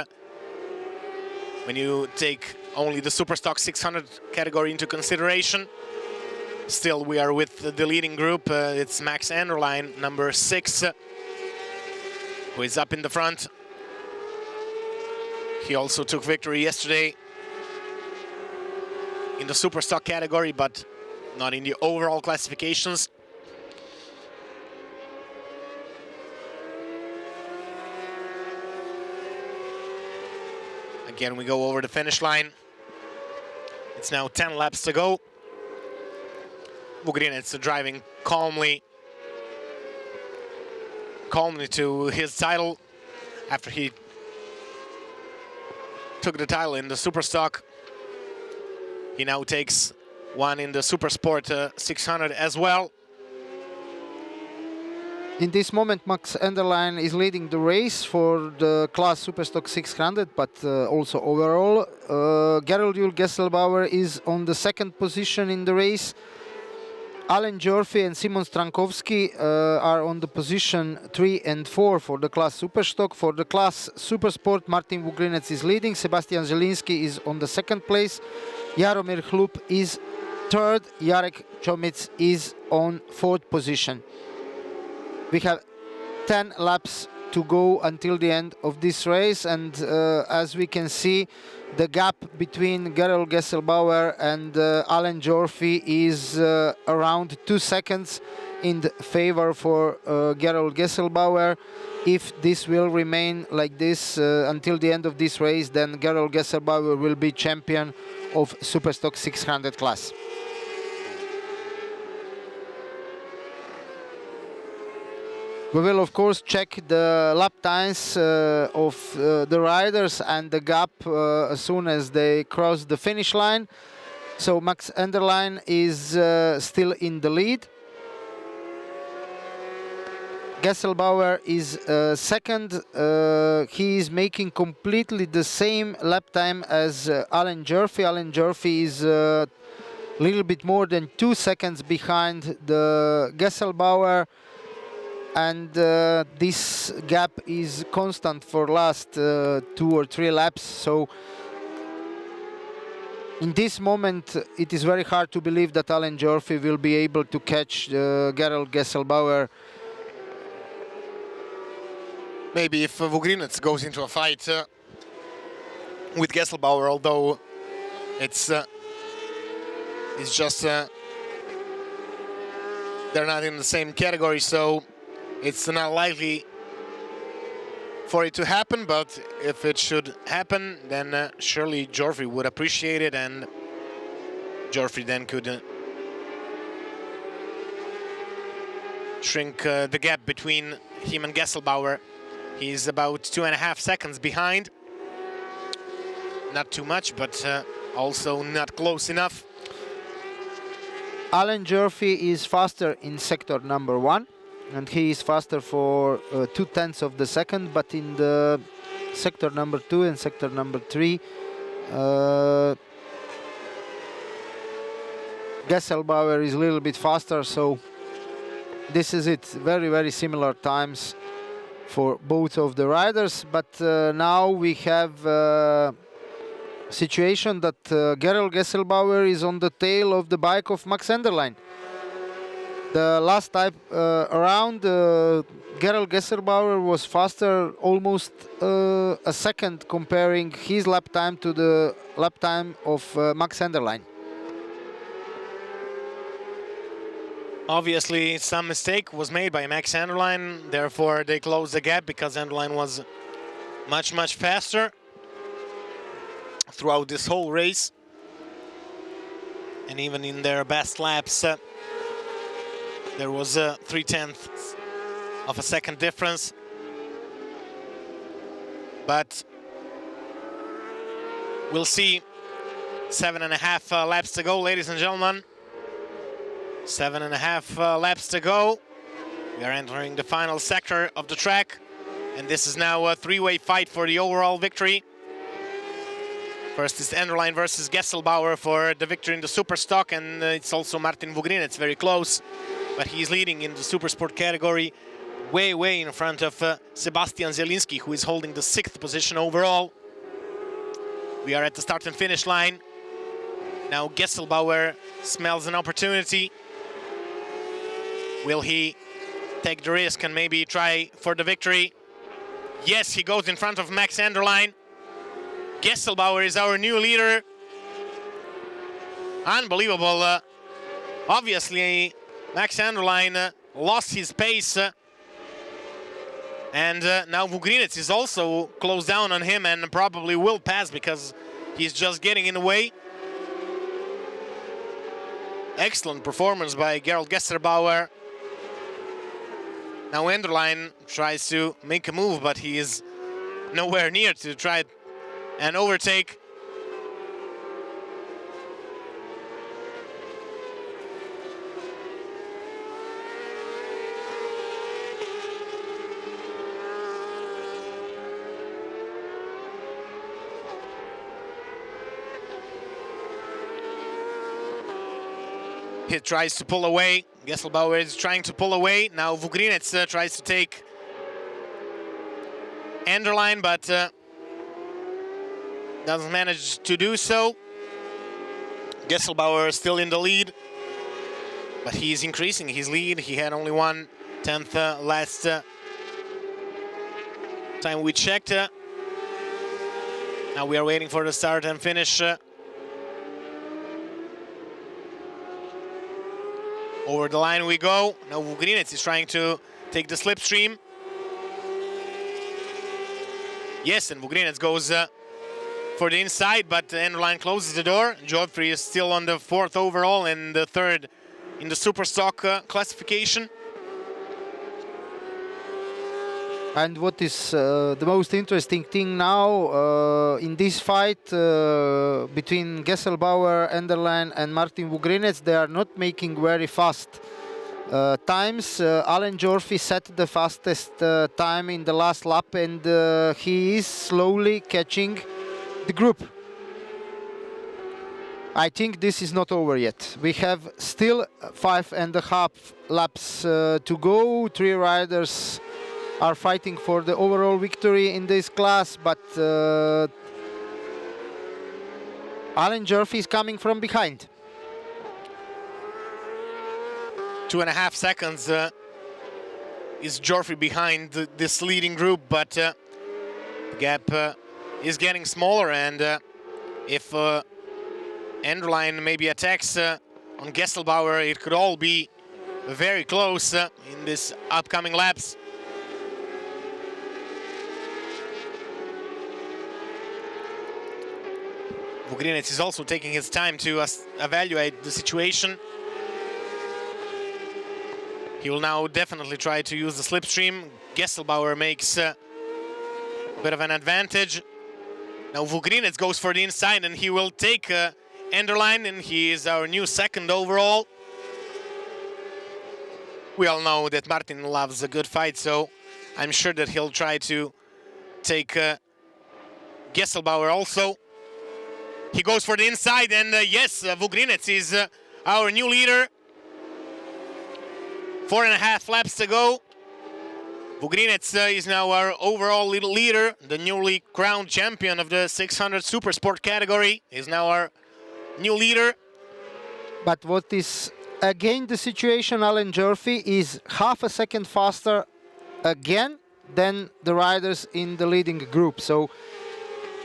When you take only the Superstock 600 category into consideration, still we are with the leading group. It's Max Enderlein, number 6, who is up in the front. He also took victory yesterday in the Superstock category, but not in the overall classifications. Again, we go over the finish line. It's now 10 laps to go. Vugrinec driving calmly to his title after he took the title in the Superstock. He now takes one in the Supersport 600 as well. In this moment, Max Enderlein is leading the race for the class Superstock 600, but also overall. Gerald Gesselbauer is on the second position in the race. Alan Jorfi and Simon Strankowski are on the position 3 and 4 for the class Superstock. For the class Supersport, Martin Vugrinec is leading. Sebastian Zelinski is on the second place. Jaromir Hlup is third. Jarek Chomic is on fourth position. We have 10 laps to go until the end of this race, and as we can see, the gap between Gerald Gesselbauer and Alan Jorfi is around 2 seconds in the favor for Gerald Gesselbauer. If this will remain like this until the end of this race, then Gerald Gesselbauer will be champion of Superstock 600 class. We will, of course, check the lap times of the riders and the gap as soon as they cross the finish line. So Max Enderlein is still in the lead. Gesselbauer is second. He is making completely the same lap time as Alan Jorfi. Alan Jorfi is a little bit more than 2 seconds behind the Gesselbauer. And this gap is constant for last 2 or 3 laps, so in this moment, it is very hard to believe that Alain Jorfi will be able to catch Gerald Gesselbauer. Maybe if Vugrinets goes into a fight with Gesselbauer, although it's just they're not in the same category, so it's not likely for it to happen. But if it should happen, then surely Jorfi would appreciate it, and Jorfi then could shrink the gap between him and Gesselbauer. He's about 2.5 seconds behind. Not too much, but also not close enough. Alain Jorfi is faster in sector number 1, and he is faster for 0.2 of the second, but in the sector number 2 and sector number 3, Gesselbauer is a little bit faster, so this is it. Very, very similar times for both of the riders, but now we have situation that Gerald Gesselbauer is on the tail of the bike of Max Enderlein. The last time around, Gerald Gesselbauer was faster almost a second, comparing his lap time to the lap time of Max Enderlein. Obviously, some mistake was made by Max Enderlein, therefore they closed the gap because Enderlein was much, much faster throughout this whole race. And even in their best laps, there was a 0.3 of a second difference. But we'll see. 7.5 laps to go, ladies and gentlemen. 7.5 laps to go. We are entering the final sector of the track, and this is now a three-way fight for the overall victory. First is Enderlein versus Gesselbauer for the victory in the super stock, and it's also Martin Vugrinets, very close, but he's leading in the Supersport category, way in front of Sebastian Zielinski, who is holding the 6th position overall. We are at the start and finish line. Now Gesselbauer smells an opportunity. Will he take the risk and maybe try for the victory? Yes, he goes in front of Max Enderlein. Gesselbauer is our new leader. Unbelievable. Obviously, Max Enderlein lost his pace. And now Vugrinets is also closed down on him and probably will pass because he's just getting in the way. Excellent performance by Gerald Gesselbauer. Now Enderlein tries to make a move, but he is nowhere near to try and overtake. He tries to pull away. Gesselbauer is trying to pull away. Now Vugrinets tries to take Enderlein, but doesn't manage to do so. Gesselbauer still in the lead, but he's increasing his lead. He had only 1/10 last time we checked. Now we are waiting for the start and finish. Over the line we go. Now Vugrinets is trying to take the slipstream. Yes, and Vugrinets goes for the inside, but Enderlein closes the door. Geoffrey is still on the 4th overall and the 3rd in the Superstock classification. And what is the most interesting thing now in this fight between Gesselbauer, Enderlein and Martin Vugrinets, they are not making very fast times. Alain Jorfi set the fastest time in the last lap, and he is slowly catching the group. I think this is not over yet. We have still 5.5 laps to go. 3 riders are fighting for the overall victory in this class, but Alan Jurfy is coming from behind. 2.5 seconds is Jurfy behind this leading group, but the gap is getting smaller, and if Enderlein maybe attacks on Gesselbauer, it could all be very close in this upcoming laps. Vugrinec is also taking his time to evaluate the situation. He will now definitely try to use the slipstream. Gesselbauer makes a bit of an advantage. Now Vugrinec goes for the inside, and he will take Enderlein, and he is our new second overall. We all know that Martin loves a good fight, so I'm sure that he'll try to take Gesselbauer also. He goes for the inside, and yes, Vugrinec is our new leader. 4.5 laps to go. Vugrinec is now our overall leader. The newly crowned champion of the 600 Supersport category is now our new leader. But what is again the situation, Alan Jurfy is half a second faster again than the riders in the leading group. So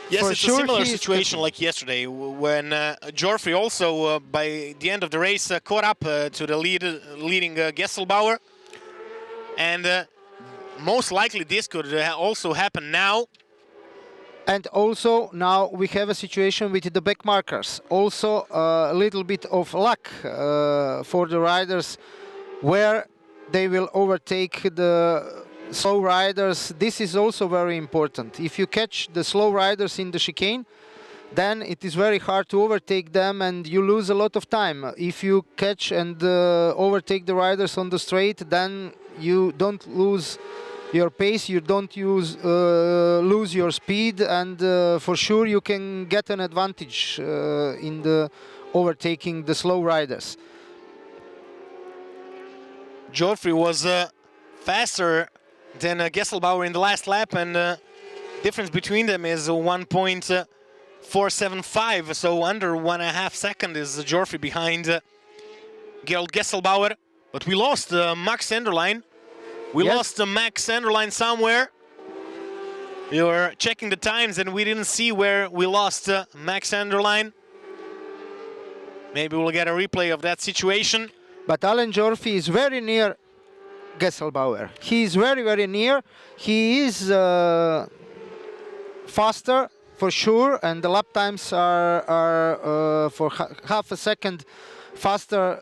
yes, for it's sure a similar situation like yesterday when Jurfy also by the end of the race caught up to the leading Gesselbauer, and most likely this could also happen now. And also now we have a situation with the back markers. Also a little bit of luck for the riders where they will overtake the slow riders. This is also very important. If you catch the slow riders in the chicane, then it is very hard to overtake them and you lose a lot of time. If you catch and overtake the riders on the straight, then you don't lose your pace, you don't lose your speed, and for sure you can get an advantage in the overtaking the slow riders. Jurfy was faster than Gesselbauer in the last lap, and difference between them is 1.475, so under 1.5 seconds is Jurfy behind Gerald Gesselbauer. But we lost Max Enderlein. We lost Max Enderlein somewhere. We were checking the times and we didn't see where we lost Max Enderlein. Maybe we'll get a replay of that situation. But Alan Jurfy is very near Gesselbauer. He is very, very near. He is faster for sure, and the lap times are for half a second faster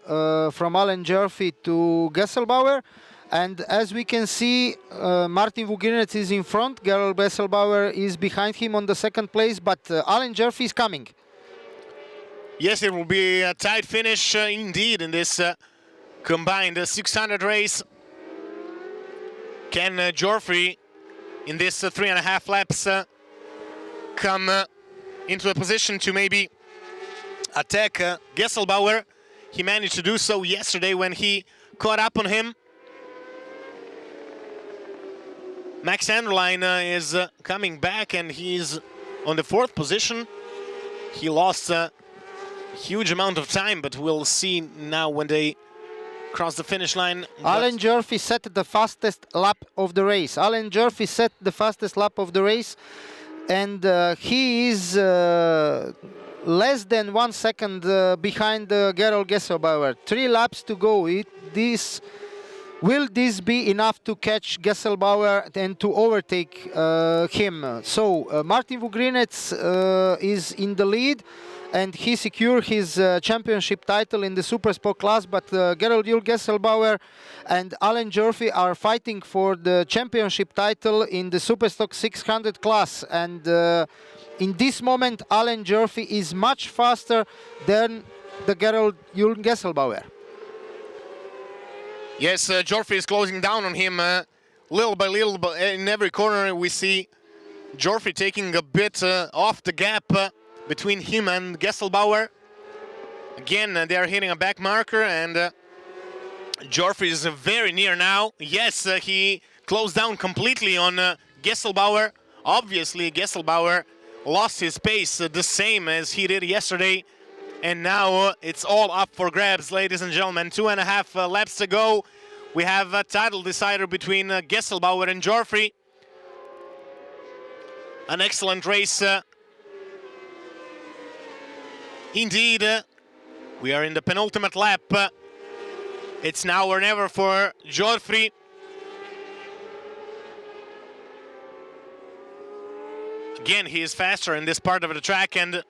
from Alan Jurfy to Gesselbauer. And as we can see, Martin Vugrinec is in front, Gerald Gesselbauer is behind him on the second place, but Alan Jurfy is coming. Yes, it will be a tight finish indeed in this combined 600 race. Can Jurfy in this 3.5 laps come into a position to maybe attack Gesselbauer? He managed to do so yesterday when he caught up on him. Max Enderlein is coming back, and he's on the 4th position. He lost a huge amount of time, but we'll see now when they cross the finish line. Alan Jurfy set the fastest lap of the race. Alan Jurfy set the fastest lap of the race, and he is less than 1 second behind Gerald Gesselbauer. 3 laps to go. Will this be enough to catch Gesselbauer and to overtake him? So Martin Vugrinec is in the lead, and he secured his championship title in the Supersport class, but Gerald Gesselbauer and Alan Jurfy are fighting for the championship title in the Superstock 600 class. And in this moment, Alan Jurfy is much faster than the Gerald Gesselbauer. Yes, Jurfy is closing down on him little by little, but in every corner we see Jurfy taking a bit off the gap between him and Gesselbauer. Again, they are hitting a back marker, and Jurfy is very near now. Yes, he closed down completely on Gesselbauer. Obviously, Gesselbauer lost his pace the same as he did yesterday. And now it's all up for grabs, ladies and gentlemen. 2.5 laps to go. We have a title decider between Gesselbauer and Joffrey. An excellent race. Indeed, we are in the penultimate lap. It's now or never for Joffrey. Again, he is faster in this part of the track, and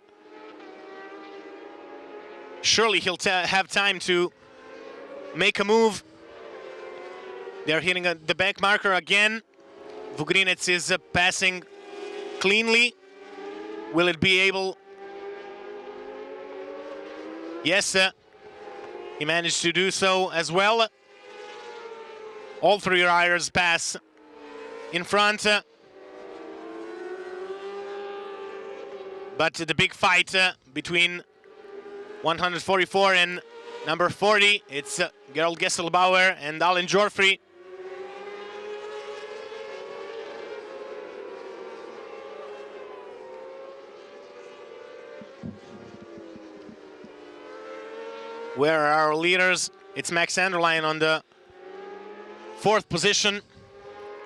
surely he'll have time to make a move. They're hitting the back marker again. Vugrinets is passing cleanly. Will it be able? Yes, he managed to do so as well. All three riders pass in front. But the big fight between 144 and number 40, it's Gerald Gesselbauer and Alan Joffrey. Where are our leaders? It's Max Anderlein on the 4th position.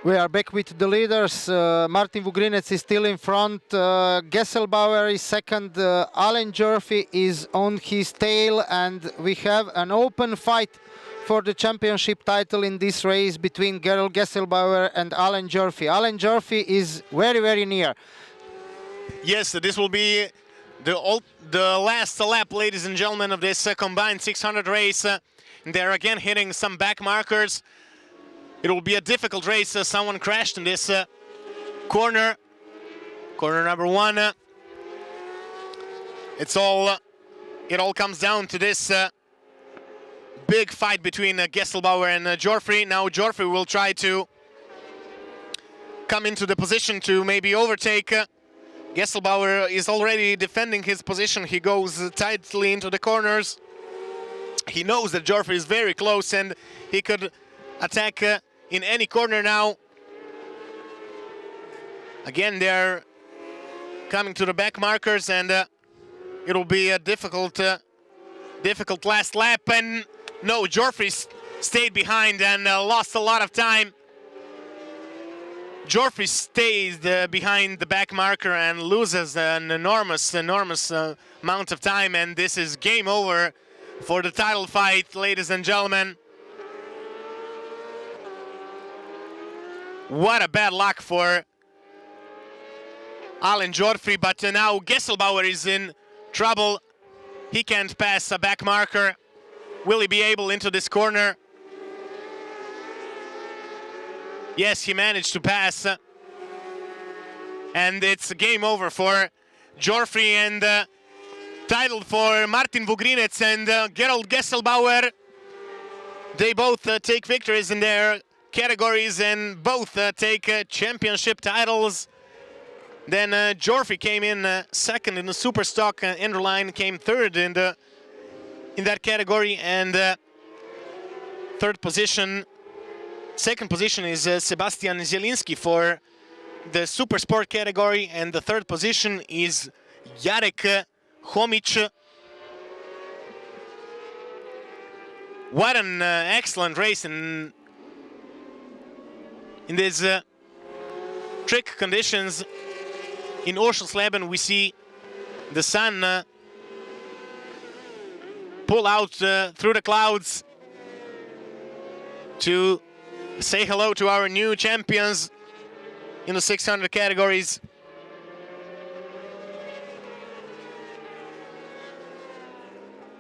We are back with the leaders. Martin Vugrinets is still in front. Gesselbauer is second. Alan Joffrey is on his tail, and we have an open fight for the championship title in this race between Gerald Gesselbauer and Alan Joffrey. Alan Joffrey is very, very near. Yes, this will be the last lap, ladies and gentlemen, of this combined 600 race. They're again hitting some back markers. It will be a difficult race. Someone crashed in this corner number 1. It all comes down to this big fight between Gesselbauer and Joffrey. Now Joffrey will try to come into the position to maybe overtake. Gesselbauer is already defending his position. He goes tightly into the corners. He knows that Joffrey is very close and he could attack in any corner now. Again, they're coming to the back markers, and it'll be a difficult last lap. And no, Joffrey stayed behind and lost a lot of time. Joffrey stays behind the back marker and loses an enormous amount of time, and this is game over for the title fight, ladies and gentlemen. What a bad luck for Alan Joffrey, but now Gesselbauer is in trouble. He can't pass a back marker. Will he be able into this corner? Yes, he managed to pass. And it's game over for Joffrey, and title for Martin Vugrinets and Gerald Gesselbauer. They both take victories in their categories and both take championship titles. Then Joffrey came in second in the super stock. Enderlein came third in that category, and second position is Sebastian Zielinski for the Supersport category, and the third position is Jarek Homic. What an excellent race in these trick conditions. In Orschelsleben we see the sun pull out through the clouds to say hello to our new champions in the 600 categories.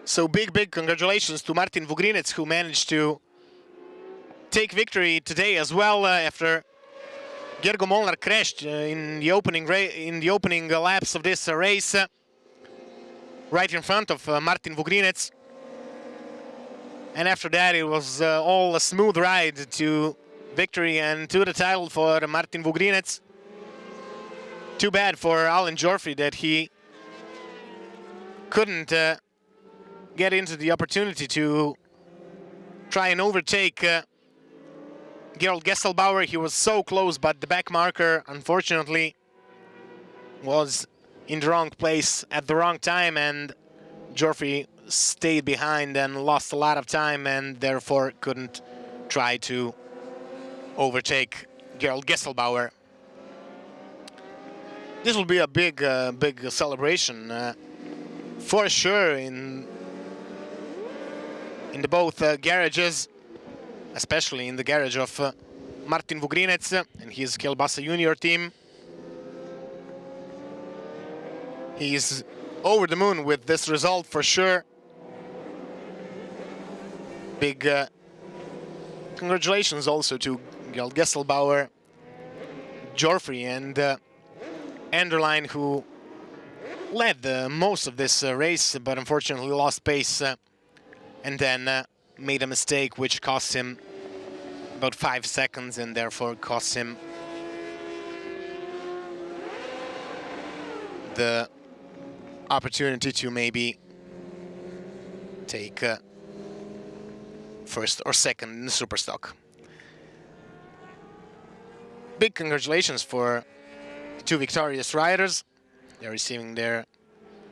So big congratulations to Martin Vugrinets, who managed to take victory today as well after Gergo Molnar crashed in the opening laps of this race right in front of Martin Vugrinets. And after that, it was all a smooth ride to victory and to the title for Martin Vugrinets. Too bad for Alan Joffrey that he couldn't get into the opportunity to try and overtake Gerald Gesselbauer. He was so close, but the back marker, unfortunately, was in the wrong place at the wrong time, and Joffrey stayed behind and lost a lot of time, and therefore couldn't try to overtake Gerald Gesselbauer. This will be a big celebration for sure in the both garages, especially in the garage of Martin Vugrinec and his Kielbasa Junior team. He's over the moon with this result for sure. Big congratulations also to Gerald Gesselbauer, Joffrey, and Enderlein, who led most of this race, but unfortunately lost pace and then made a mistake which cost him about 5 seconds and therefore cost him the opportunity to maybe take first or second in the Superstock. Big congratulations for the two victorious riders. They're receiving their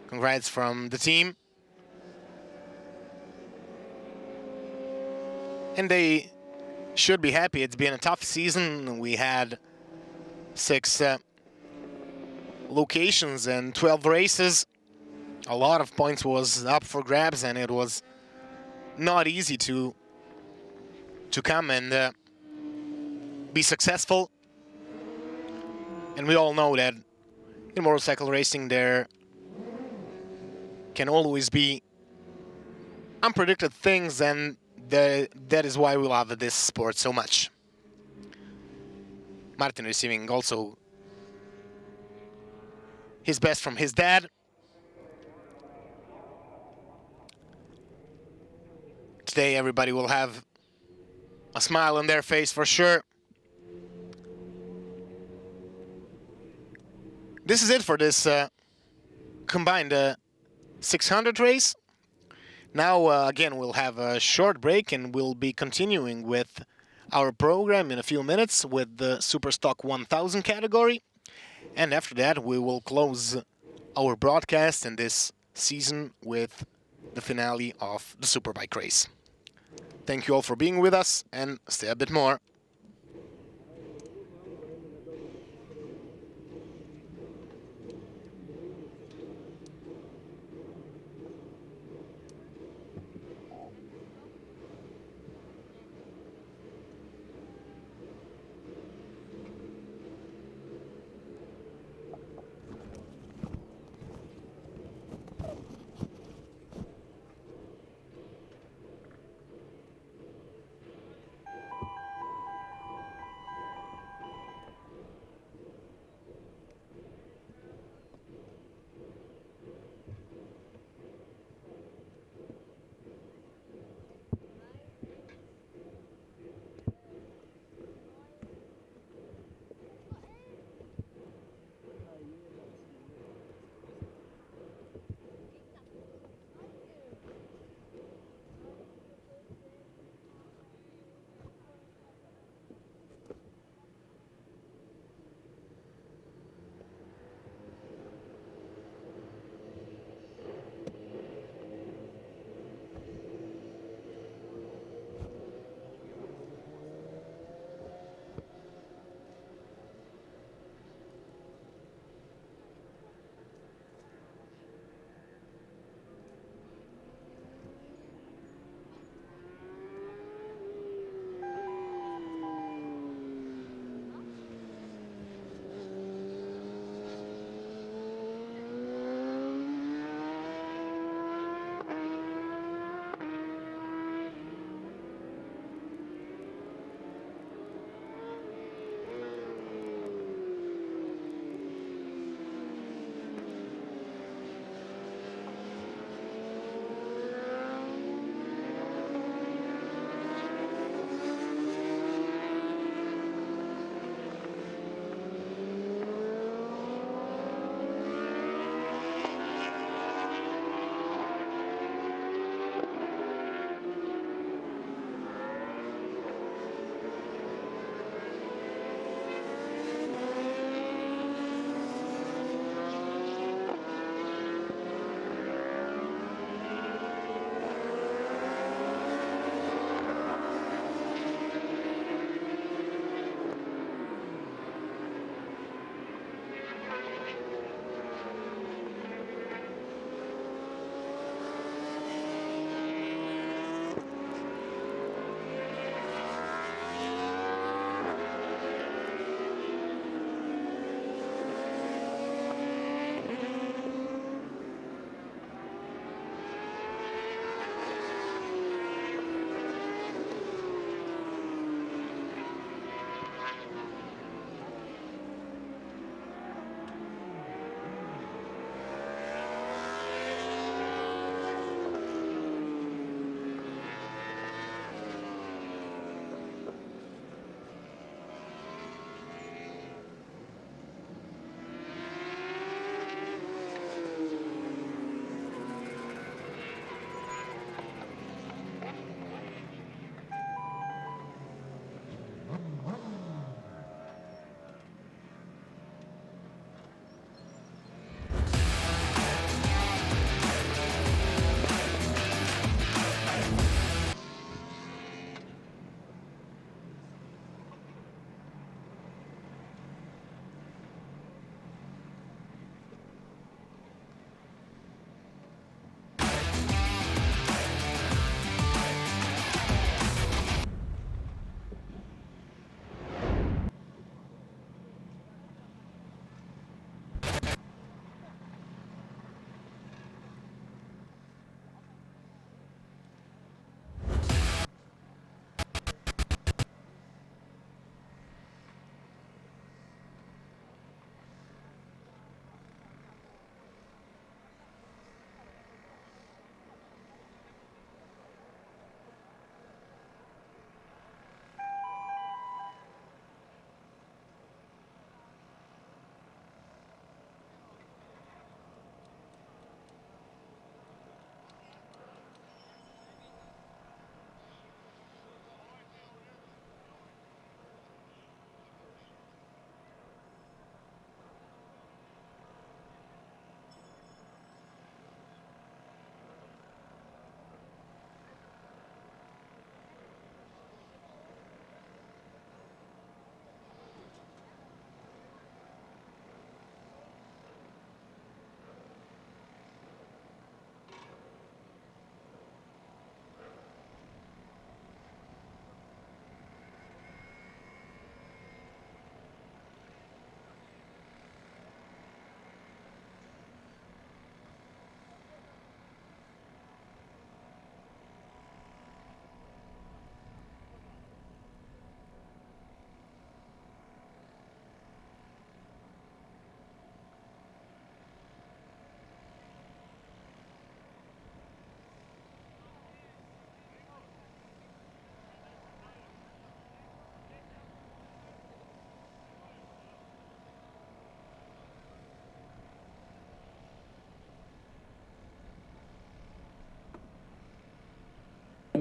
congrats from the team. And they should be happy. It's been a tough season. We had 6 locations and 12 races. A lot of points was up for grabs, and it was not easy to come and be successful. And we all know that in motorcycle racing there can always be unpredicted things, and that is why we love this sport so much. Martin receiving also his best from his dad. Today everybody will have a smile on their face for sure. This is it for this combined 600 race. Now again we'll have a short break and we'll be continuing with our program in a few minutes with the Superstock 1000 category. And after that we will close our broadcast in this season with the finale of the Superbike race. Thank you all for being with us, and stay a bit more.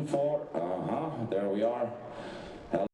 4, there we are.